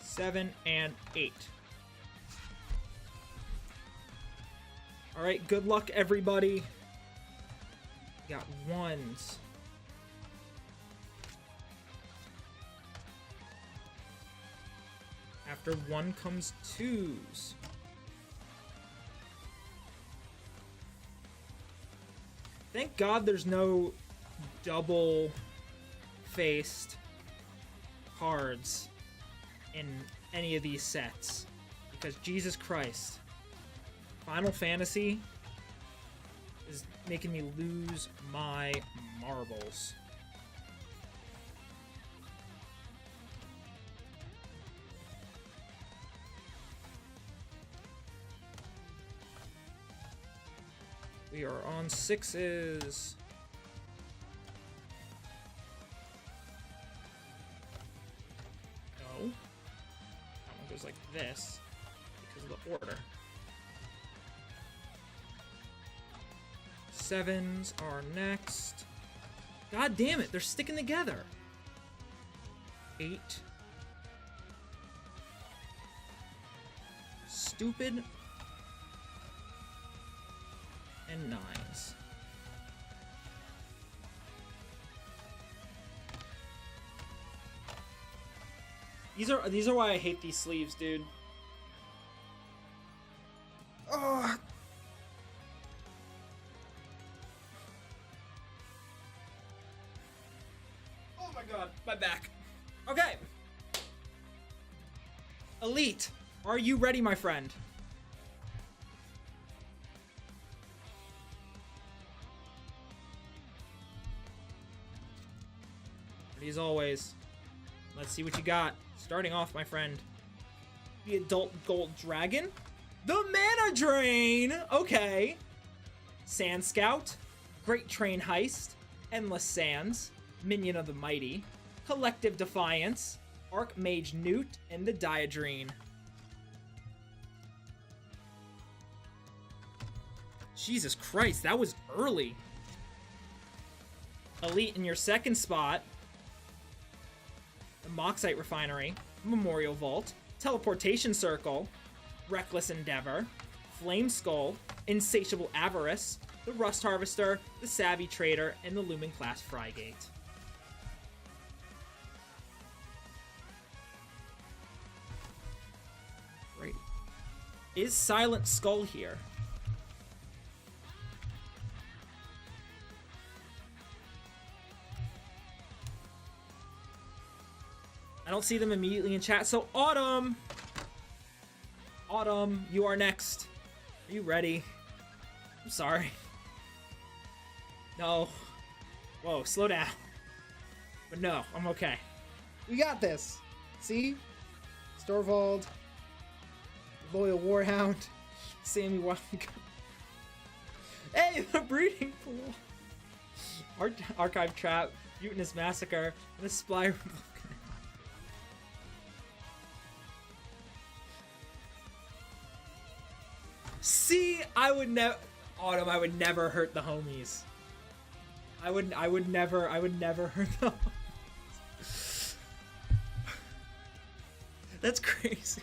7, and 8. Alright, good luck, everybody. We got 1s. After 1 comes 2s. Thank God there's no double-faced cards in any of these sets. Because Jesus Christ, Final Fantasy is making me lose my marbles. We are on 6s. No. That one goes like this because of the order. 7s are next. God damn it, they're sticking together. 8. Stupid. And 9s. These are why I hate these sleeves, dude. Oh. Oh my god, my back. Okay. Elite, are you ready, my friend? As always, let's see what you got. Starting off, my friend, the Adult Gold Dragon, the Mana Drain, okay, Sand Scout, Great Train Heist, Endless Sands, Minion of the Mighty, Collective Defiance, Archmage Newt, and the Diadrine. Jesus Christ, that was early. Elite in your second spot. The Moxite Refinery, Memorial Vault, Teleportation Circle, Reckless Endeavor, Flame Skull, Insatiable Avarice, the Rust Harvester, the Savvy Trader, and the Lumen Class Frygate. Great. Is Silent Skull here? I don't see them immediately in chat, so Autumn! Autumn, you are next. Are you ready? I'm sorry. No. Whoa, slow down. But no, I'm okay. We got this. See? Storvald. Loyal Warhound. Sammy Wildcat. Hey, the Breeding Pool! Archive Trap. Mutinous Massacre. And a Spire. See, I would never... Autumn, I would never hurt the homies. I would never hurt them. That's crazy.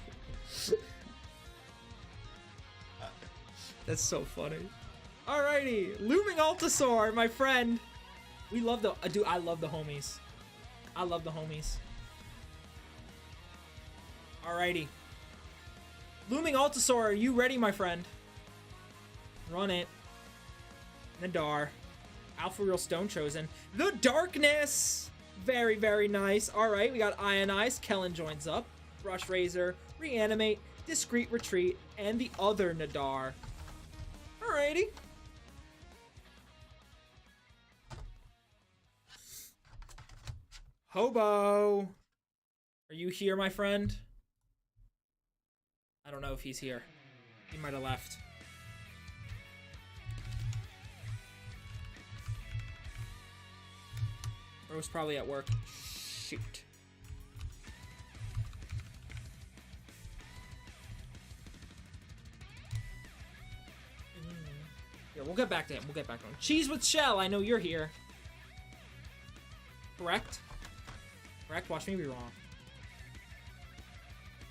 That's so funny. Alrighty, Looming Altasaur, my friend. We love the dude. I love the homies. I love the homies. Alrighty, Looming Altasaur, are you ready, my friend? Run it. Nadar. Alpha Real Stone Chosen. The Darkness! Very, very nice. Alright, we got Ionize. Kellen joins up. Brush Razor. Reanimate. Discreet Retreat. And the other Nadar. Alrighty. Hobo. Are you here, my friend? I don't know if he's here. He might have left. Or was probably at work. Shoot. Yeah, we'll get back to him. We'll get back to him. Cheese with Shell. I know you're here. Correct? Correct? Watch me be wrong.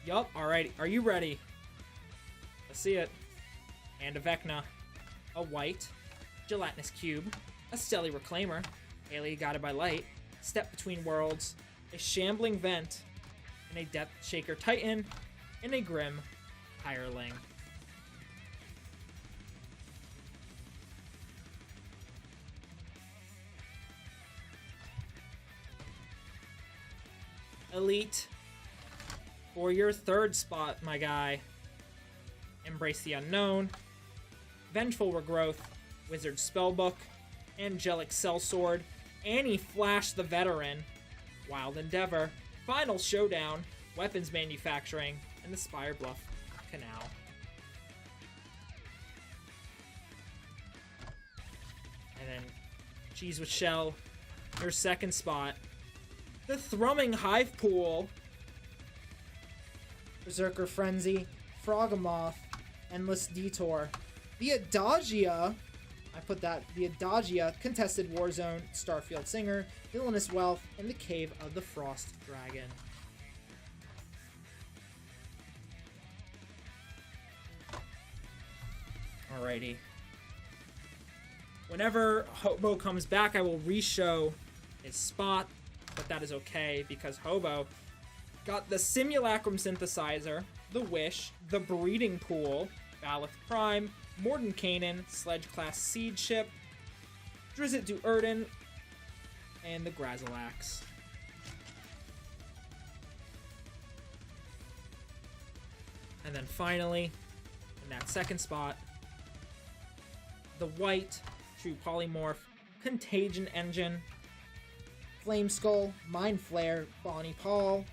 Yup. Alright. Are you ready? Let's see it. And a Vecna. A white. Gelatinous Cube. A Stelly Reclaimer. Alien Guided by Light. Step Between Worlds. A Shambling Vent. And a Depth Shaker Titan. And a Grim Hireling. Elite. For your third spot, my guy. Embrace the Unknown. Vengeful Regrowth. Wizard Spellbook. Angelic Sellsword. Annie Flash the Veteran. Wild Endeavor. Final Showdown. Weapons Manufacturing. And the Spire Bluff Canal. And then Cheese with Shell. Your second spot. The Thrumming Hive Pool. Berserker Frenzy. Frogamoth. Endless Detour. The Adagia. I put that. The Adagia. Contested Warzone. Starfield Singer. Villainous Wealth. And the Cave of the Frost Dragon. Alrighty. Whenever Hobo comes back, I will re-show his spot. But that is okay, because Hobo got the Simulacrum Synthesizer, the Wish, the Breeding Pool, Balith Prime, Mordenkainen, Sledge Class Seed Ship, Drizzt Du Erden, and the Grazilax. And then finally, in that second spot, the White, True Polymorph, Contagion Engine, Flame Skull, Mind Flare, Bonnie Paul,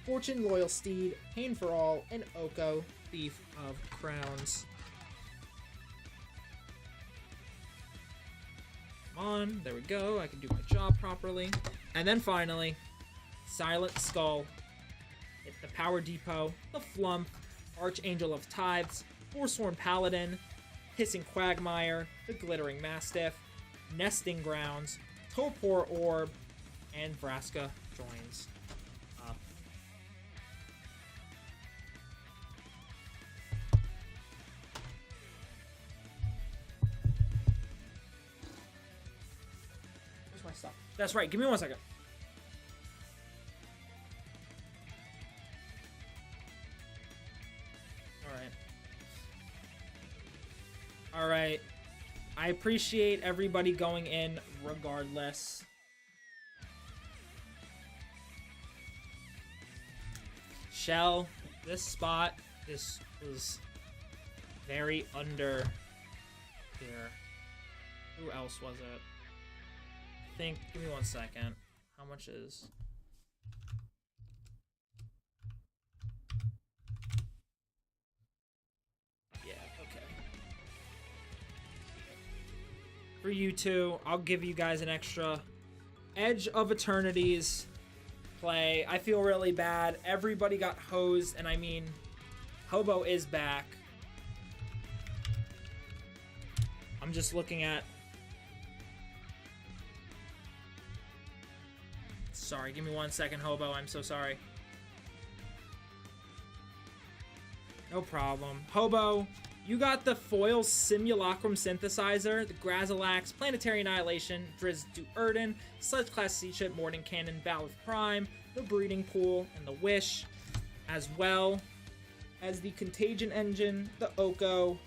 Fortune Loyal Steed, Pain for All, and Oko, Thief of Crowns. Come on, there we go. I can do my job properly. And then finally, Silent Skull, it's the Power Depot, the Flump, Archangel of Tithes, Forsworn Paladin, Hissing Quagmire, the Glittering Mastiff, Nesting Grounds, Topor Orb, and Vraska joins up. Where's my stuff? That's right, give me 1 second. Alright. I appreciate everybody going in regardless. Shell, this spot, this was very under here. Who else was it? I think, give me 1 second. How much is... Yeah, okay. For you two, I'll give you guys an extra Edge of Eternities play. I feel really bad. Everybody got hosed, and I mean, Hobo is back. I'm just looking at
Sorry, give me 1 second, Hobo. I'm so sorry. No problem. Hobo, you got the foil Simulacrum Synthesizer, the Grazilax, Planetary Annihilation, Drizzt Duerden, Sledge Class Sea Ship, Morning Cannon, Ballard Prime, the Breeding Pool, and the Wish, as well as the Contagion Engine, the Oko,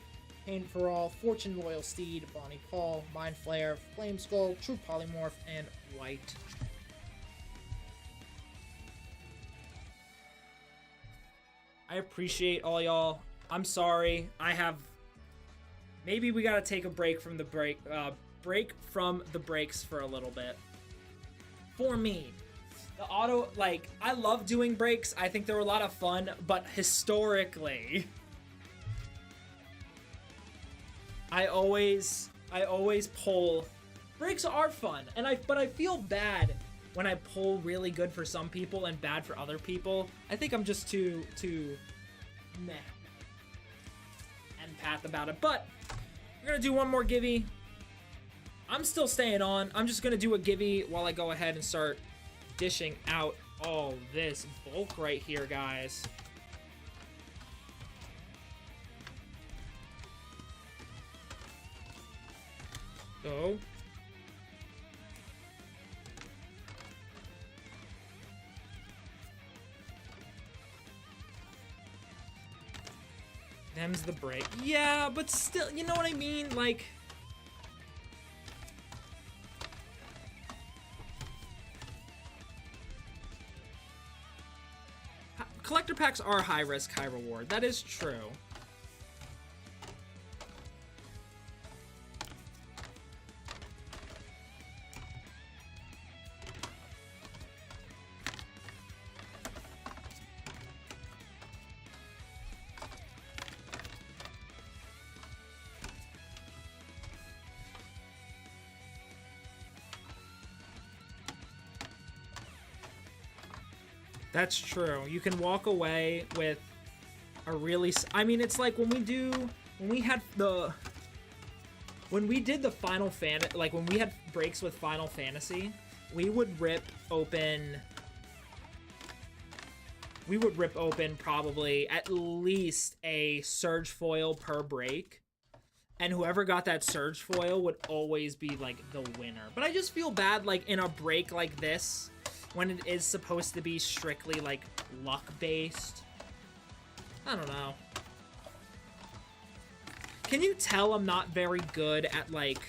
Pain for All, Fortune Royal Steed, Bonnie Paul, Mind Flare, Flame Skull, True Polymorph, and White. I appreciate all y'all. I'm sorry. Maybe we gotta take a break from the break from the breaks for a little bit. For me, the auto, like, I love doing breaks. I think they're a lot of fun, but historically, I always pull. Breaks are fun, but I feel bad when I pull really good for some people and bad for other people. I think I'm just too meh empath about it. But we're gonna do one more givey. I'm still staying on. I'm just gonna do a givey while I go ahead and start dishing out all this bulk right here, guys. So them's the break. Yeah, but still, you know what I mean? Like, collector packs are high risk, high reward. That is true. That's true. You can walk away with a really... I mean, it's like when we did the Final Fantasy... Like, when we had breaks with Final Fantasy, we would rip open probably at least a Surge Foil per break. And whoever got that Surge Foil would always be, like, the winner. But I just feel bad, like, in a break like this, when it is supposed to be strictly, like, luck-based. I don't know. Can you tell I'm not very good at, like,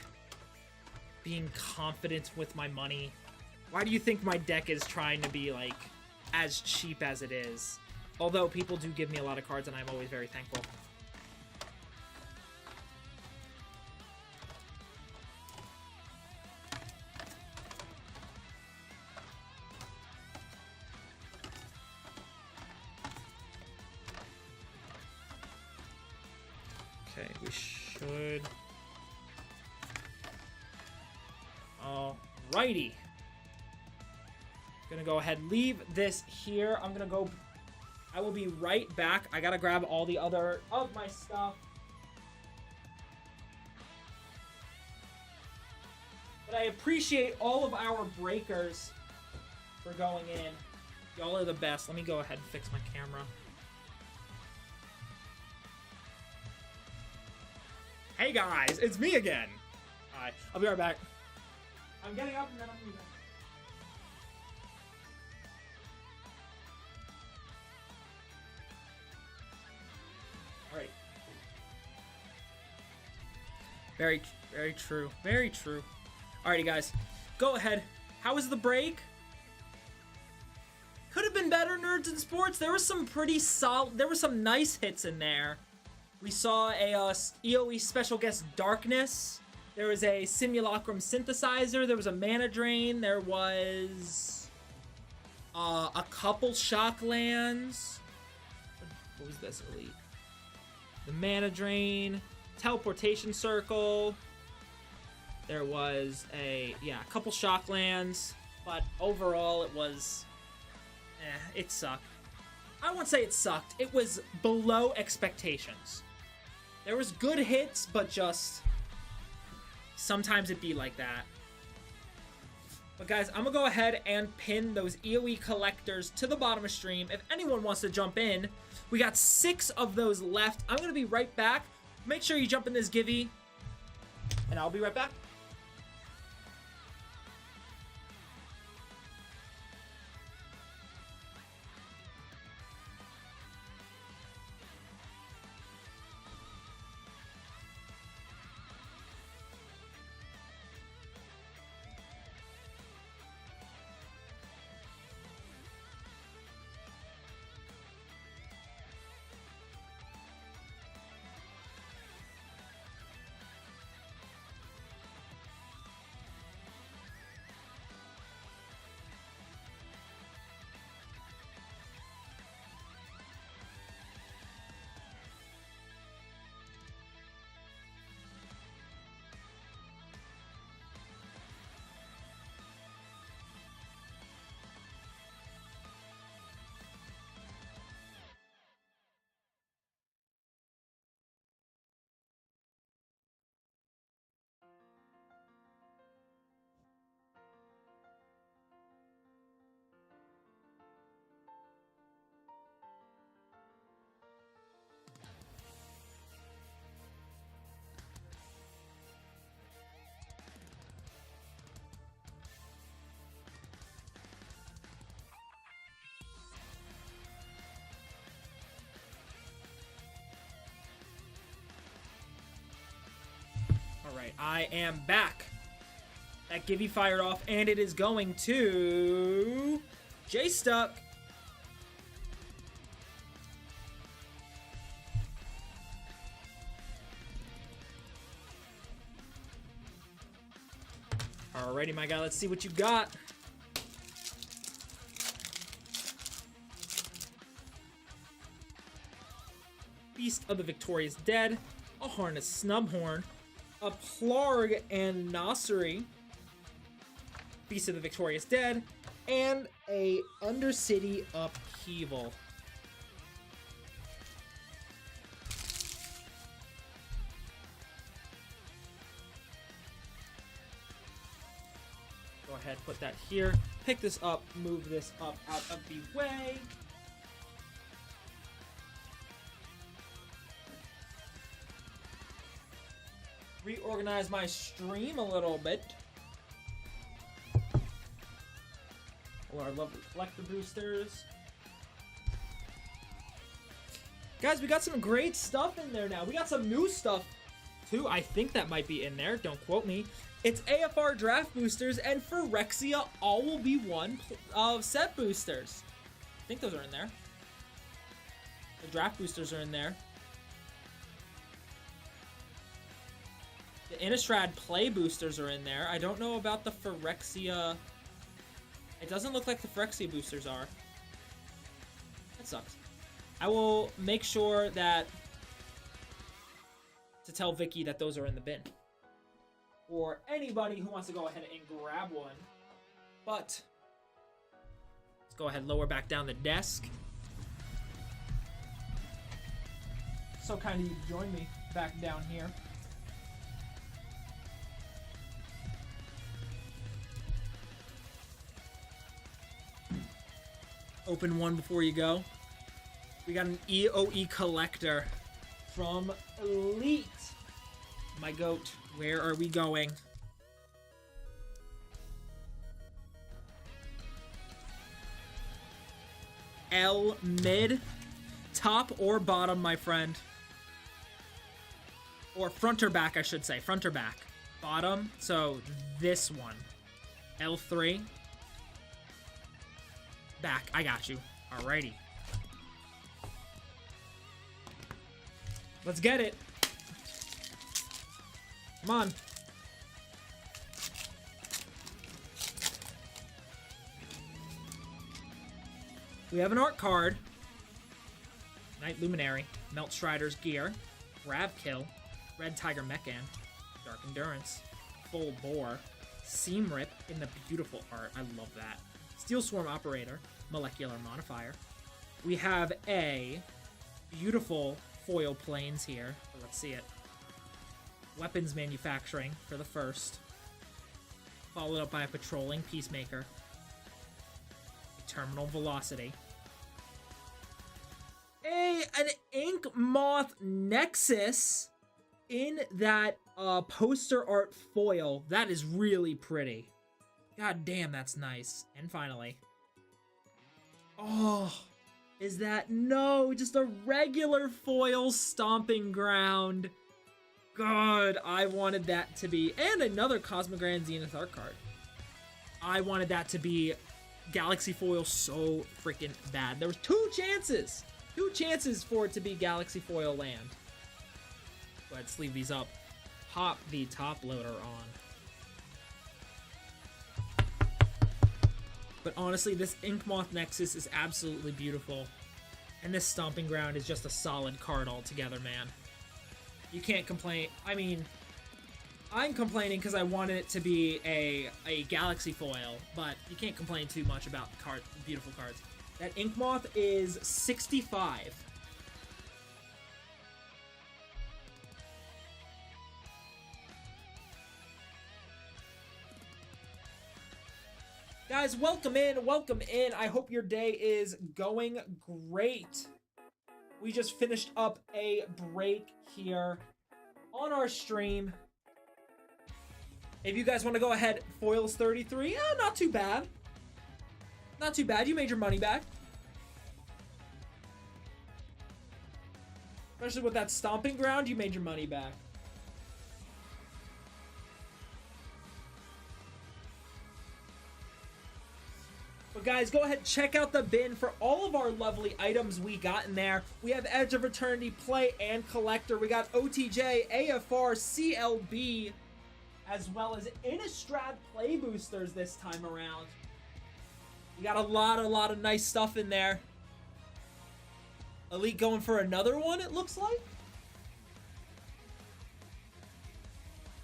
being confident with my money? Why do you think my deck is trying to be, like, as cheap as it is? Although people do give me a lot of cards, and I'm always very thankful. Okay, we should... Alrighty. Gonna go ahead and leave this here. I will be right back. I gotta grab all the other of my stuff. But I appreciate all of our breakers for going in. Y'all are the best. Let me go ahead and fix my camera. Hey guys, it's me again. Alright, I'll be right back. I'm getting up and then I'm leaving. Alright. Very, very true. Very true. Alrighty guys, go ahead. How was the break? Could have been better, Nerds in Sports. There was some pretty solid, there were some nice hits in there. We saw a EOE special guest Darkness. There was a Simulacrum Synthesizer. There was a Mana Drain. There was a couple Shocklands. What was this, Elite? The Mana Drain. Teleportation Circle. There was a couple Shocklands. But overall, it was... it sucked. I won't say it sucked. It was below expectations. There was good hits, but just sometimes it'd be like that. But guys, I'm going to go ahead and pin those EOE collectors to the bottom of stream. If anyone wants to jump in, we got 6 of those left. I'm going to be right back. Make sure you jump in this Givey, and I'll be right back. Alright, I am back. That Givey fired off, and it is going to J-Stuck. Alrighty, my guy, let's see what you got. Beast of the Victorious Dead, a Harness Snubhorn, a Plarg and Nassery, Beast of the Victorious Dead, and a Undercity Upheaval. Go ahead, put that here. Pick this up, move this up out of the way. Reorganize my stream a little bit. Oh, I love the collector boosters. Guys, we got some great stuff in there now. We got some new stuff, too. I think that might be in there. Don't quote me. It's AFR draft boosters, and Phyrexia all will be one of set boosters. I think those are in there. The draft boosters are in there. The Innistrad play boosters are in there. I don't know about the Phyrexia. It doesn't look like the Phyrexia boosters are. That sucks. I will make sure that to tell Vicky that those are in the bin. Or anybody who wants to go ahead and grab one. But let's go ahead and lower back down the desk. So kind of you to join me back down here. Open one before you go. We got an EOE collector from Elite. My goat, where are we going? L mid, top or bottom, my friend? Or front or back, I should say. Front or back. Bottom, so this one. L3. Back, I got you. Alrighty. Let's get it. Come on. We have an art card. Night Luminary, Melt Strider's Gear, Grab Kill, Red Tiger Mechan, Dark Endurance, Full Bore, Seam Rip in the beautiful art. I love that. Steel Swarm Operator, Molecular Modifier. We have a beautiful foil planes here. Let's see it. Weapons Manufacturing for the first. Followed up by a patrolling Peacemaker. Terminal Velocity. An Ink Moth Nexus in that poster art foil. That is really pretty. God damn, that's nice. And finally. Oh, is that... No, just a regular foil Stomping Ground. God, I wanted that to be... And another Cosmic Grand Zenith art card. I wanted that to be Galaxy Foil so freaking bad. There was 2 chances. 2 chances for it to be Galaxy Foil land. Go ahead, sleeve these up. Pop the top loader on. But honestly, this Ink Moth Nexus is absolutely beautiful. And this Stomping Ground is just a solid card altogether, man. You can't complain. I mean, I'm complaining because I wanted it to be a Galaxy Foil, but you can't complain too much about beautiful cards. That Ink Moth is 65. Guys, welcome in, welcome in. I hope your day is going great. We just finished up a break here on our stream. If you guys want to go ahead, foils 33, not too bad. Not too bad, you made your money back. Especially with that Stomping Ground, you made your money back. But guys, go ahead, check out the bin for all of our lovely items we got in there. We have Edge of Eternity, Play, and Collector. We got OTJ, AFR, CLB, as well as Innistrad Play Boosters this time around. We got a lot of nice stuff in there. Elite going for another one, it looks like.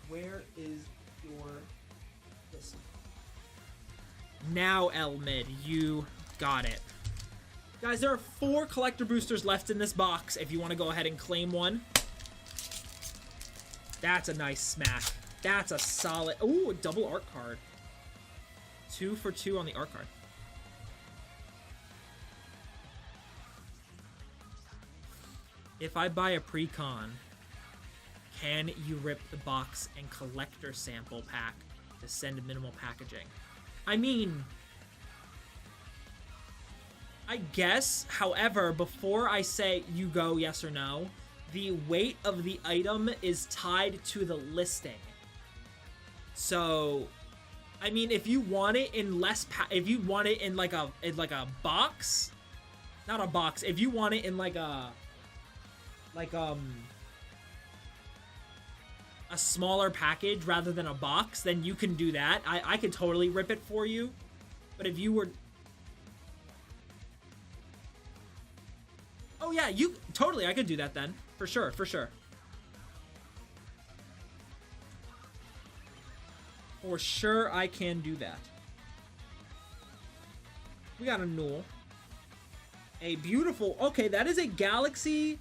Where is your... Listen. Now, Elmid, you got it. Guys, there are 4 collector boosters left in this box if you want to go ahead and claim one. That's a nice smack. That's a solid... Ooh, a double art card. 2 for 2 on the art card. If I buy a pre-con, can you rip the box and collector sample pack to send minimal packaging? I mean, I guess, however, before I say you go yes or no, the weight of the item is tied to the listing. So, I mean, if you want it in if you want it in like a box, not a box, if you want it in a smaller package rather than a box, then you can do that. I could totally rip it for you. But if you were... Oh yeah, totally, I could do that then. For sure, for sure. For sure, I can do that. We got a Null. A beautiful... Okay, that is a Galaxy...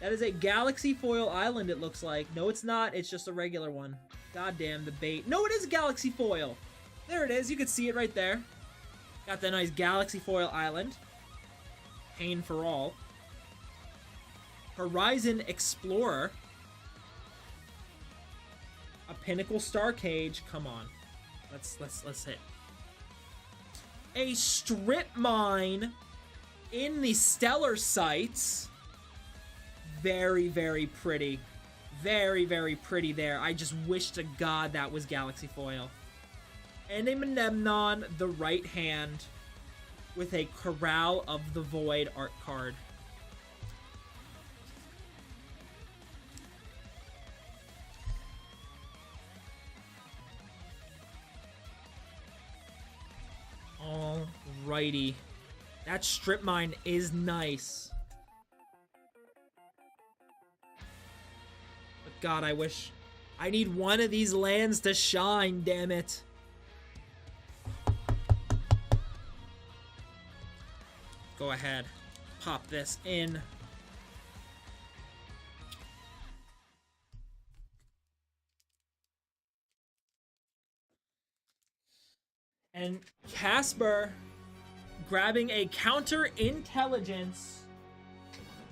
That is a Galaxy Foil Island, it looks like. No, it's not. It's just a regular one. God damn, the bait. No, it is a Galaxy Foil. There it is. You can see it right there. Got that nice Galaxy Foil Island. Pain for all. Horizon Explorer. A Pinnacle Star Cage. Come on. Let's hit. A Strip Mine in the Stellar Sites. Very, very pretty. Very, very pretty there. I just wish to God that was Galaxy Foil. And a Mnemnon, the right hand, with a Corral of the Void art card. Alrighty. That Strip Mine is nice. God, I wish... I need one of these lands to shine, damn it. Go ahead. Pop this in. And Casper grabbing a counter intelligence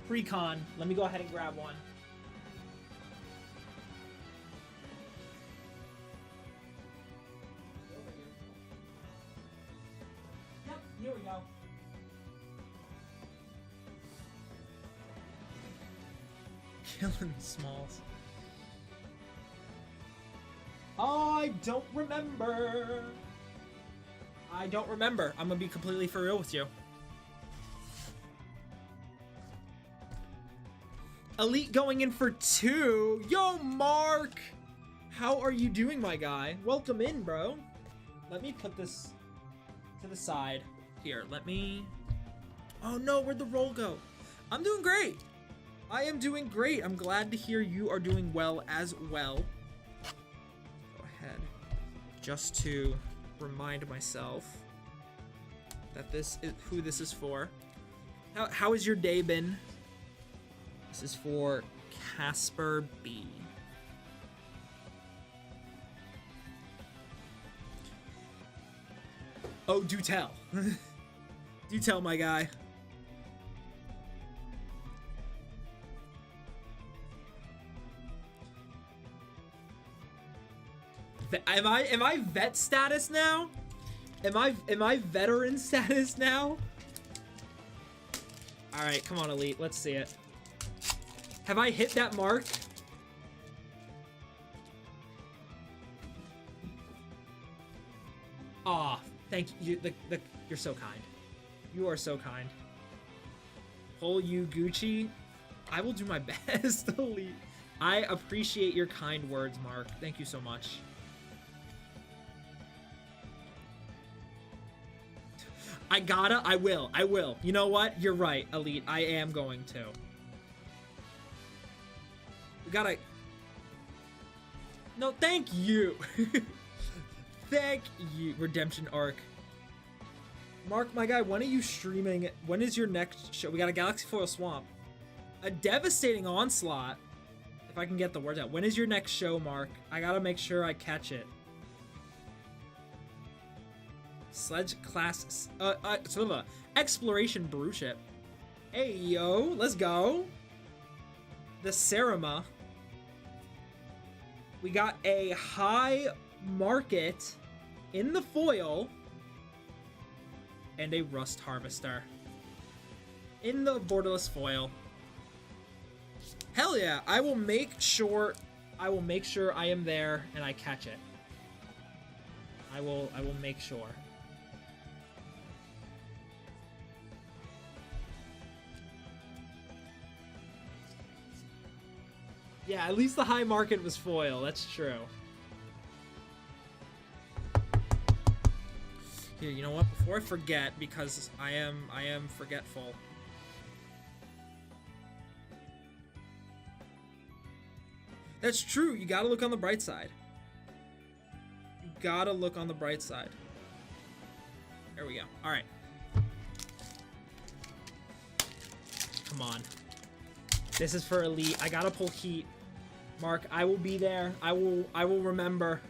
precon. Let me go ahead and grab one. Yep, here we go. Killing Smalls. I don't remember. I don't remember. I'm gonna be completely for real with you. Elite going in for 2. Yo, Mark! How are you doing, my guy? Welcome in, bro. Let me put this to the side. Here, let me... Oh no, where'd the roll go? I'm doing great. I am doing great. I'm glad to hear you are doing well as well. Go ahead. Just to remind myself that this is who this is for. How has your day been? This is for Casper B. Oh, do tell. Do tell, my guy. Am I vet status now? Am I veteran status now? All right, come on, Elite. Let's see it. Have I hit that mark? Aw, thank you. You're so kind. You are so kind. Pull you, Gucci. I will do my best, Elite. I appreciate your kind words, Mark. Thank you so much. I will. You know what? You're right, Elite. I am going to. We gotta... No, thank you. Thank you, Redemption Arc. Mark, my guy, when are you streaming? When is your next show? We got a Galaxy Foil Swamp. A devastating onslaught. If I can get the words out. When is your next show, Mark? I gotta make sure I catch it. Sledge class, sort of a exploration brew ship. Hey, yo, let's go. The Cerema. We got a high market in the foil and a Rust Harvester in the borderless foil. Hell yeah, I will make sure I am there and I catch it. I will make sure. Yeah, at least the high market was foil. That's true. Here, you know what? Before I forget, because I am forgetful. That's true. You gotta look on the bright side. You gotta look on the bright side. There we go. All right. Come on. This is for Elite. I gotta pull heat. Mark, I will be there. I will remember.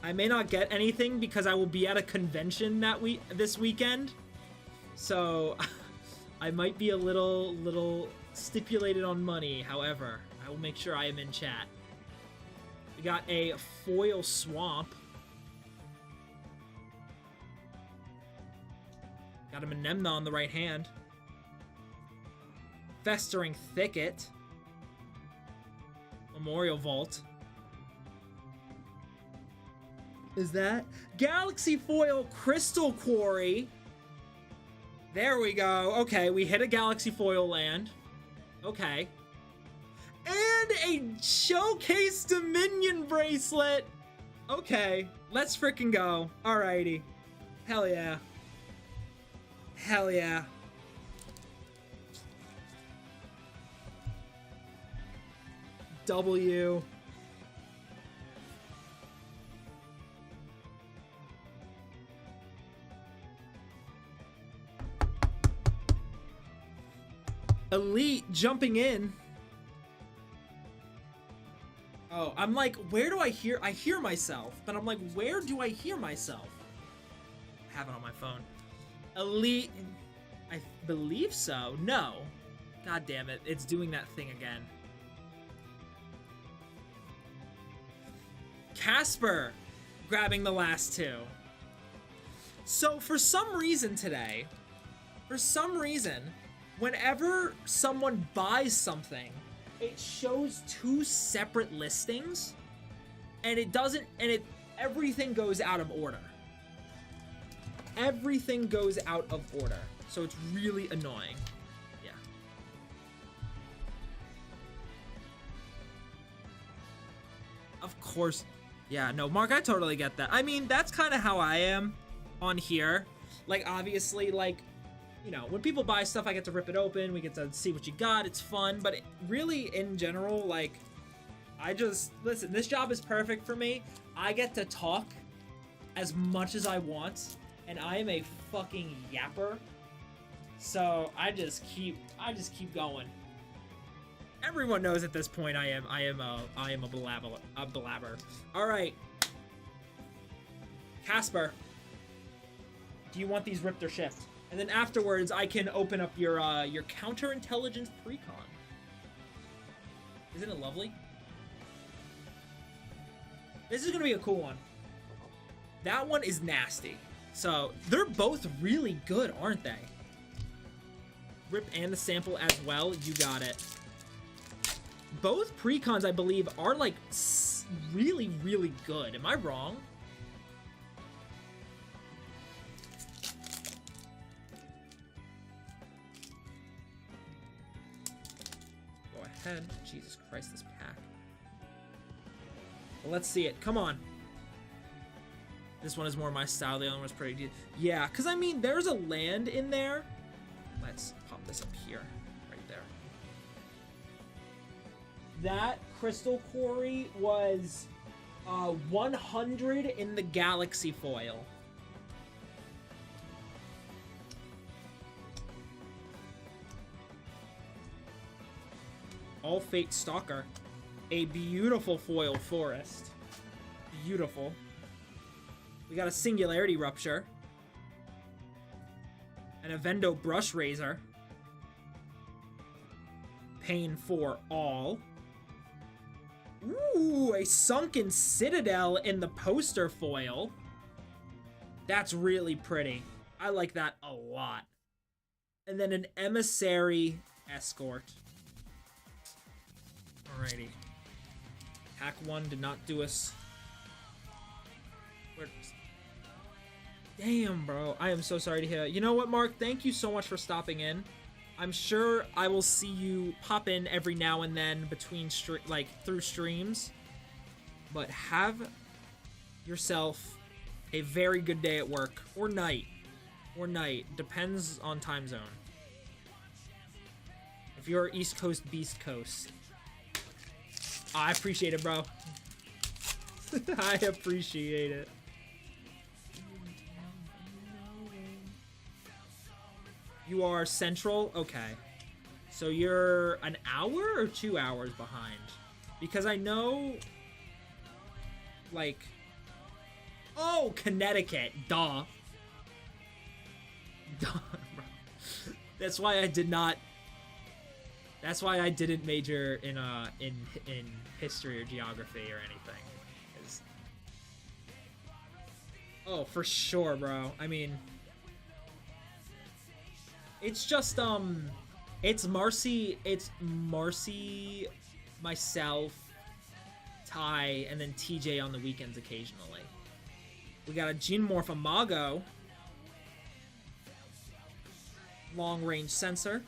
I may not get anything because I will be at a convention this weekend. So I might be a little stipulated on money. However, I will make sure I am in chat. We got a foil swamp. Got a Menemna on the right hand. Festering Thicket. Memorial Vault. Is that? Galaxy Foil Crystal Quarry. There we go. Okay, we hit a Galaxy Foil land. Okay. And a Showcase Dominion bracelet. Okay, let's frickin' go. Alrighty. Hell yeah. Hell yeah. W. Elite jumping in.
Oh, I'm like, where do I hear myself, but I'm like, where do I hear myself? I have it on my phone. Elite, I believe so. No. God damn it, it's doing that thing again. Casper grabbing the last two. So for some reason today, whenever someone buys something, it shows two separate listings, and everything goes out of order. Everything goes out of order. So it's really annoying. Yeah. Of course. Yeah, no, Mark, I totally get that. I mean, that's kind of how I am on here. Like, obviously, like, you know, when people buy stuff, I get to rip it open. We get to see what you got. It's fun. But really, in general, like, listen, this job is perfect for me. I get to talk as much as I want, and I am a fucking yapper. So I just keep going. Everyone knows at this point I am a blabber. All right, Casper, do you want these ripped or shipped? And then afterwards, I can open up your counterintelligence precon. Isn't it lovely? This is gonna be a cool one. That one is nasty. So they're both really good, aren't they? Rip and the sample as well. You got it. Both precons, I believe, are like really, really good. Am I wrong? Go ahead. Jesus Christ, this pack. Well, let's see it. Come on. This one is more my style. The other one was pretty good. Yeah, because I mean, there's a land in there. Let's pop this up here. Right there. That crystal quarry was 100 in the galaxy foil. All Fate Stalker. A beautiful foil forest. Beautiful. We got a Singularity Rupture. An Avendo Brush Razor. Pain for all. Ooh, a Sunken Citadel in the poster foil. That's really pretty. I like that a lot. And then an Emissary Escort. Alrighty. Pack 1 did not do us. Damn, bro. I am so sorry to hear. You know what, Mark? Thank you so much for stopping in. I'm sure I will see you pop in every now and then between through streams. But have yourself a very good day at work or night. Or night. Depends on time zone. If you're East Coast, Beast Coast. I appreciate it, bro. I appreciate it. You are central? Okay. So you're an hour or 2 hours behind? Because I know... Like... Oh, Connecticut. Duh. Duh, bro. That's why I did not... That's why I didn't major in history or geography or anything. Oh, for sure, bro. I mean... It's just, it's Marcy, myself, Ty, and then TJ on the weekends occasionally. We got a Geomorph Imago. Long-range sensor.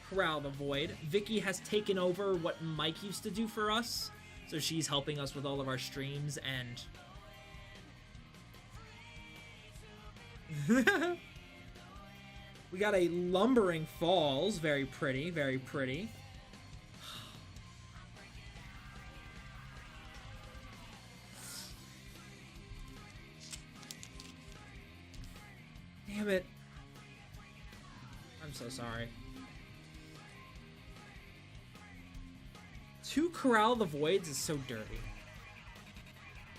Corral the Void. Vicky has taken over what Mike used to do for us. So she's helping us with all of our streams and... We got a Lumbering Falls. Very pretty, very pretty. Damn it. I'm so sorry.
2 Corral the Voids is so dirty.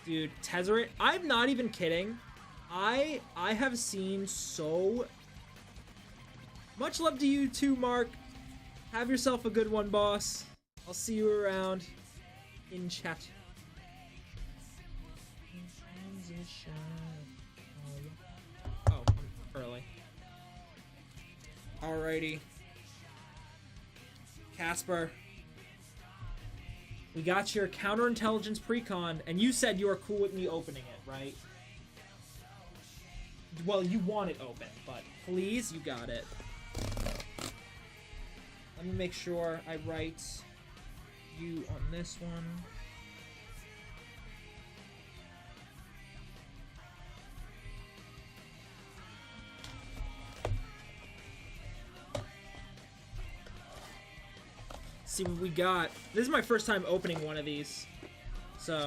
Dude, Tezzeret, I'm not even kidding. I have seen so much love to you too, Mark. Have yourself a good one, boss. I'll see you around in chat. Oh, I'm early. Alrighty. Casper. We got your counterintelligence precon, and you said you were cool with me opening it, right? Well, you want it open, but please, you got it. Let me make sure I write you on this one. See what we got. This is my first time opening one of these. So.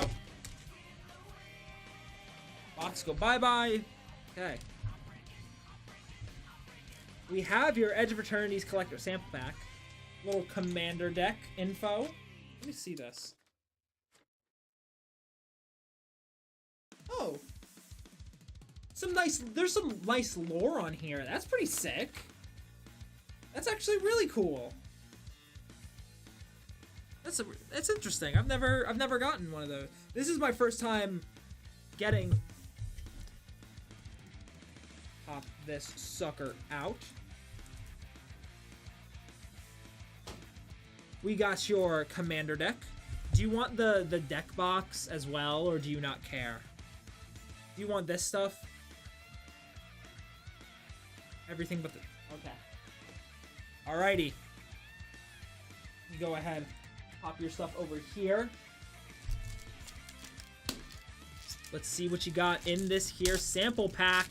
Box go bye-bye. Okay. We have your Edge of Eternity's Collector Sample Pack. Little Commander deck info. Let me see this. Oh. There's some nice lore on here. That's pretty sick. That's actually really cool. That's interesting. I've never gotten one of those. This is my first time getting. Pop this sucker out. We got your commander deck. Do you want the deck box as well, or do you not care? Do you want this stuff? Everything but the... Okay. Alrighty. You go ahead. Pop your stuff over here. Let's see what you got in this here sample pack.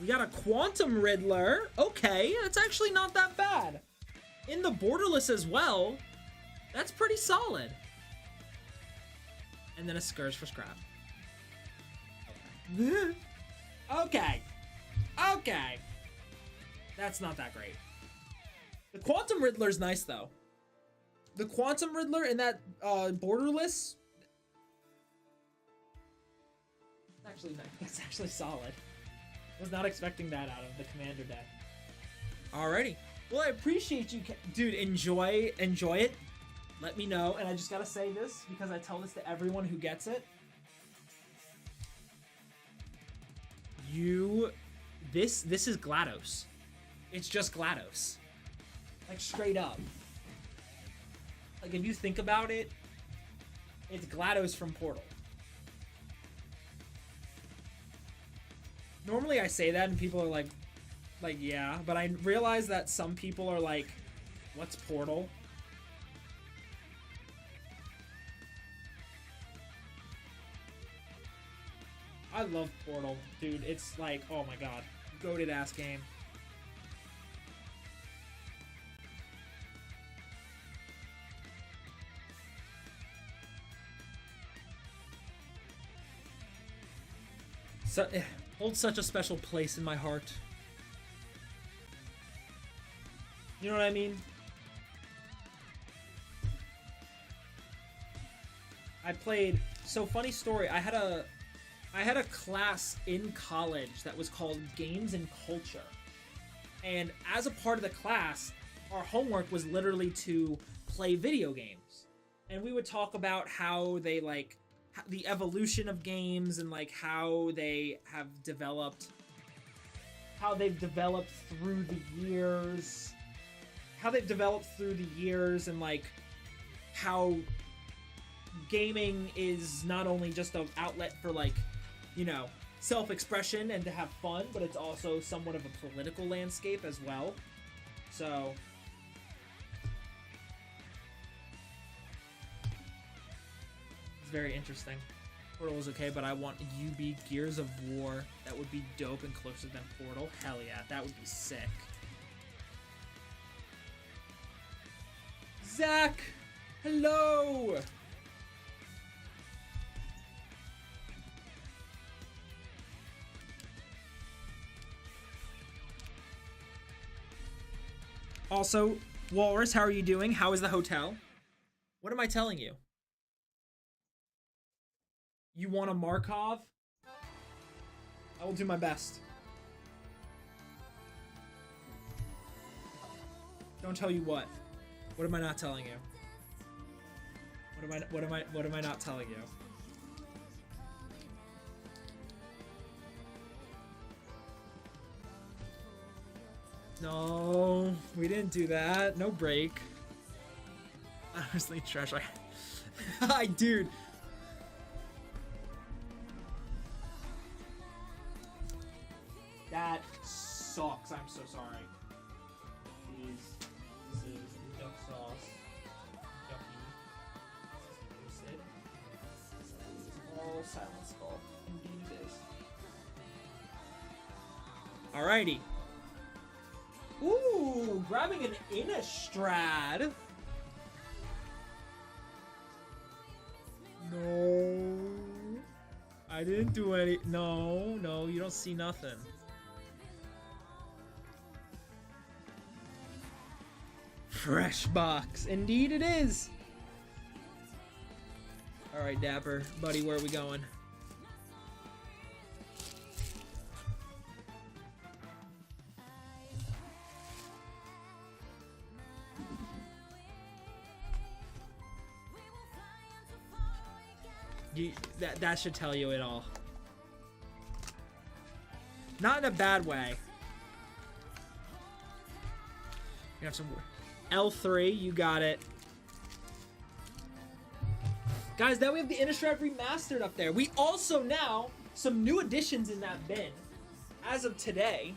We got a Quantum Riddler. Okay, that's actually not that bad. In the borderless as well. That's pretty solid. And then a Scourge for scrap. Okay. Okay. Okay. That's not that great. The Quantum Riddler's nice, though. The Quantum Riddler in that borderless... It's actually nice. It's actually solid. Was not expecting that out of the commander deck. Alrighty. Well, I appreciate you, dude. Enjoy it. Let me know. And I just gotta say this because I tell this to everyone who gets it. This is GLaDOS. It's just GLaDOS. Like straight up. Like if you think about it, it's GLaDOS from Portal. Normally I say that and people are like, yeah, but I realize that some people are like, what's Portal? I love Portal, dude. It's like, oh my god, goated ass game. So, holds such a special place in my heart. You know what I mean? I played... So, funny story. I had a class in college that was called Games and Culture. And as a part of the class, our homework was literally to play video games. And we would talk about how they, like... the evolution of games and like how they have developed, through the years, and like how gaming is not only just an outlet for like, you know, self-expression and to have fun, but it's also somewhat of a political landscape as well. So it's very interesting. Portal is okay, but I want UB Gears of War. That would be dope and closer than Portal. Hell yeah, that would be sick. Zach! Hello! Also, Walrus, how are you doing? How is the hotel? What am I telling you? You want a Markov? I will do my best. Don't tell you what. What am I not telling you? What am I not telling you? No, we didn't do that. No break. Honestly, trash. I dude. That sucks. I'm so sorry. This is duck sauce. Yucky. Roasted. All silent skull. Indeed it is. Alrighty. Ooh, grabbing an Innistrad. No. I didn't do any. No, you don't see nothing. Fresh box. Indeed it is. Alright, Dapper. Buddy, where are we going? That should tell you it all. Not in a bad way. You have some L3, you got it. Guys, now we have the Innistrad Remastered up there. We also now, some new additions in that bin. As of today,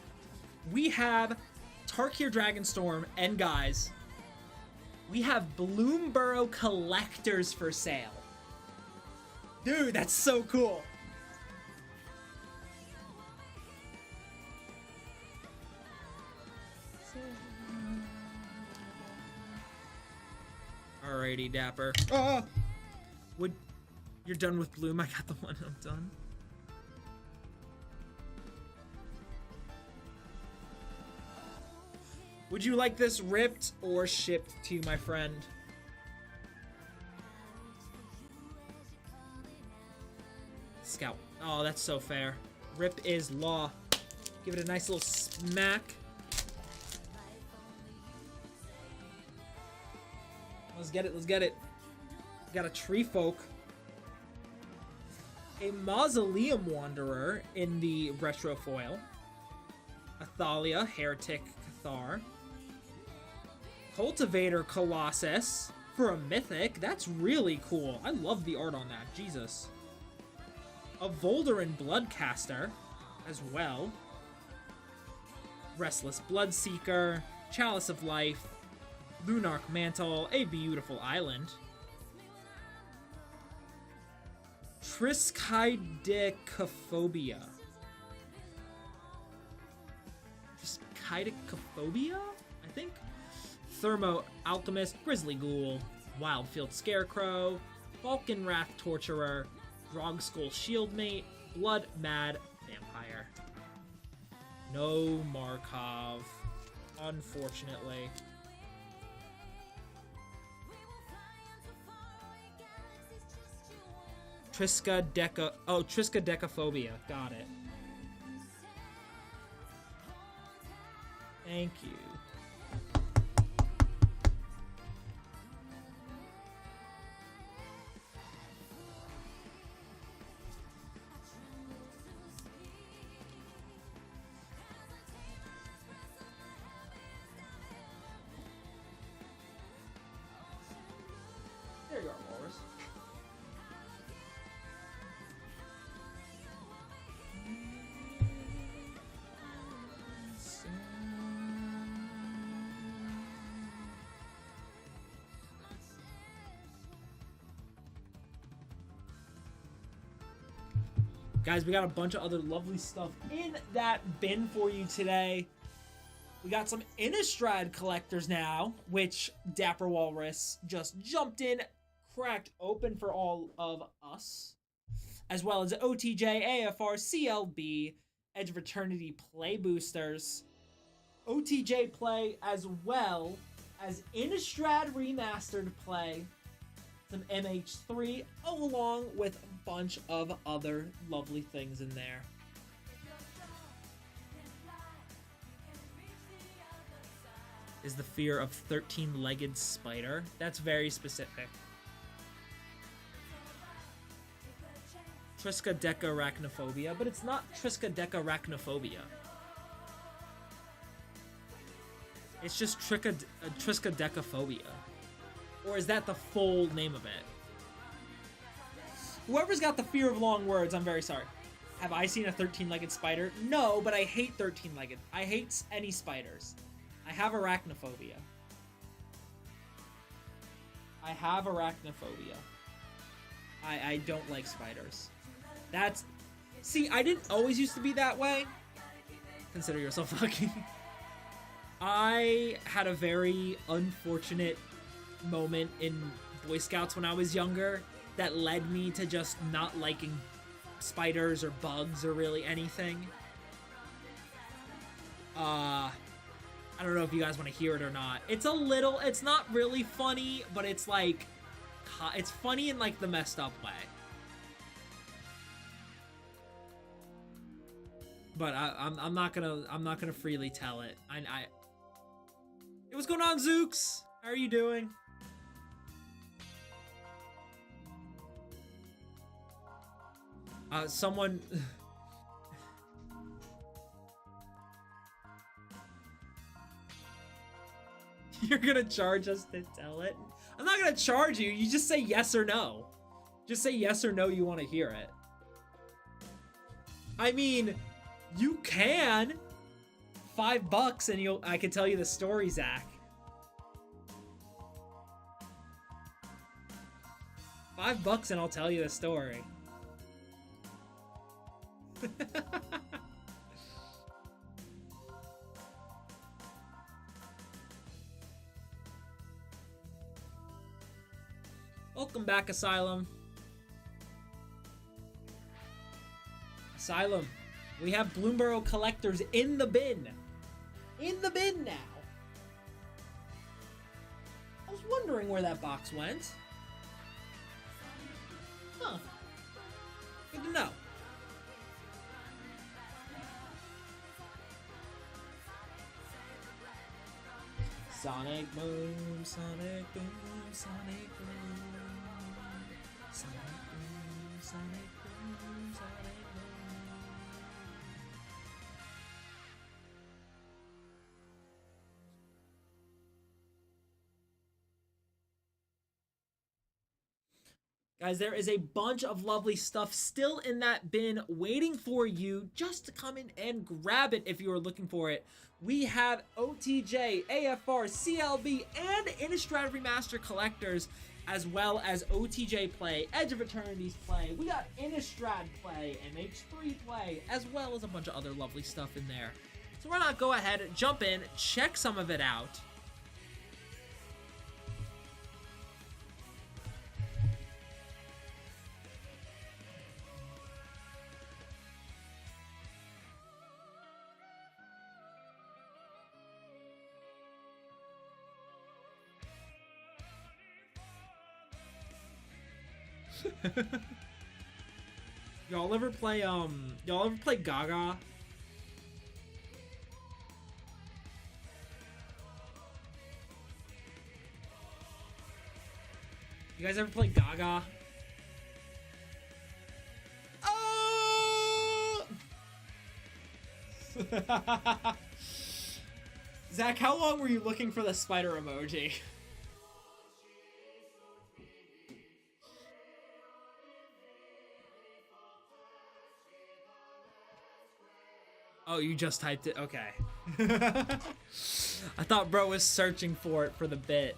we have Tarkir Dragonstorm, and guys, we have Bloomburrow Collectors for sale. Dude, that's so cool. Alrighty, Dapper. Oh! You're done with Bloom? I got the one I'm done. Would you like this ripped or shipped to you, my friend? Scout. Oh, that's so fair. Rip is law. Give it a nice little smack. Let's get it, let's get it. Got a Tree Folk. A Mausoleum Wanderer in the retro foil. A Thalia, Heretic Cathar. Cultivator Colossus for a Mythic. That's really cool. I love the art on that. Jesus. A Volderin Bloodcaster as well. Restless Bloodseeker. Chalice of Life. Lunarch Mantle. A beautiful island. Triskaidekaphobia. Triskaidekaphobia? I think? Thermo Alchemist, Grizzly Ghoul, Wildfield Scarecrow, Falcon Wrath Torturer, Drogskull Shieldmate, Blood Mad Vampire. No Markov, unfortunately. Triskaidekaphobia. Got it. Thank you. There you are, Walrus. Guys, we got a bunch of other lovely stuff in that bin for you today. We got some Innistrad collectors now, which Dapper Walrus just jumped in, cracked open for all of us. As well as OTJ, AFR, CLB, Edge of Eternity play boosters.
OTJ play as well as Innistrad Remastered play, some MH3, along with a bunch of other lovely things in there. Is the fear of 13-legged spider? That's very specific. Triskaideka but it's not Triskaideka. It's just Triskaidekaphobia. Or is that the full name of it? Whoever's got the fear of long words, I'm very sorry. Have I seen a 13-legged spider? No, but I hate 13-legged. I hate any spiders. I have arachnophobia. I don't like spiders. That's... See, I didn't always used to be that way. Consider yourself lucky. I had a very unfortunate moment in Boy Scouts when I was younger that led me to just not liking spiders or bugs or really anything. I don't know if you guys want to hear it or not. It's not really funny, but it's like, it's funny in like the messed up way. But I'm not gonna freely tell it. Hey, what's going on, Zooks? How are you doing? Someone. You're gonna charge us to tell it? I'm not gonna charge you. You just say yes or no. Just say yes or no. You want to hear it. I mean, you can. $5 and I can tell you the story, Zach. $5 and I'll tell you the story. Welcome back, Asylum. Asylum. We have Bloomborough collectors in the bin. In the bin now. I was wondering where that box went. Huh. Good to know. Sonic boom, Sonic boom, Sonic boom. Sonic boom, Sonic boom, Sonic boom. Guys, there is a bunch of lovely stuff still in that bin waiting for you just to come in and grab it if you are looking for it. We have OTJ, AFR, CLB, and Innistrad Remaster collectors, as well as OTJ play, Edge of Eternity's play. We got Innistrad play, MH3 play, as well as a bunch of other lovely stuff in there. So why not go ahead, jump in, check some of it out. Y'all ever play Gaga? You guys ever play Gaga? Oh! Zach, how long were you looking for the spider emoji? Oh, you just typed it? Okay. I thought bro was searching for it for the bit.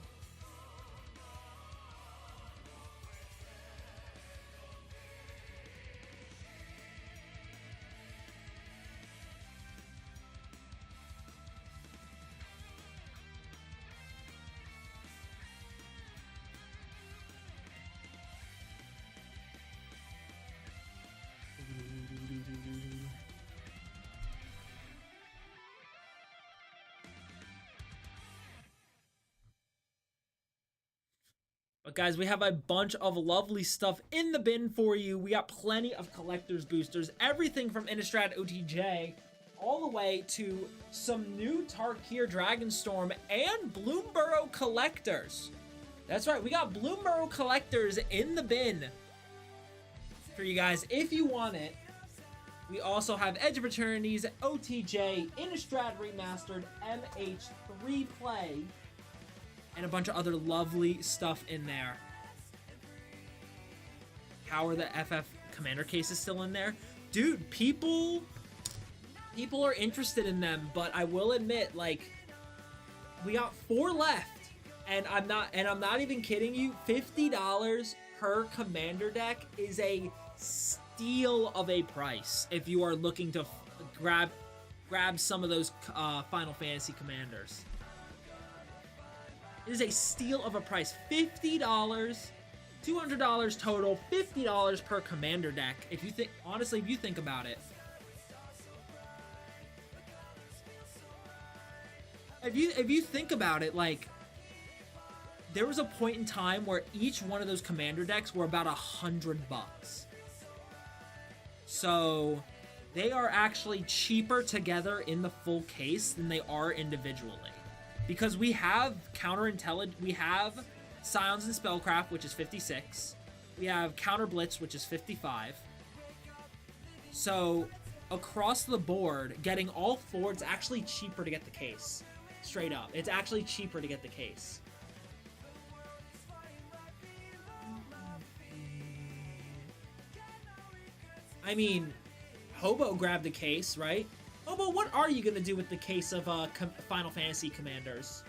But guys, we have a bunch of lovely stuff in the bin for you. We got plenty of collector's boosters, everything from Innistrad OTJ all the way to some new Tarkir Dragonstorm and Bloomburrow collectors. That's right, we got Bloomburrow collectors in the bin for you guys if you want it. We also have Edge of Eternity's OTJ, Innistrad Remastered, MH3 Play, and a bunch of other lovely stuff in there. How are the FF Commander cases still in there? Dude, people are interested in them, but I will admit, like, we got 4 left, and I'm not even kidding you. $50 per Commander deck is a steal of a price if you are looking to grab some of those Final Fantasy Commanders. It is a steal of a price. $50, $200 total, $50 per Commander deck. If you think, honestly, if you think about it. If you think about it, like, there was a point in time where each one of those Commander decks were about $100. So they are actually cheaper together in the full case than they are individually. Because we have we have Scions and Spellcraft, which is 56. We have Counter Blitz, which is 55. So across the board, getting all 4, it's actually cheaper to get the case. Straight up. It's actually cheaper to get the case. I mean, Hobo grabbed the case, right? Hobo, what are you going to do with the case of Final Fantasy Commanders?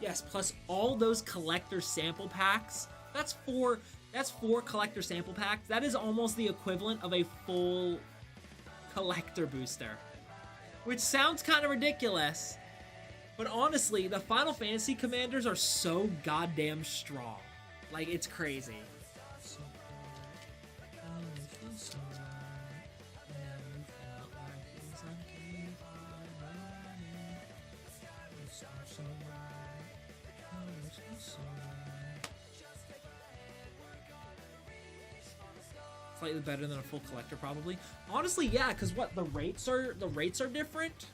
Yes, plus all those collector sample packs. That's 4 collector sample packs. That is almost the equivalent of a full collector booster. Which sounds kind of ridiculous. But honestly, the Final Fantasy Commanders are so goddamn strong. Like, it's crazy. Slightly better than a full collector, probably. Honestly, yeah, because what, the rates are different?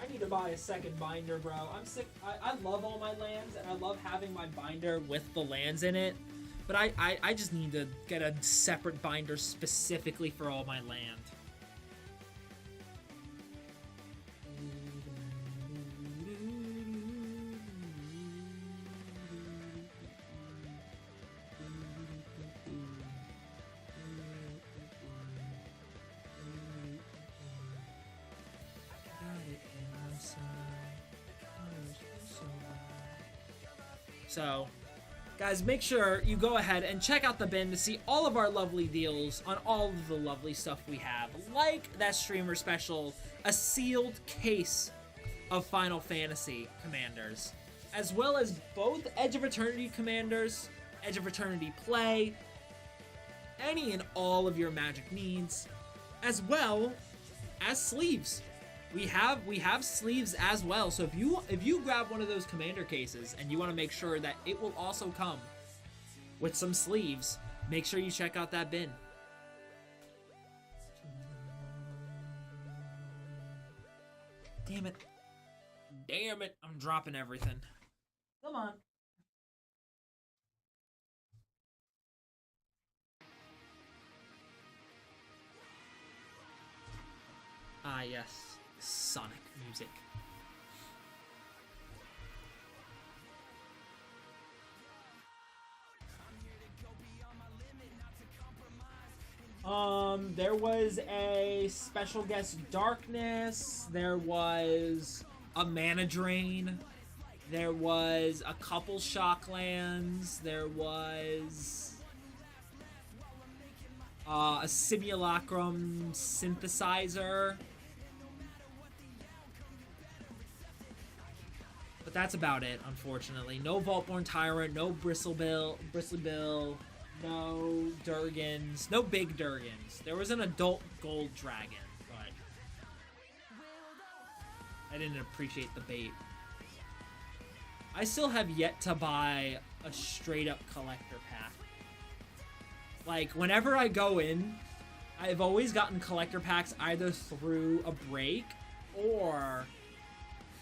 I need to buy a second binder, bro. I'm sick. I love all my lands, and I love having my binder with the lands in it. But I just need to get a separate binder specifically for all my land. So, guys, make sure you go ahead and check out the bin to see all of our lovely deals on all of the lovely stuff we have, like that streamer special, a sealed case of Final Fantasy Commanders, as well as both Edge of Eternity Commanders, Edge of Eternity Play, any and all of your Magic needs, as well as sleeves. We have sleeves as well, so if you grab one of those Commander cases and you want to make sure that it will also come with some sleeves, make sure you check out that bin. Damn it. Damn it, I'm dropping everything. Come on. Ah, yes. Sonic music. There was a special guest Darkness, there was a Mana Drain, there was a couple Shocklands, there was a Simulacrum Synthesizer. But that's about it, unfortunately. No Vaultborn Tyrant, no Bristlebill,
No Durgans. No big Durgans. There was an adult gold dragon, but I didn't appreciate the bait. I still have yet to buy a straight up collector pack. Like, whenever I go in, I've always gotten collector packs either through a break or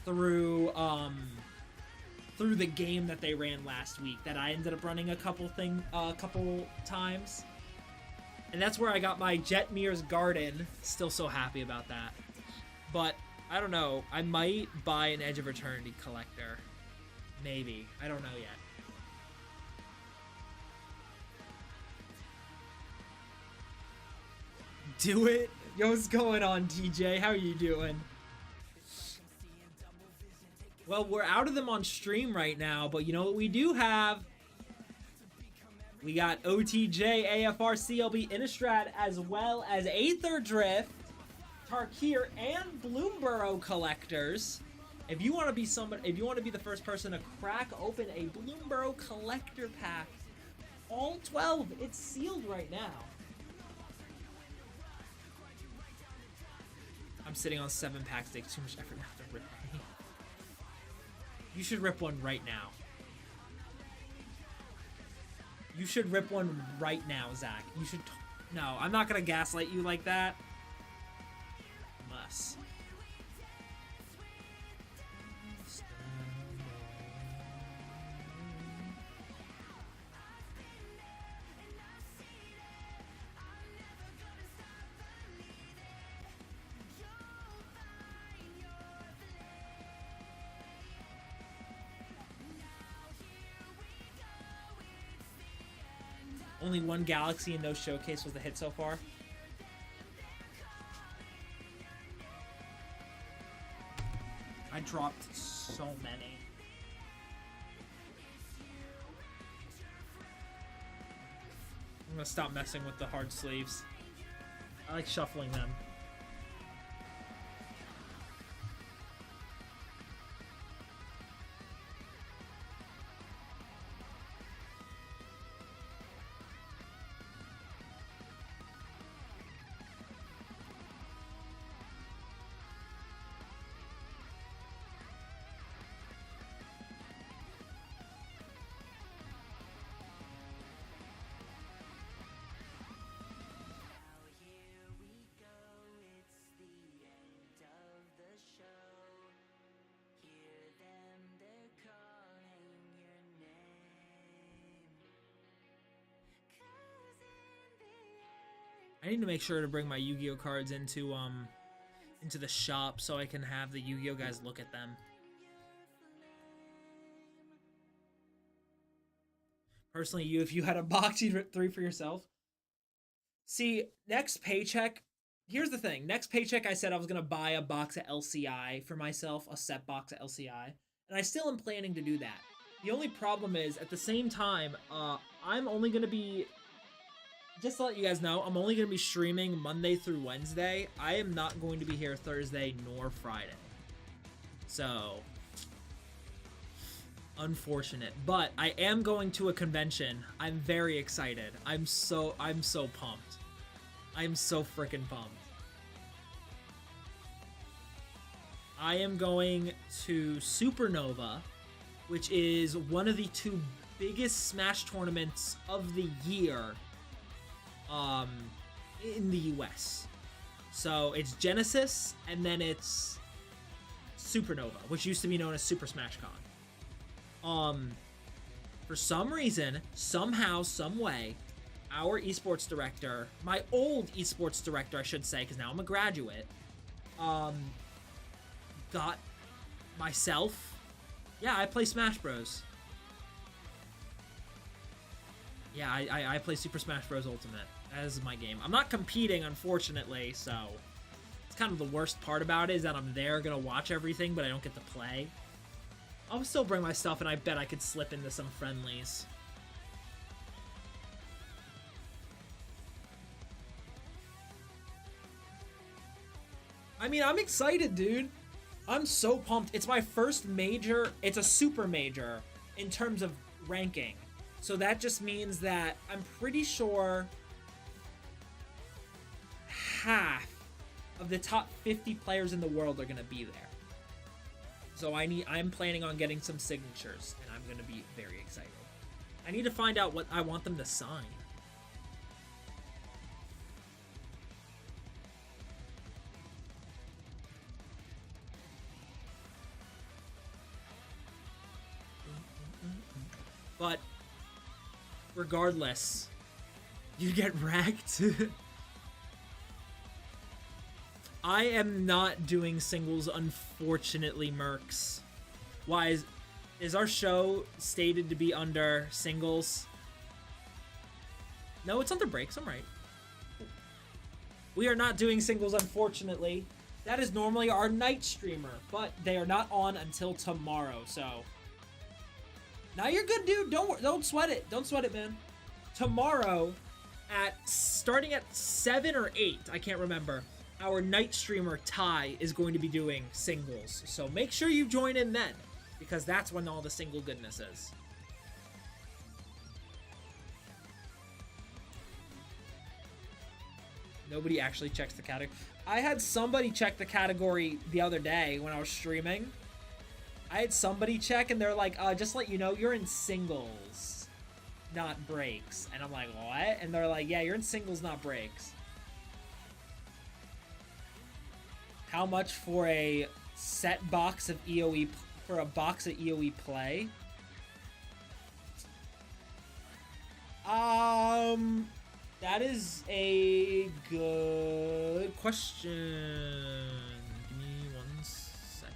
through the game that they ran last week that I ended up running a couple times. And that's where I got my Jetmir's Garden. Still so happy about that. But I don't know. I might buy an Edge of Eternity collector. Maybe. I don't know yet. Do it. Yo, what's going on, TJ? How are you doing? Well, we're out of them on stream right now, but you know what we do have? We got OTJ, AFR, CLB, Innistrad, as well as Aether Drift, Tarkir, and Bloomborough collectors. If you want to be the first person to crack open a Bloomborough collector pack, all 12, it's sealed right now. I'm sitting on 7 packs. Takes too much effort now to rip any. You should rip one right now. You should rip one right now, Zach. You should. No, I'm not gonna gaslight you like that. Must. Only one Galaxy and no Showcase was the hit so far. I dropped so many. I'm gonna stop messing with the hard sleeves. I like shuffling them. I need to make sure to bring my Yu-Gi-Oh cards into the shop so I can have the Yu-Gi-Oh guys look at them. Personally, if you had a box, you'd rip 3 for yourself. See, next paycheck, here's the thing. Next paycheck, I said I was going to buy a box of LCI for myself, a set box of LCI. And I still am planning to do that. The only problem is, at the same time, I'm only going to be... Just to let you guys know, I'm only going to be streaming Monday through Wednesday. I am not going to be here Thursday nor Friday. So, unfortunate. But I am going to a convention. I'm very excited. I'm so pumped. I'm so freaking pumped. I am going to Supernova, which is one of the 2 biggest Smash tournaments of the year. In the US. So it's Genesis and then it's Supernova, which used to be known as Super Smash Con. For some reason, somehow, some way, our esports director, my old esports director, I should say, because now I'm a graduate, got myself. Yeah, I play Smash Bros. Yeah, I play Super Smash Bros. Ultimate. That is my game. I'm not competing, unfortunately, so it's kind of the worst part about it is that I'm there gonna watch everything, but I don't get to play. I'll still bring my stuff, and I bet I could slip into some friendlies. I mean, I'm excited, dude. I'm so pumped. It's my first major. It's a super major in terms of ranking. So that just means that I'm pretty sure half of the top 50 players in the world are going to be there. So I'm planning on getting some signatures, and I'm going to be very excited. I need to find out what I want them to sign. But regardless, you get wrecked. I am not doing singles, unfortunately, Mercs. Why is our show stated to be under singles? No, it's under breaks. I'm right. We are not doing singles, unfortunately. That is normally our night streamer, but they are not on until tomorrow, so... Now you're good, dude. Don't sweat it. Don't sweat it, man. Tomorrow, starting at 7 or 8, I can't remember, our night streamer, Ty, is going to be doing singles. So make sure you join in then, because that's when all the single goodness is. Nobody actually checks the category. I had somebody check the category the other day when I was streaming. I had somebody check, and they're like, just let you know, you're in singles, not breaks. And I'm like, what? And they're like, yeah, you're in singles, not breaks. How much for a set box of EOE, for a box of EOE play? That is a good question. Give me 1 second.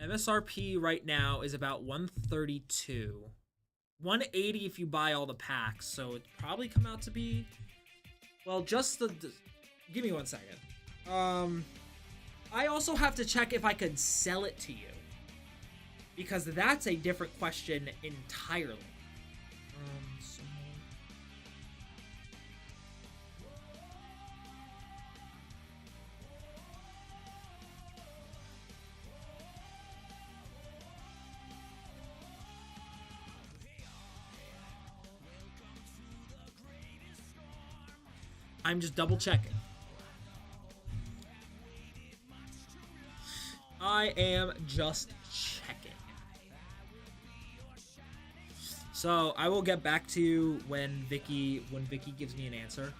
MSRP right now is about 132. 180 if you buy all the packs, so it'd probably come out to be, well, just the give me 1 second. I also have to check if I could sell it to you, because that's a different question entirely. I'm just double checking. I am just checking. So I will get back to you when Vicky gives me an answer.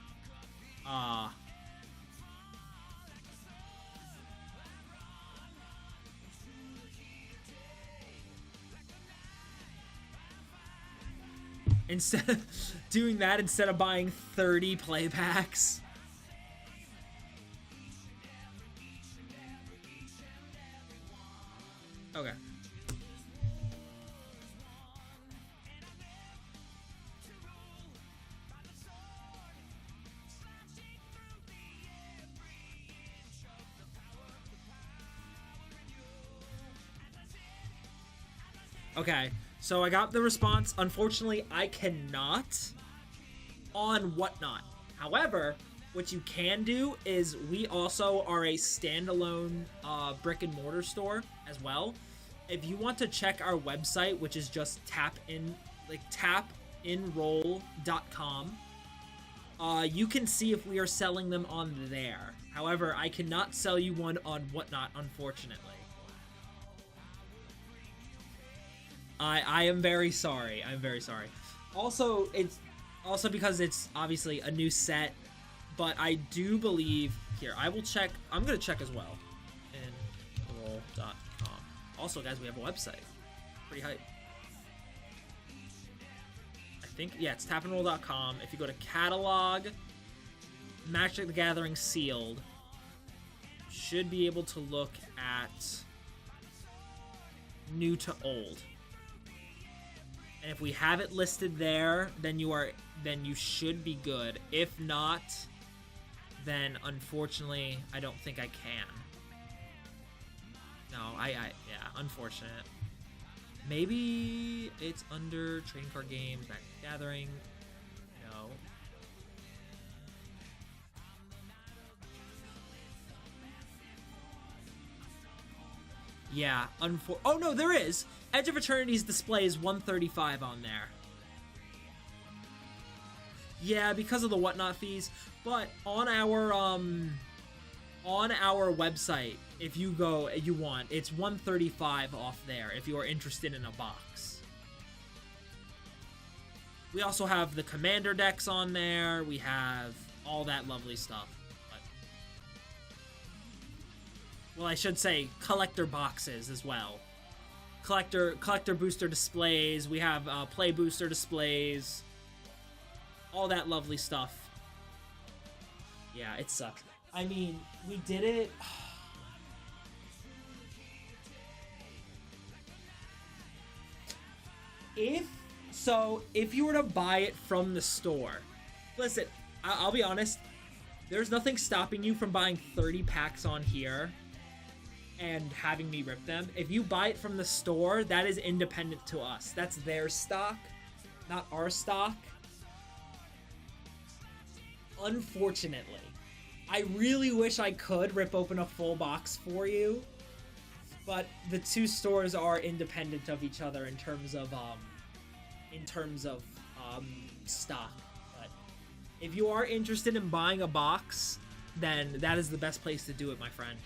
Instead of doing that, instead of buying 30 play packs. Okay. Okay, so I got the response. Unfortunately, I cannot on Whatnot. However, what you can do is we also are a standalone brick and mortar store as well. If you want to check our website, which is just tapinroll.com, you can see if we are selling them on there. However, I cannot sell you one on Whatnot, unfortunately. I am very sorry. I'm very sorry. Also, it's also because it's obviously a new set, but I do believe here. I will check. I'm gonna check as well. Inroll.com. Also, guys, we have a website. Pretty hype. I think, yeah, it's tapinroll.com. If you go to catalog, Magic the Gathering sealed, you should be able to look at new to old. And if we have it listed there, then you should be good. If not, then unfortunately, I don't think I can. No, yeah, unfortunate. Maybe it's under trading card games, Magic the Gathering. No.
Yeah, oh no, there is. Edge of Eternity's display is 135 on there. Yeah, because of the whatnot fees. But on our website, if you go, it's 135 off there if you are interested in a box. We also have the commander decks on there. We have all that lovely stuff. But, well, I should say collector boxes as well. Collector booster displays. We have play booster displays. All that lovely stuff. Yeah, it sucked. I mean, we did it. If you were to buy it from the store, listen, I'll be honest, there's nothing stopping you from buying 30 packs on here and having me rip them. If you buy it from the store, that is independent to us. That's their stock, not our stock. Unfortunately, I really wish I could rip open a full box for you, but the two stores are independent of each other in terms of stock. But if you are interested in buying a box, then that is the best place to do it, my friend.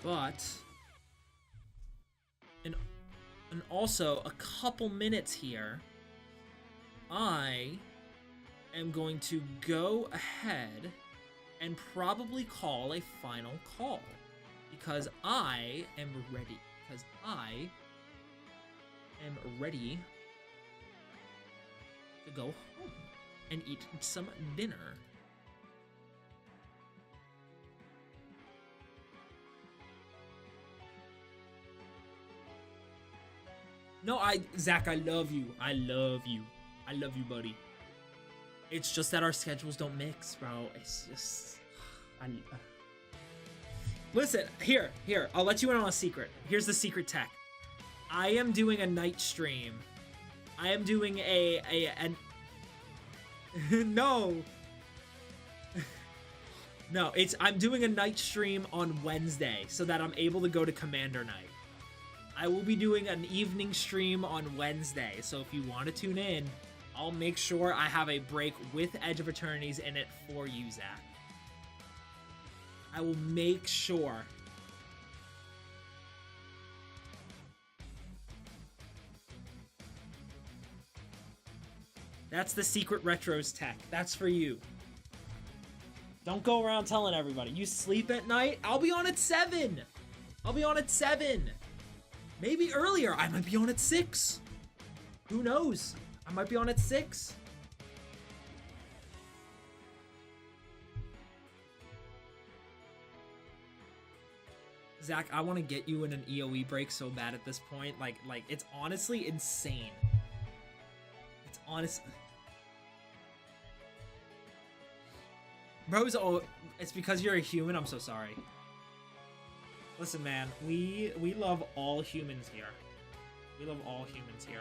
But and also a couple minutes here, I am going to go ahead and probably call a final call because I am ready. Because I am ready to go home and eat some dinner. No, Zach, I love you. I love you. I love you, buddy. It's just that our schedules don't mix, bro. It's just... Listen, here. I'll let you in on a secret. Here's the secret tech. I am doing a night stream. I am doing an no. No, I'm doing a night stream on Wednesday so that I'm able to go to Commander Night. I will be doing an evening stream on Wednesday, so if you want to tune in, I'll make sure I have a break with Edge of Eternities in it for you, Zach. I will make sure. That's the secret retros tech. That's for you. Don't go around telling everybody. You sleep at night? I'll be on at 7. I'll be on at 7. Maybe earlier. I might be on at 6. Who knows? I might be on at 6. Zach, I want to get you in an EOE break so bad at this point. Like it's honestly insane. It's honest. Bros, oh, it's because you're a human. I'm so sorry. Listen, man, we love all humans here. We love all humans here.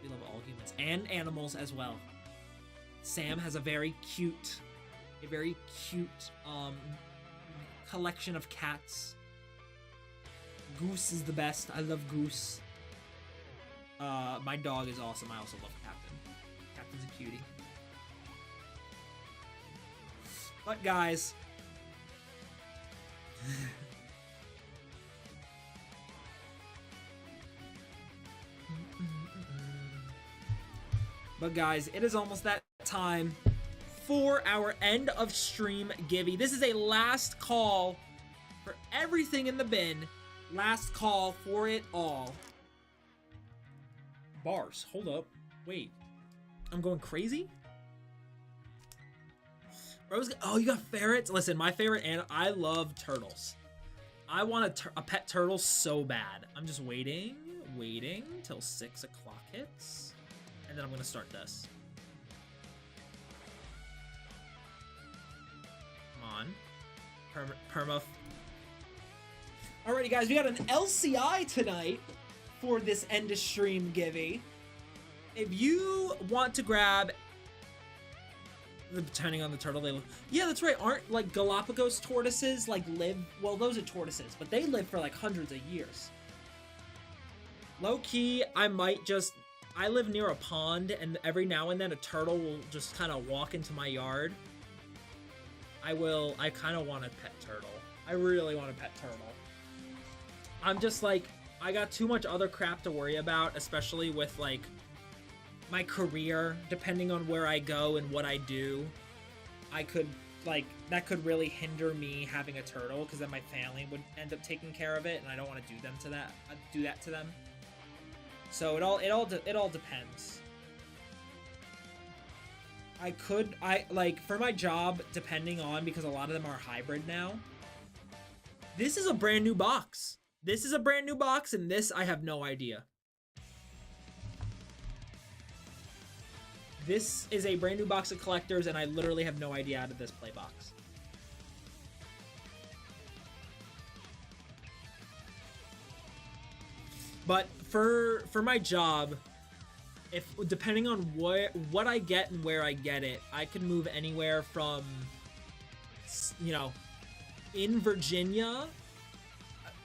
We love all humans and animals as well. Sam has a very cute collection of cats. Goose is the best. I love Goose. My dog is awesome. I also love Captain. Captain's a cutie. But guys, it is almost that time for our end of stream givey. This is a last call for everything in the bin. Last call for it all. Bars, hold up. Wait, I'm going crazy? Bros, oh, you got ferrets? Listen, my favorite animal, I love turtles. I want a pet turtle so bad. I'm just waiting till 6 o'clock hits, and then I'm gonna start this. on. Perma.
Alrighty, guys, we got an LCI tonight for this end of stream givey.
If you want to grab, depending on the turtle, they live. Yeah, that's right. Aren't like Galapagos tortoises like live? Well, those are tortoises, but they live for like hundreds of years. Low key, I might just. I live near a pond, and every now and then a turtle will just kind of walk into my yard. I kind of want a pet turtle. I really want a pet turtle. I'm just like, I got too much other crap to worry about, especially with like my career, depending on where I go and what I do. I could, like, that could really hinder me having a turtle, because then my family would end up taking care of it, and I don't want to do that to them. So it all depends. For my job, depending on, because a lot of them are hybrid now. This is a brand new box. And this I have no idea. This is a brand new box of collectors, and I literally have no idea out of this play box. But for my job, depending on what I get and where I get it, I can move anywhere from, in Virginia.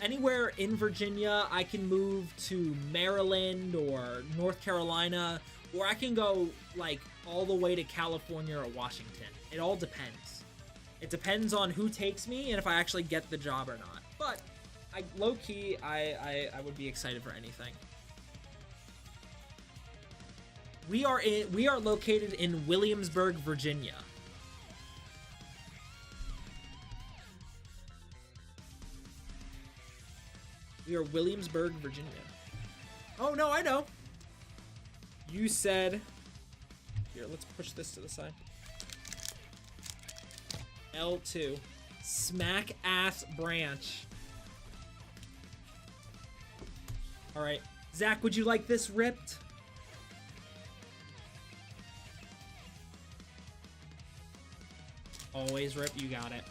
Anywhere in Virginia, I can move to Maryland or North Carolina, or I can go like all the way to California or Washington. It all depends. It depends on who takes me and if I actually get the job or not. But low-key, I would be excited for anything. We are located in Williamsburg, Virginia. We are Williamsburg, Virginia. Oh no, I know. You said, here, let's push this to the side. L2. Smack ass branch. Alright. Zach, would you like this ripped? Always rip, you got it.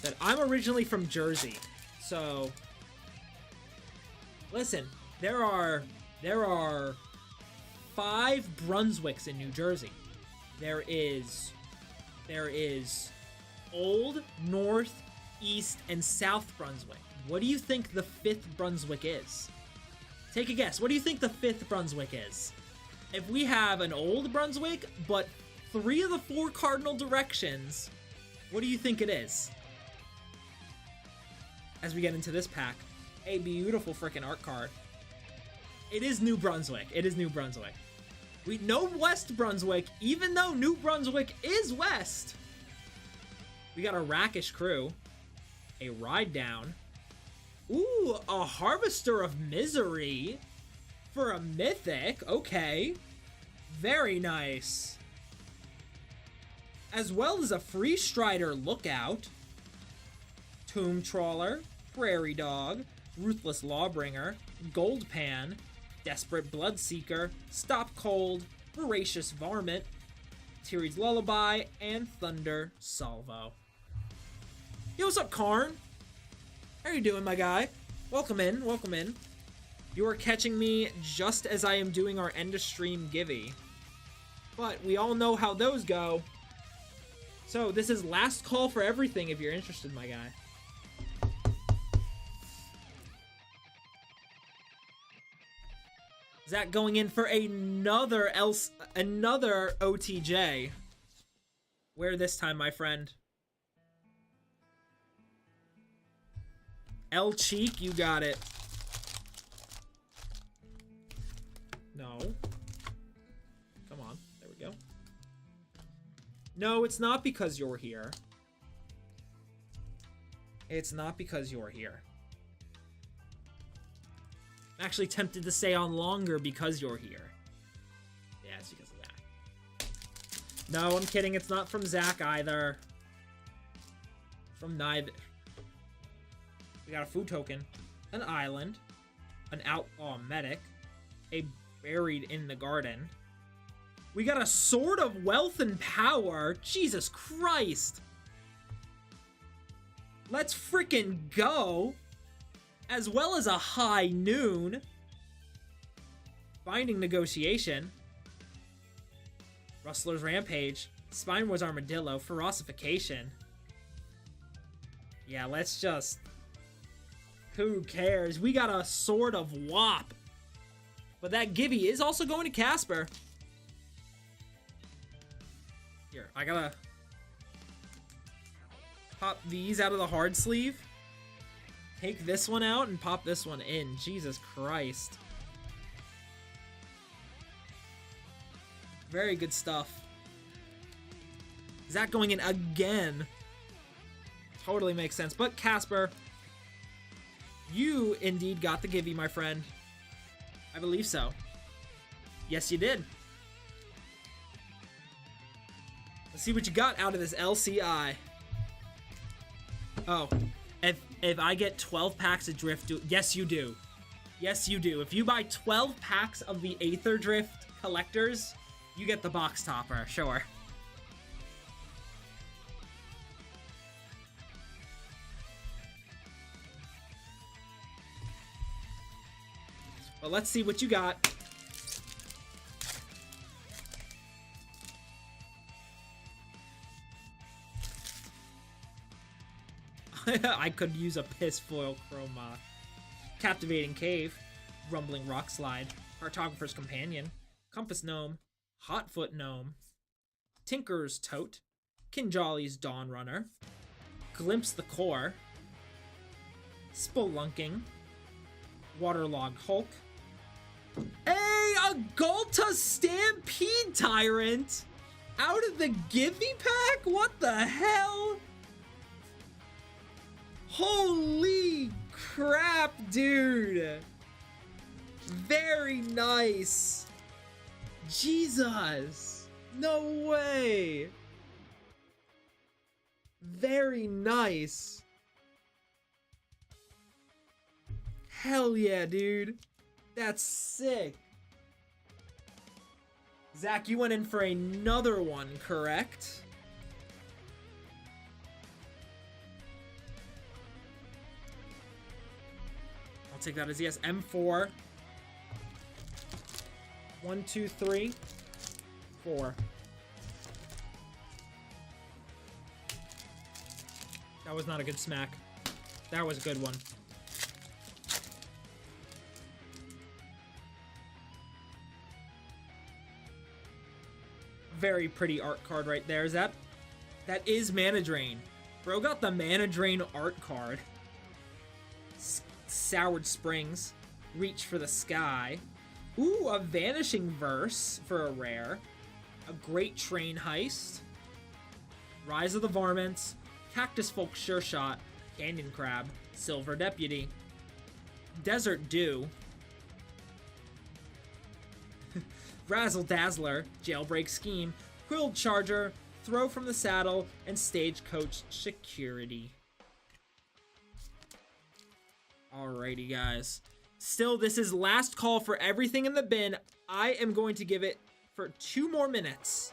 That I'm originally from Jersey, so listen, there are 5 Brunswicks in New Jersey. There is Old, North, East, and South Brunswick. What do you think the 5th Brunswick is? Take a guess. What do you think the 5th Brunswick is? If we have an Old Brunswick, but 3 of the 4 cardinal directions, what do you think it is? As we get into this pack, a beautiful freaking art card. It is New Brunswick. It is New Brunswick. We know West Brunswick, even though New Brunswick is West. We got a Rakish Crew, a Ride Down. Ooh, a Harvester of Misery for a Mythic. Okay. Very nice. As well as a Free Strider Lookout, Tomb Trawler, Prairie Dog, Ruthless Lawbringer, Gold Pan, Desperate Bloodseeker, Stop Cold, Voracious Varmint, Tiri's Lullaby, and Thunder Salvo. Yo, what's up, Karn? How you doing, my guy? Welcome in, welcome in. You are catching me just as I am doing our end of stream givey. But we all know how those go. So this is last call for everything if you're interested, my guy. Zach going in for another OTJ. Where this time, my friend? L Cheek, you got it. No. Come on, there we go. No, it's not because you're here. It's not because you're here. I'm actually tempted to stay on longer because you're here. Yeah, it's because of that. No, I'm kidding. It's not from Zach either. From neither. We got a food token, an island, an outlaw medic, a buried in the garden. We got a sword of wealth and power. Jesus Christ. Let's freaking go! As well as a high noon. Binding Negotiation. Rustler's Rampage. Spine Wars Armadillo. Ferocification. Yeah, let's just... Who cares? We got a Sword of Wop. But that Gibby is also going to Casper. Here, I gotta pop these out of the hard sleeve. Take this one out and pop this one in. Jesus Christ. Very good stuff. Zach going in again. Totally makes sense. But Casper, you indeed got the Gibby, my friend. I believe so. Yes, you did. Let's see what you got out of this LCI. Oh, if I get 12 packs of Drift, yes you do. Yes you do. If you buy 12 packs of the Aether Drift collectors, you get the box topper, sure. Well, let's see what you got. I could use a piss foil chroma. Captivating Cave, Rumbling Rock Slide, Cartographer's Companion, Compass Gnome, Hotfoot Gnome, Tinker's Tote, Kinjali's Dawn Runner, Glimpse the Core, Spelunking, Waterlogged Hulk, a Galta Stampede Tyrant out of the Givey pack? What the hell? Holy crap, dude. Very nice. Jesus. No way. Very nice. Hell yeah, dude. That's sick. Zach, you went in for another one, correct? I'll take that as yes. M4. 1, 2, 3, 4. That was not a good smack. That was a good one. Very pretty art card right there. Is that is Mana Drain. Bro got the Mana Drain art card. Soured Springs. Reach for the Sky. Ooh, a Vanishing Verse for a rare. A Great Train Heist. Rise of the Varmints. Cactus Folk Sure Shot. Canyon Crab. Silver Deputy. Desert Dew. Razzle Dazzler, Jailbreak Scheme, Quilled Charger, Throw from the Saddle, and Stagecoach Security. Alrighty, guys. Still, this is last call for everything in the bin. I am going to give it for 2 more minutes.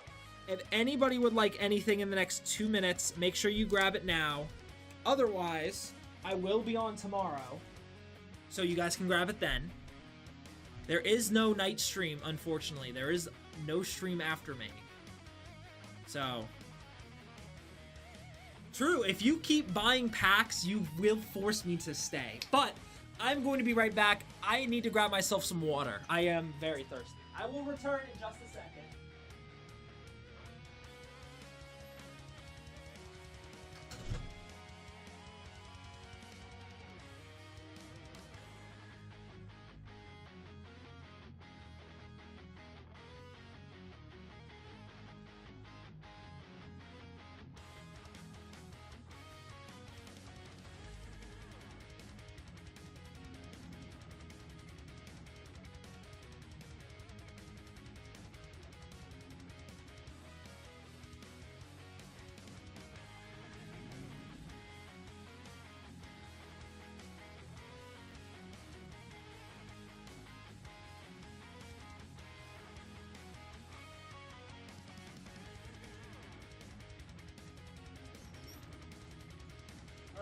If anybody would like anything in the next 2 minutes, make sure you grab it now. Otherwise, I will be on tomorrow, so you guys can grab it then. There is no night stream, unfortunately. There is no stream after me. So, true, if you keep buying packs, you will force me to stay. But, I'm going to be right back. I need to grab myself some water. I am very thirsty. I will return in just a second.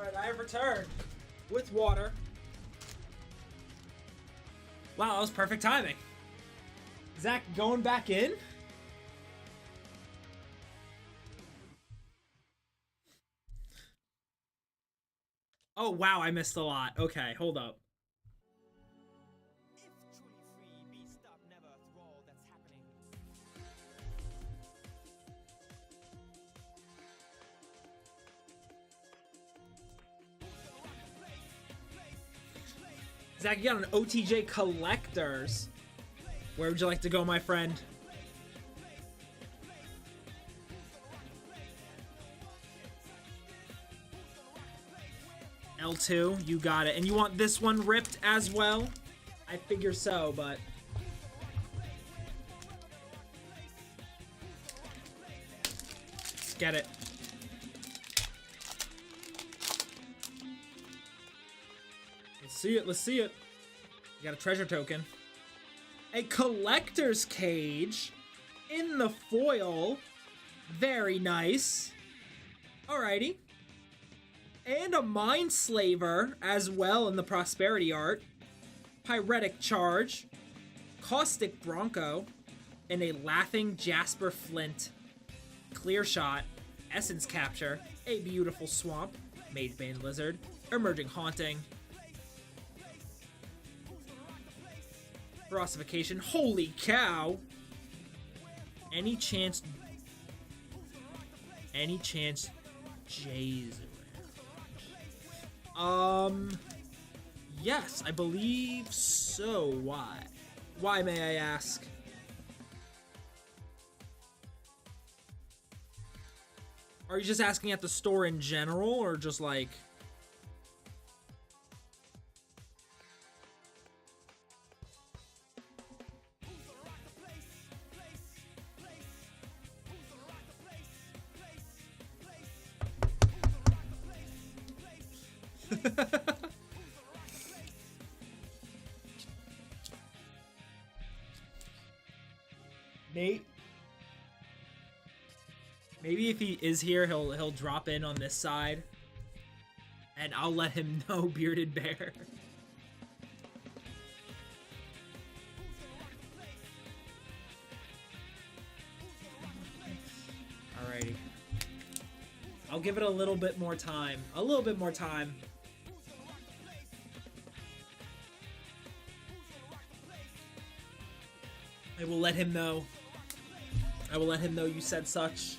Alright, I have returned. With water.
Wow, that was perfect timing.
Zach going back in?
Oh, wow, I missed a lot. Okay, hold up. Zach, you got an OTJ Collectors. Where would you like to go, my friend? L2, you got it. And you want this one ripped as well? I figure so, but... let's get it. Let's see it, let's see it. You got a treasure token. A collector's cage in the foil. Very nice. Alrighty. And a Mind Slaver as well in the Prosperity art. Pyretic Charge. Caustic Bronco. And a Laughing Jasper Flint. Clear Shot. Essence Capture. A Beautiful Swamp. Magebane Lizard. Emerging Haunting. Ferocification. Holy cow! Any chance Jay's around? Yes, I believe so. Why? Why, may I ask? Are you just asking at the store in general, or just like... Nate? Maybe if he is here, he'll drop in on this side. And I'll let him know, Bearded Bear. Alrighty. I'll give it a little bit more time. A little bit more time. I will let him know. I will let him know you said such.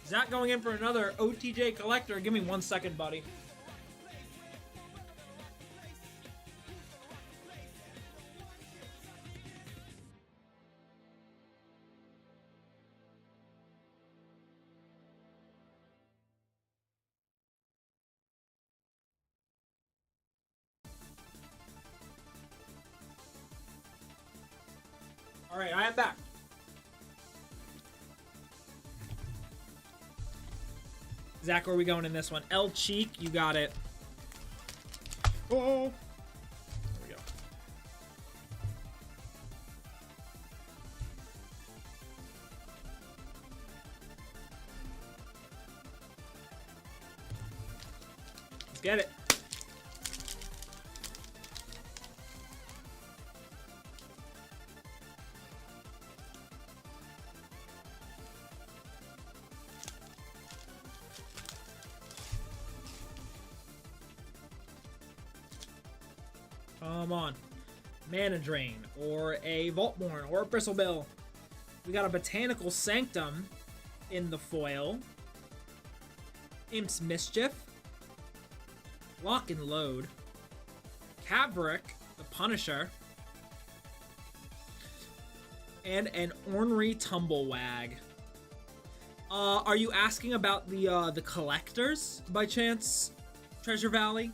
Zach going in for another OTJ Collector. Give me 1 second, buddy. Alright, I am back. Zach, where are we going in this one? El Cheek, you got it. Oh! There we go. Let's get it. Come on. Mana Drain, or a Vaultborn, or a Bristlebill. We got a Botanical Sanctum in the foil. Imp's Mischief. Lock and Load. Caverick, the Punisher. And an Ornery Tumblewag. Are you asking about the collectors, by chance, Treasure Valley?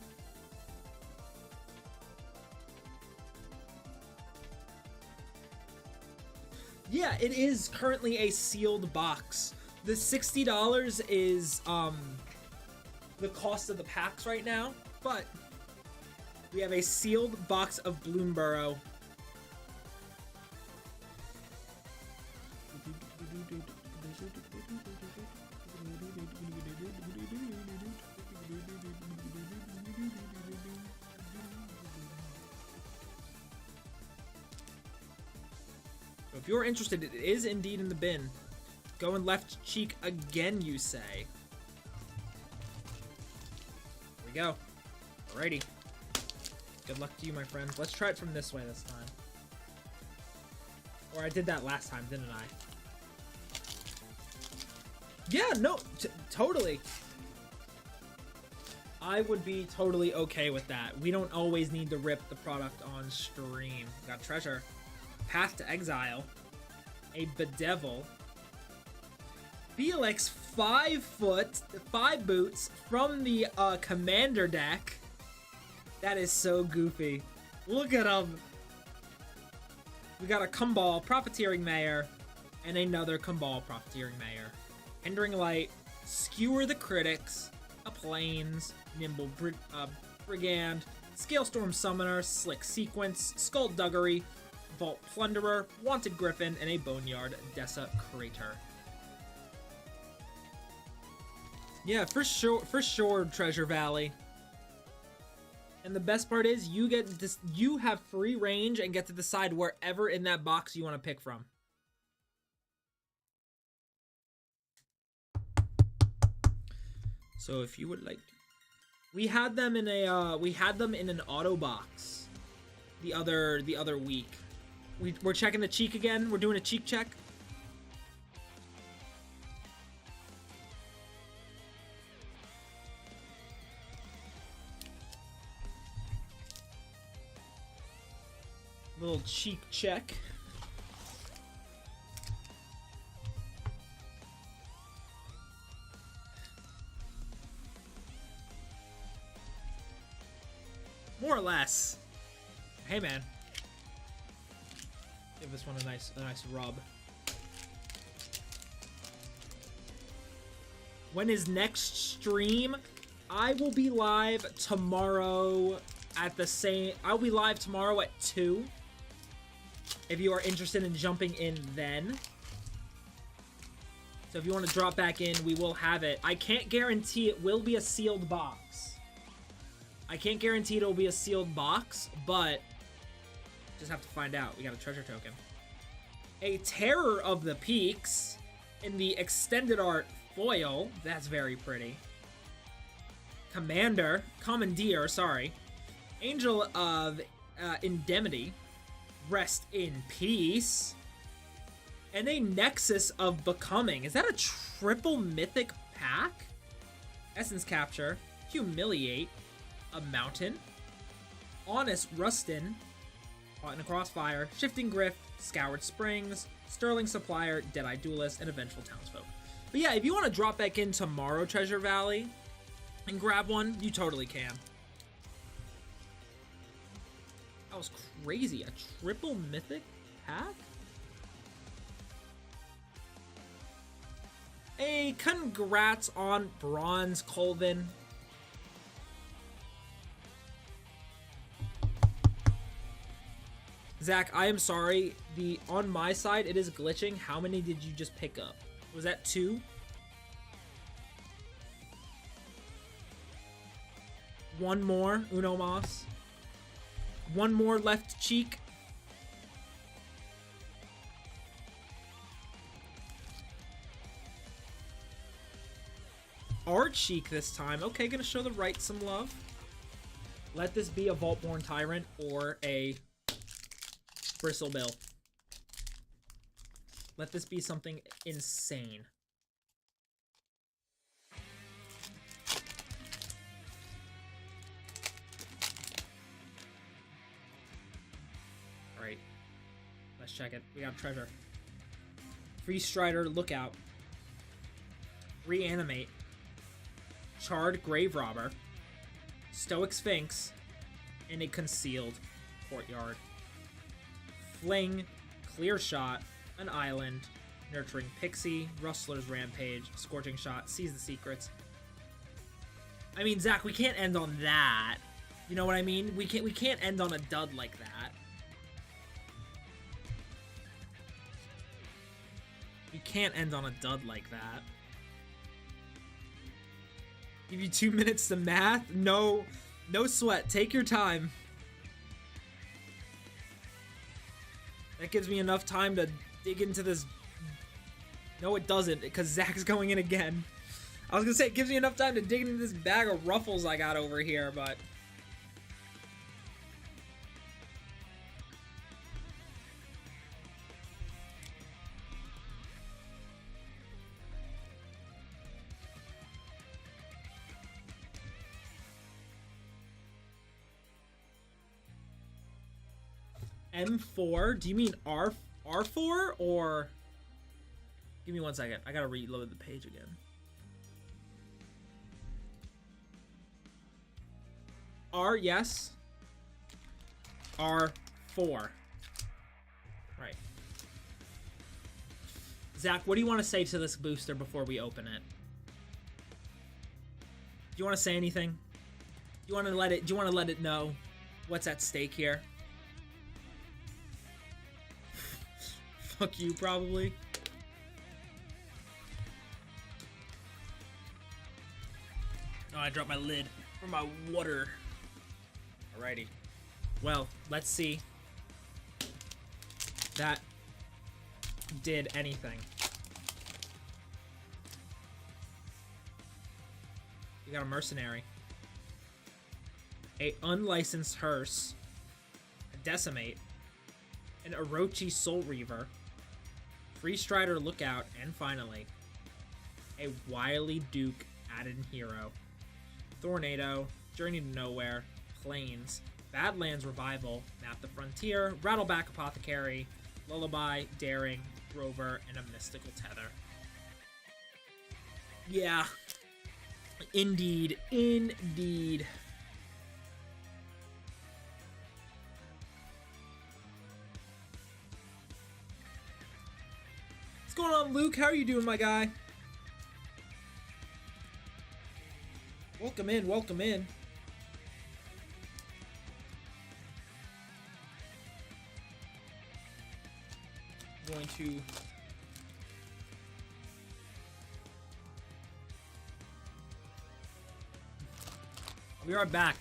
Yeah, it is currently a sealed box. The $60 is the cost of the packs right now, but we have a sealed box of Bloomborough. So if you're interested, it is indeed in the bin. Going left cheek again, you say. Here we go. Alrighty. Good luck to you, my friend. Let's try it from this way this time. Or I did that last time, didn't I? Yeah, no, totally. I would be totally okay with that. We don't always need to rip the product on stream. Got treasure. Path to Exile. A Bedevil. Felix 5 foot, 5 boots from the Commander deck. That is so goofy. Look at him. We got a Kumball, Profiteering Mayor, and another Kumball, Profiteering Mayor. Hindering Light, Skewer the Critics, a Plains, Nimble Brigand, Scalestorm Summoner, Slick Sequence, Skullduggery, Vault Plunderer, Wanted Griffin, and a Boneyard Desecrator. Yeah, for sure, Treasure Valley. And the best part is you have free range and get to decide wherever in that box you want to pick from. So if you would like, we had them in an auto box the other week. We're checking the cheek again. We're doing a cheek check. Little cheek check. More or less. Hey man. Give this one a nice rub. When is next stream? I will be live tomorrow at the same. I'll be live tomorrow at 2. If you are interested in jumping in then. So if you want to drop back in, we will have it. I can't guarantee it will be a sealed box. I can't guarantee it'll be a sealed box, but just have to find out. We got a treasure token. A Terror of the Peaks in the extended art foil. That's very pretty. Commandeer, sorry. Angel of Indemnity. Rest in Peace. And a Nexus of Becoming. Is that a triple mythic pack? Essence Capture. Humiliate. A Mountain. Honest Rustin. Caught in a Crossfire. Shifting Griff. Scoured Springs. Sterling Supplier. Deadeye Duelist. And a Vengeful Townsfolk. But yeah, if you want to drop back in tomorrow, Treasure Valley, and grab one, you totally can. That was crazy. A triple mythic pack? A congrats on Bronze Colvin. Zach, I am sorry. On my side, it is glitching. How many did you just pick up? Was that 2? One more, Uno Mas. One more left cheek. Our cheek this time. Okay, gonna show the right some love. Let this be a Vaultborn Tyrant or a Bristlebill. Let this be something insane. Alright. Let's check it. We got treasure. Free Strider, Lookout. Reanimate. Charred Grave Robber. Stoic Sphinx. And a Concealed Courtyard. Fling. Clear Shot. an Island, Nurturing Pixie, Rustler's Rampage, Scorching Shot, Seize the Secrets. I mean, Zach, we can't end on that. You know what I mean? We can't end on a dud like that. We can't end on a dud like that. Give you 2 minutes to math? No sweat. Take your time. That gives me enough time to dig into this. No, it doesn't, because Zach's going in again. I was gonna say, it gives me enough time to dig into this bag of ruffles I got over here, but... M4? Do you mean R4 or... Give me 1 second. I gotta reload the page again. R, yes. R4. Right. Zach, what do you want to say to this booster before we open it? Do you want to say anything? Do you want to let it know what's at stake here? Fuck you, probably. Oh, I dropped my lid for my water. Alrighty. Well, let's see. That did anything. We got a mercenary. A unlicensed hearse. A decimate. An Orochi Soul Reaver. Free Strider Lookout, and finally, a Wily Duke added hero. Tornado, Journey to Nowhere, Plains, Badlands Revival, Map the Frontier, Rattleback Apothecary, Lullaby, Daring, Rover, and a Mystical Tether. Yeah. Indeed. Indeed. What's going on, Luke? How are you doing, my guy? Welcome in, welcome in. I'm going to... We are back.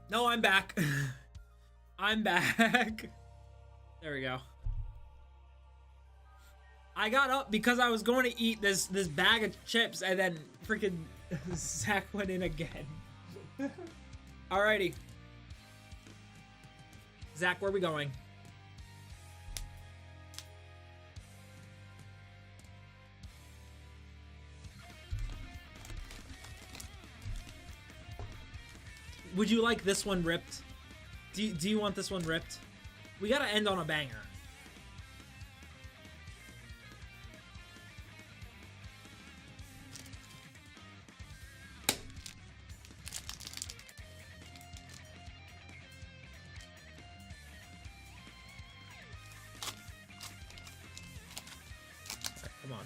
No, I'm back. I'm back. There we go. I got up because I was going to eat this bag of chips, and then freaking Zach went in again. Alrighty. Zach, where are we going? Would you like this one ripped? Do you want this one ripped? We gotta end on a banger. Right, come on.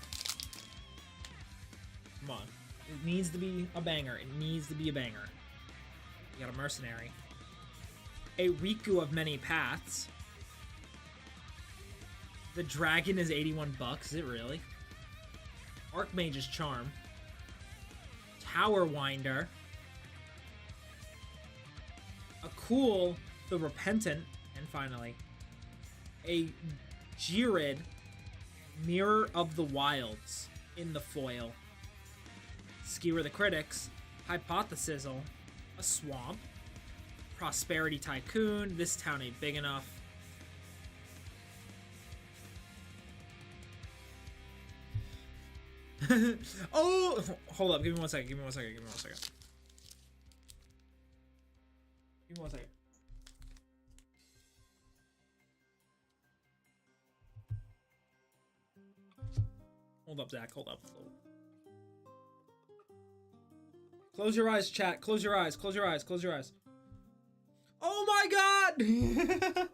Come on. It needs to be a banger. It needs to be a banger. We got a mercenary. A Riku of Many Paths. The dragon is 81 bucks. Is it really? Archmage's Charm. Tower Winder. A cool The Repentant. And finally, a Jirid Mirror of the Wilds in the foil. Skewer the Critics, Hypothesizzle, a Swamp, Prosperity Tycoon, this town ain't big enough. Oh, hold up, give me 1 second, give me 1 second, give me 1 second. Give me 1 second. Hold up, Zach, hold up. Close your eyes, chat. Close your eyes. Close your eyes. Close your eyes. Oh my god!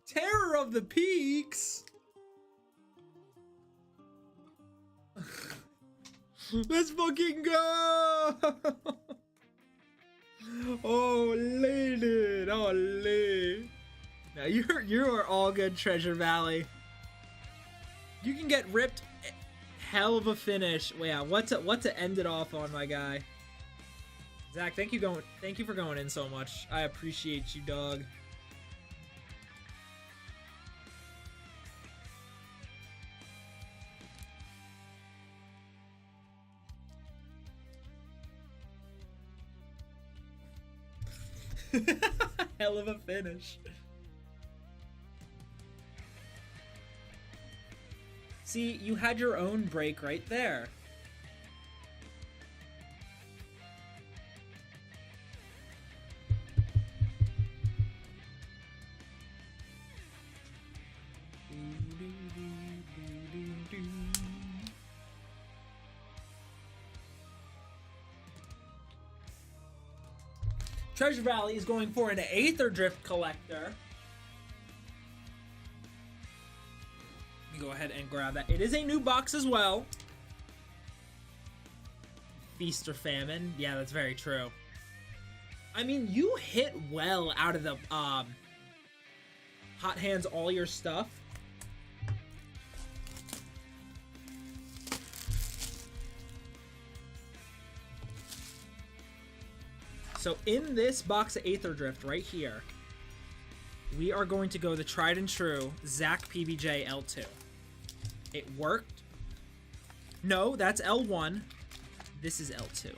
Terror of the Peaks! Let's fucking go! Holy dude. Holy. Now you are all good, Treasure Valley. You can get ripped. Hell of a finish. Well, yeah, what to end it off on, my guy. Zach, thank you for going in so much. I appreciate you, dog. Hell of a finish. See, you had your own break right there. Treasure Valley is going for an Aether Drift Collector. Let me go ahead and grab that. It is a new box as well. Feast or Famine. Yeah, that's very true. I mean, you hit well out of the Hot Hands all your stuff. So in this box of Aether Drift right here, we are going to go the tried and true Zach PBJ L2. It worked. No, that's L1. This is L2.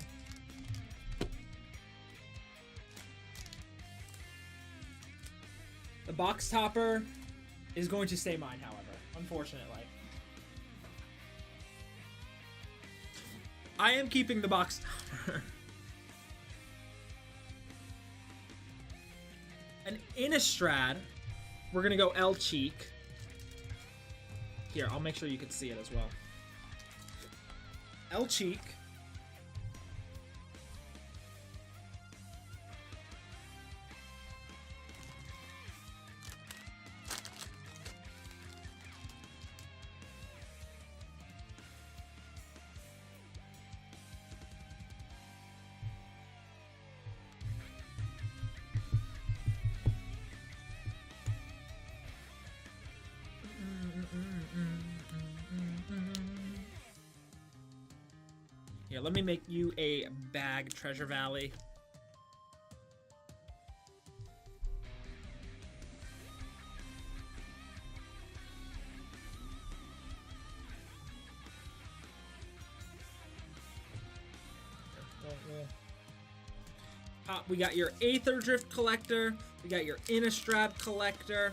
The box topper is going to stay mine, however, unfortunately. I am keeping the box topper. An Innistrad, we're gonna go L Cheek. Here, I'll make sure you can see it as well. L Cheek. Yeah, let me make you a bag, Treasure Valley. Pop, we got your Aether Drift Collector. We got your Innistrad Collector.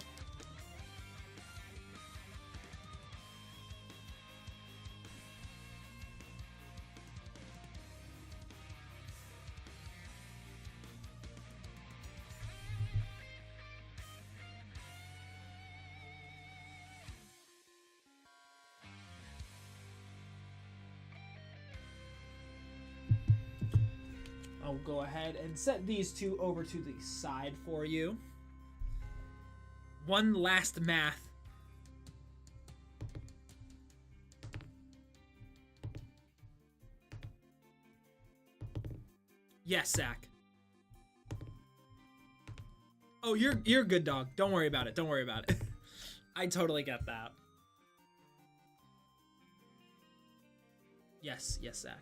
I'll go ahead and set these two over to the side for you. One last math. Yes, Zach. Oh, you're good, dog. Don't worry about it. Don't worry about it. I totally get that. Yes, yes, Zach.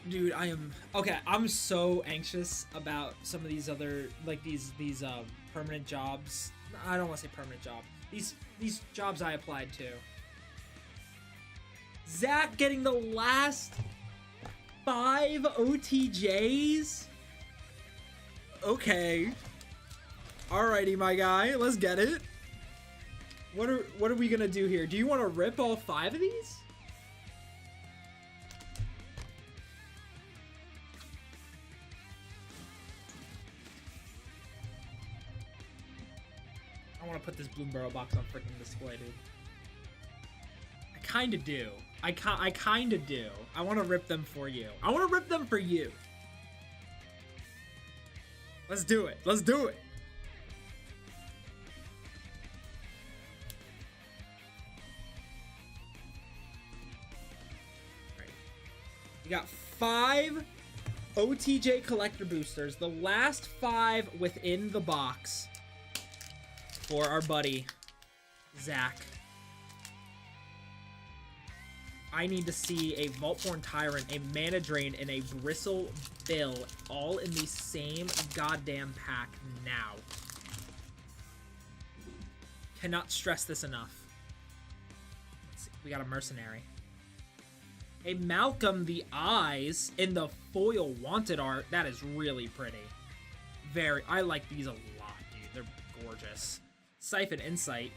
Dude, I am okay. I'm so anxious about some of these other like these permanent jobs. I don't want to say permanent job. These jobs I applied to. Zach getting the last 5 OTJs. Okay. Alrighty, my guy. Let's get it. What are we gonna do here? Do you want to rip all 5 of these? I want to put this Bloomburrow box on freaking display, dude. I kind of do. I kind of do. I want to rip them for you. I want to rip them for you. Let's do it. Let's do it. Right. We got 5 OTJ collector boosters. The last 5 within the box for our buddy, Zach. I need to see a Vaultborn Tyrant, a Mana Drain, and a Bristle Bill all in the same goddamn pack now. Cannot stress this enough. Let's see. We got a Mercenary. A Malcolm the Eyes in the foil wanted art. That is really pretty. I like these a lot, dude. They're gorgeous. Siphon Insight.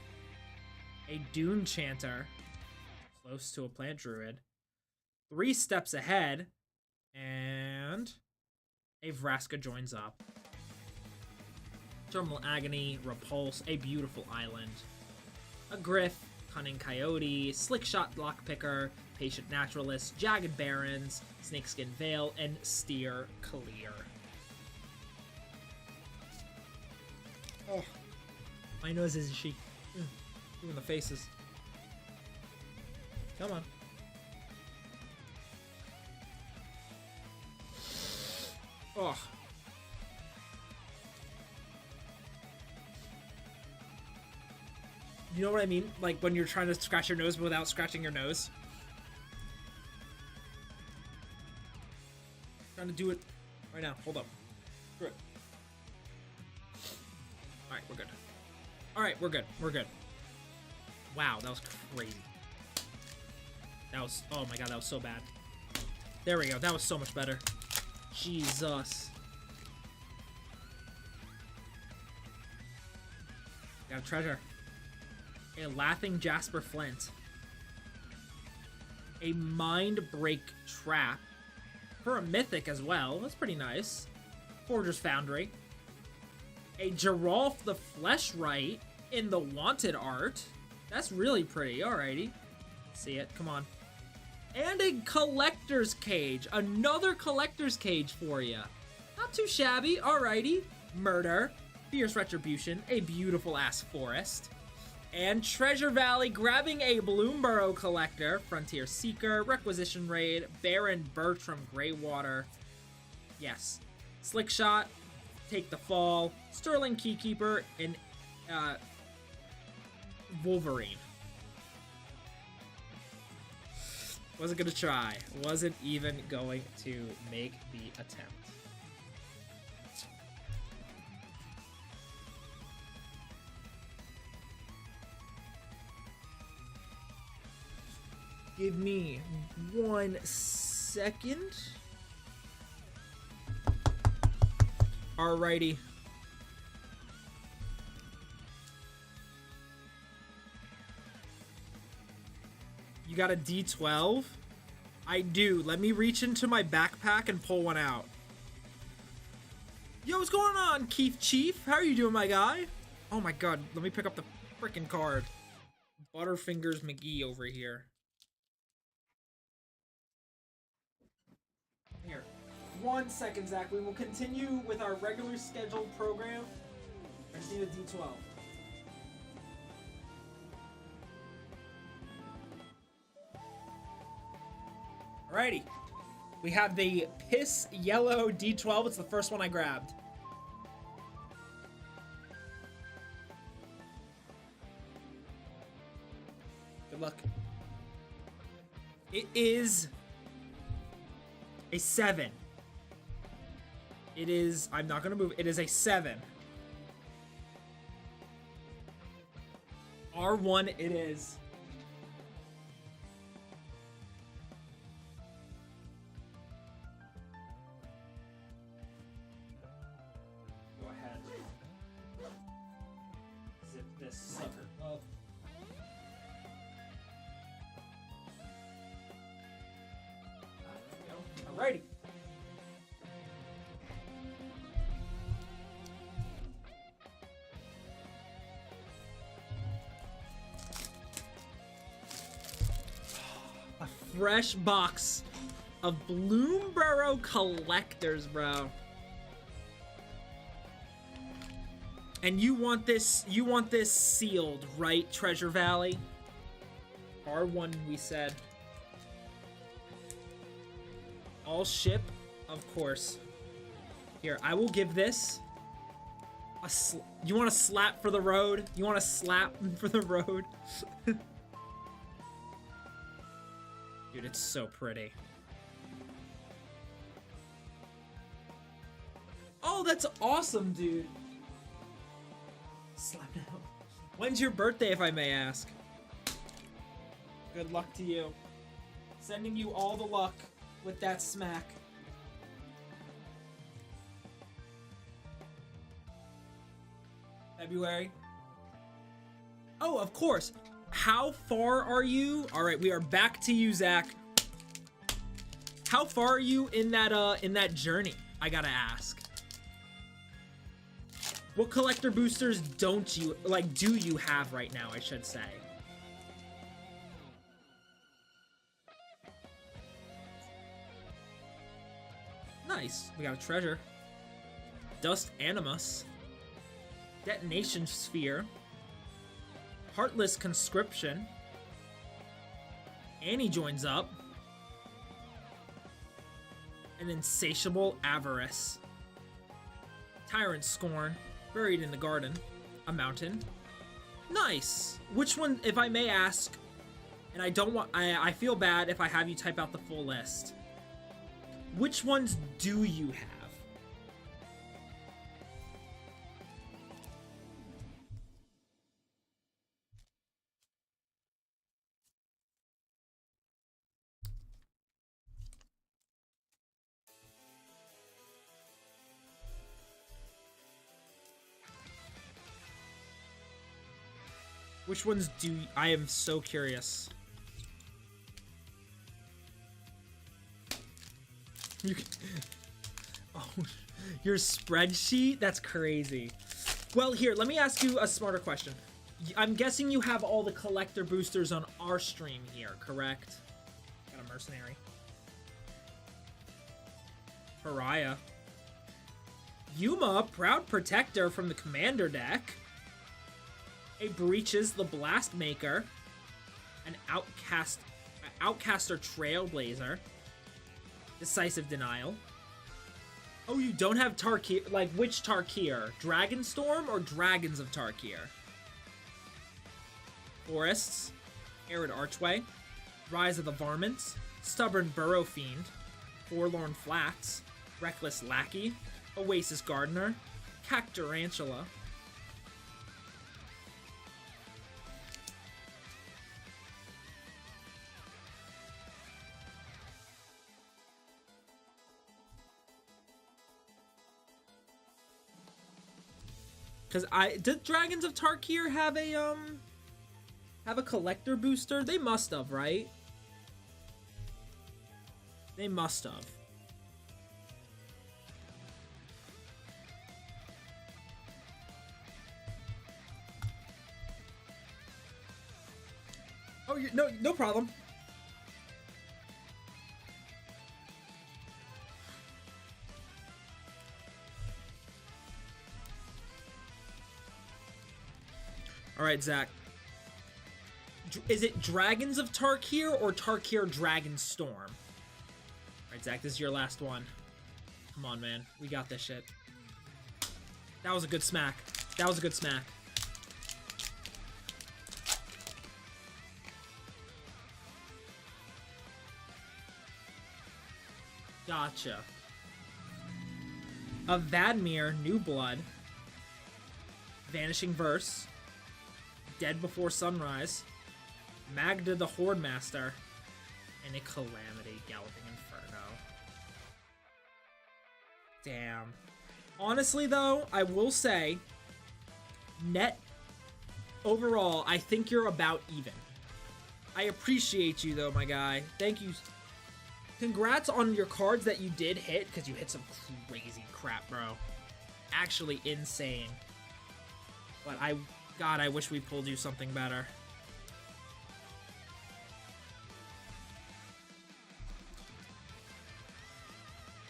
A Dune Chanter. Close to a Plant Druid. 3 steps ahead. And a Vraska joins up. Terminal Agony, Repulse, a Beautiful Island. A Griff, Cunning Coyote, Slickshot Lockpicker, Patient Naturalist, Jagged Barrens, Snakeskin Veil, and Steer Clear. Oh, my nose is itchy. Doing the faces. Come on. Oh. You know what I mean? Like when you're trying to scratch your nose without scratching your nose. Trying to do it right now. Hold up. Good. Alright, we're good. Alright, we're good. We're good. Wow, that was crazy. That was, oh my god, that was so bad. There we go, that was so much better. Jesus. Got a treasure. A Laughing Jasper Flint. A Mind Break Trap. For a mythic as well, that's pretty nice. Forger's Foundry. A Giralf the Fleshright in the wanted art. That's really pretty, alrighty. See it, come on. And a Collector's Cage. Another Collector's Cage for you. Not too shabby, alrighty. Murder. Fierce Retribution. A beautiful ass forest. And Treasure Valley grabbing a Bloomburrow Collector. Frontier Seeker. Requisition Raid. Baron Bertram Greywater. Yes. Slick Shot. Take the Fall. Sterling Keykeeper. And Wolverine. Wasn't gonna try. Wasn't even going to make the attempt. Give me 1 second. Alrighty. You got a D12? I do. Let me reach into my backpack and pull one out. Yo, what's going on, Keith Chief? How are you doing, my guy? Oh my god, let me pick up the freaking card. Butterfingers McGee over here. Here. 1 second, Zach. We will continue with our regular scheduled program. I just need a D12. Alrighty. We have the Piss Yellow D12. It's the first one I grabbed. Good luck. It is A 7. It is... I'm not going to move. It is a 7. R1 it is. Go ahead. Zip this sucker up. Alrighty. A fresh box of Bloomborough collectors, bro. And you want this sealed, right, Treasure Valley? R1 we said. All ship, of course. Here, I will give this a you want a slap for the road? You want a slap for the road? Dude, it's so pretty. Oh, that's awesome, dude. Slap now. When's your birthday, if I may ask? Good luck to you. Sending you all the luck with that smack. February. Oh, of course. How far are you? All right, we are back to you, Zach. How far are you in that journey? I gotta ask. What collector boosters do you have right now, I should say? Nice. We got a treasure. Dust Animus. Detonation Sphere. Heartless Conscription. Annie joins up. An Insatiable Avarice. Tyrant Scorn. Buried in the Garden. A Mountain. Nice. Which one, if I may ask, and I don't want, I feel bad if I have you type out the full list. Which ones do you have? Which ones do I am so curious. Oh, your spreadsheet? That's crazy. Well, here, let me ask you a smarter question. I'm guessing you have all the collector boosters on our stream here, correct? Got a mercenary. Pariah. Yuma, Proud Protector from the Commander deck. A Breaches the Blast Maker. An Outcaster Trailblazer. Decisive Denial. Oh, you don't have Tarkir? Like, which Tarkir? Dragonstorm or Dragons of Tarkir? Forests. Arid Archway. Rise of the Varmints. Stubborn Burrow Fiend. Forlorn Flats. Reckless Lackey. Oasis Gardener. Cactarantula. Cause did Dragons of Tarkir have a collector booster? They must have, right? They must have. Oh, no problem. All right, Zach. Is it Dragons of Tarkir or Tarkir Dragonstorm? All right, Zach, this is your last one. Come on, man. We got this shit. That was a good smack. That was a good smack. Gotcha. A Vadmir, New Blood. Vanishing Verse. Dead Before Sunrise. Magda the Horde Master. And a Calamity, Galloping Inferno. Damn. Honestly, though, I will say, net overall, I think you're about even. I appreciate you, though, my guy. Thank you. Congrats on your cards that you did hit, because you hit some crazy crap, bro. Actually insane. But God, I wish we pulled you something better.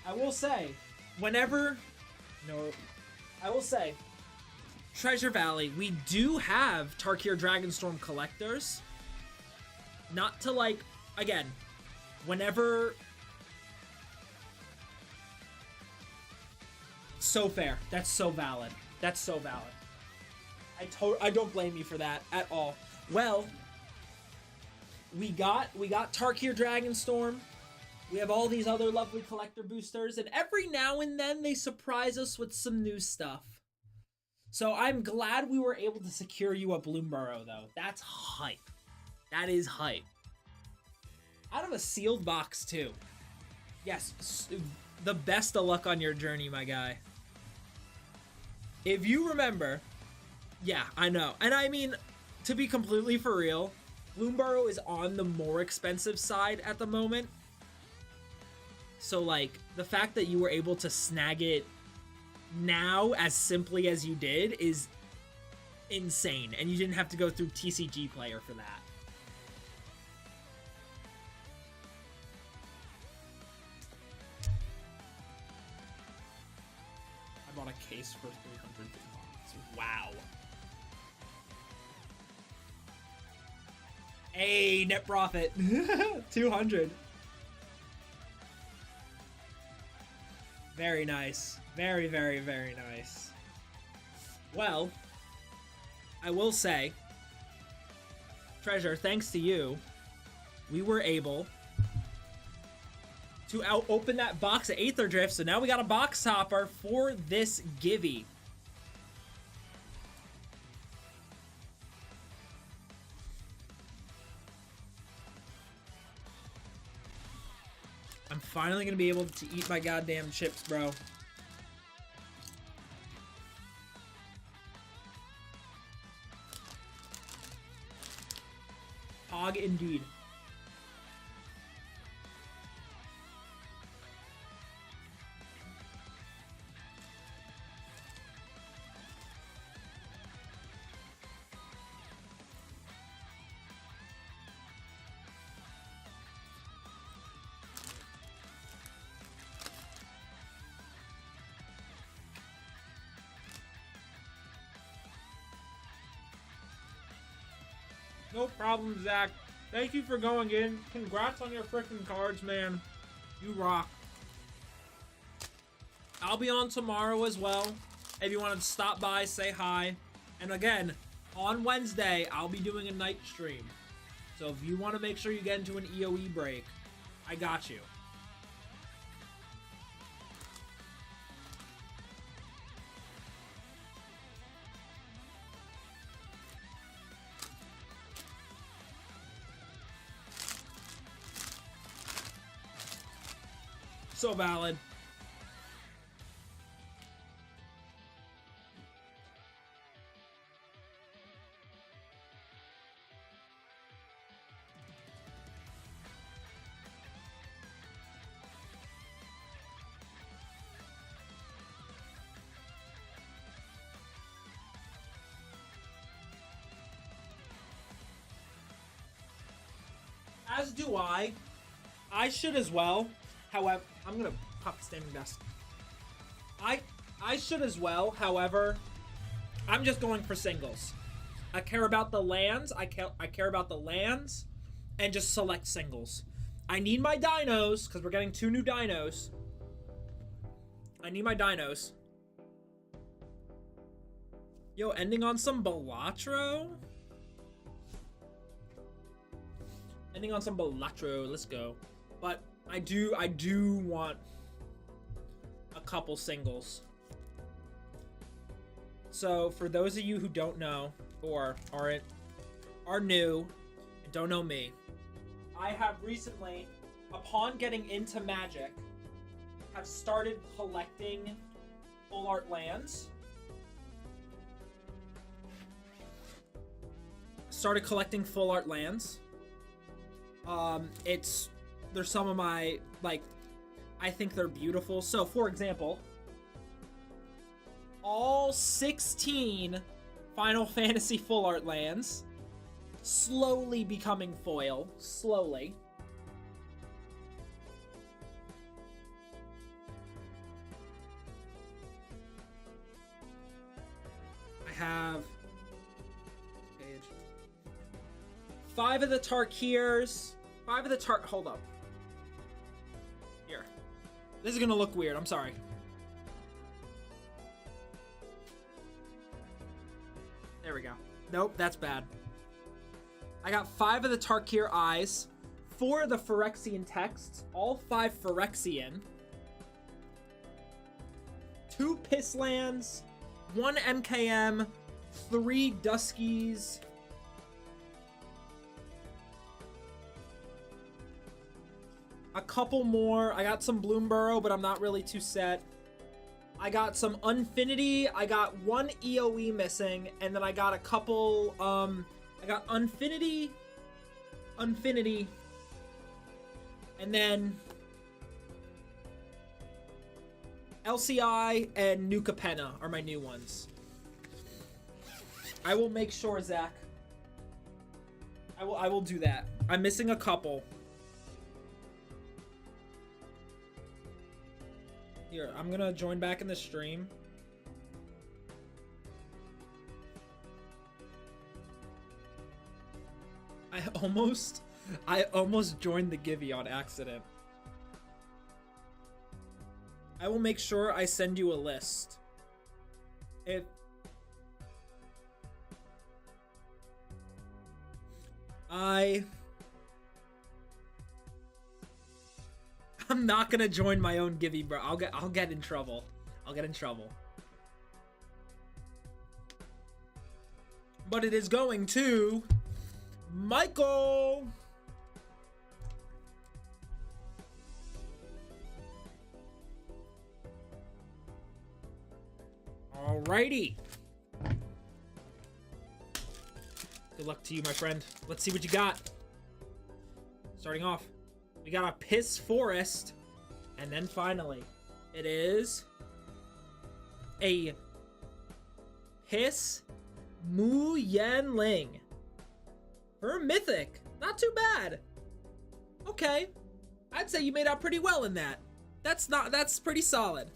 I will say, I will say, Treasure Valley, we do have Tarkir Dragonstorm collectors. Not to, like, again, whenever... So fair. That's so valid. That's so valid. I don't blame you for that at all. Well, we got Tarkir Dragonstorm. We have all these other lovely collector boosters, and every now and then they surprise us with some new stuff. So I'm glad we were able to secure you a Bloomburrow, though. That's hype. That is hype. Out of a sealed box, too. Yes, the best of luck on your journey, my guy. If you remember... Yeah, I know. And I mean, to be completely for real, Bloomburrow is on the more expensive side at the moment. So, like, the fact that you were able to snag it now as simply as you did is insane. And you didn't have to go through TCG Player for that. I bought a case for 300 bucks. Wow. Hey, net profit. 200. Very nice. Very, very, very nice. Well, I will say, Treasure, thanks to you, we were able to open that box of Aether Drift, so now we got a box topper for this Givey. I'm finally gonna be able to eat my goddamn chips, bro. Hog indeed. No problem, Zach. Thank you for going in. Congrats on your freaking cards, man. You rock. I'll be on tomorrow as well. If you want to stop by, say hi. And again, on Wednesday, I'll be doing a night stream. So if you want to make sure you get into an EOE break, I got you. So valid. As do I. I should as well. However, I'm gonna pop the standing desk. I should as well. However, I'm just going for singles. I care about the lands. I care about the lands, and just select singles. I need my dinos because we're getting 2 new dinos. I need my dinos. Yo, ending on some Balatro. Ending on some Balatro. Let's go. But
I do want a couple singles. So for those of you who don't know or are new and don't know me, I have recently, upon getting into Magic, have started collecting full art lands. Started collecting full art lands. They're some of my, like, I think they're beautiful. So for example, all 16 Final Fantasy full art lands slowly becoming foil, slowly. I have page 5 of the Tarkiers, 5 of the hold up. Here. This is gonna look weird, I'm sorry. There we go. Nope, that's bad. I got 5 of the Tarkier eyes, 4 of the Phyrexian texts, all 5 Phyrexian, 2 Piss lands, 1 MKM, 3 Duskies, a couple more. I got some Bloomburrow, but I'm not really too set. I got some Unfinity. I got 1 EOE missing, and then I got a couple, I got Unfinity, and then LCI and Nuka Penna are my new ones. I will make sure, Zach. I will do that. I'm missing a couple. Here, I'm gonna join back in the stream. I almost joined the Givey on accident. I will make sure I send you a list. I'm not gonna join my own Givey, bro. I'll get in trouble. I'll get in trouble. But it is going to Michael. Alrighty. Good luck to you, my friend. Let's see what you got. Starting off, we got a Piss Forest, and then finally, it is a Piss Mu Yan Ling. For Mythic, not too bad. Okay, I'd say you made out pretty well in that. That's pretty solid.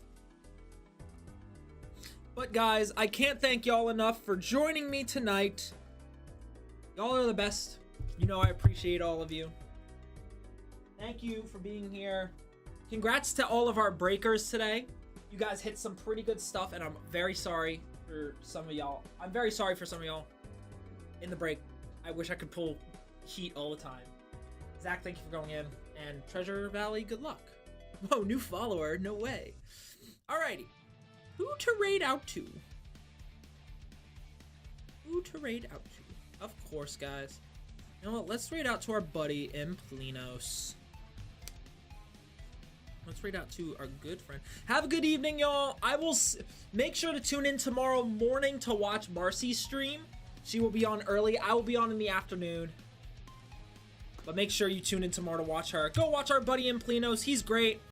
But guys, I can't thank y'all enough for joining me tonight. Y'all are the best. You know I appreciate all of you. Thank you for being here. Congrats to all of our breakers today. You guys hit some pretty good stuff, and I'm very sorry for some of y'all. I'm very sorry for some of y'all in the break. I wish I could pull heat all the time. Zach, thank you for going in. And Treasure Valley, good luck. Whoa, new follower. No way. Alrighty. Who to raid out to? Who to raid out to? Of course, guys. You know what? Let's raid out to our buddy Implinos. Let's raid out to our good friend. Have a good evening, y'all. I will make sure to tune in tomorrow morning to watch Marcy's stream. She will be on early. I will be on in the afternoon. But make sure you tune in tomorrow to watch her. Go watch our buddy Implinos. He's great.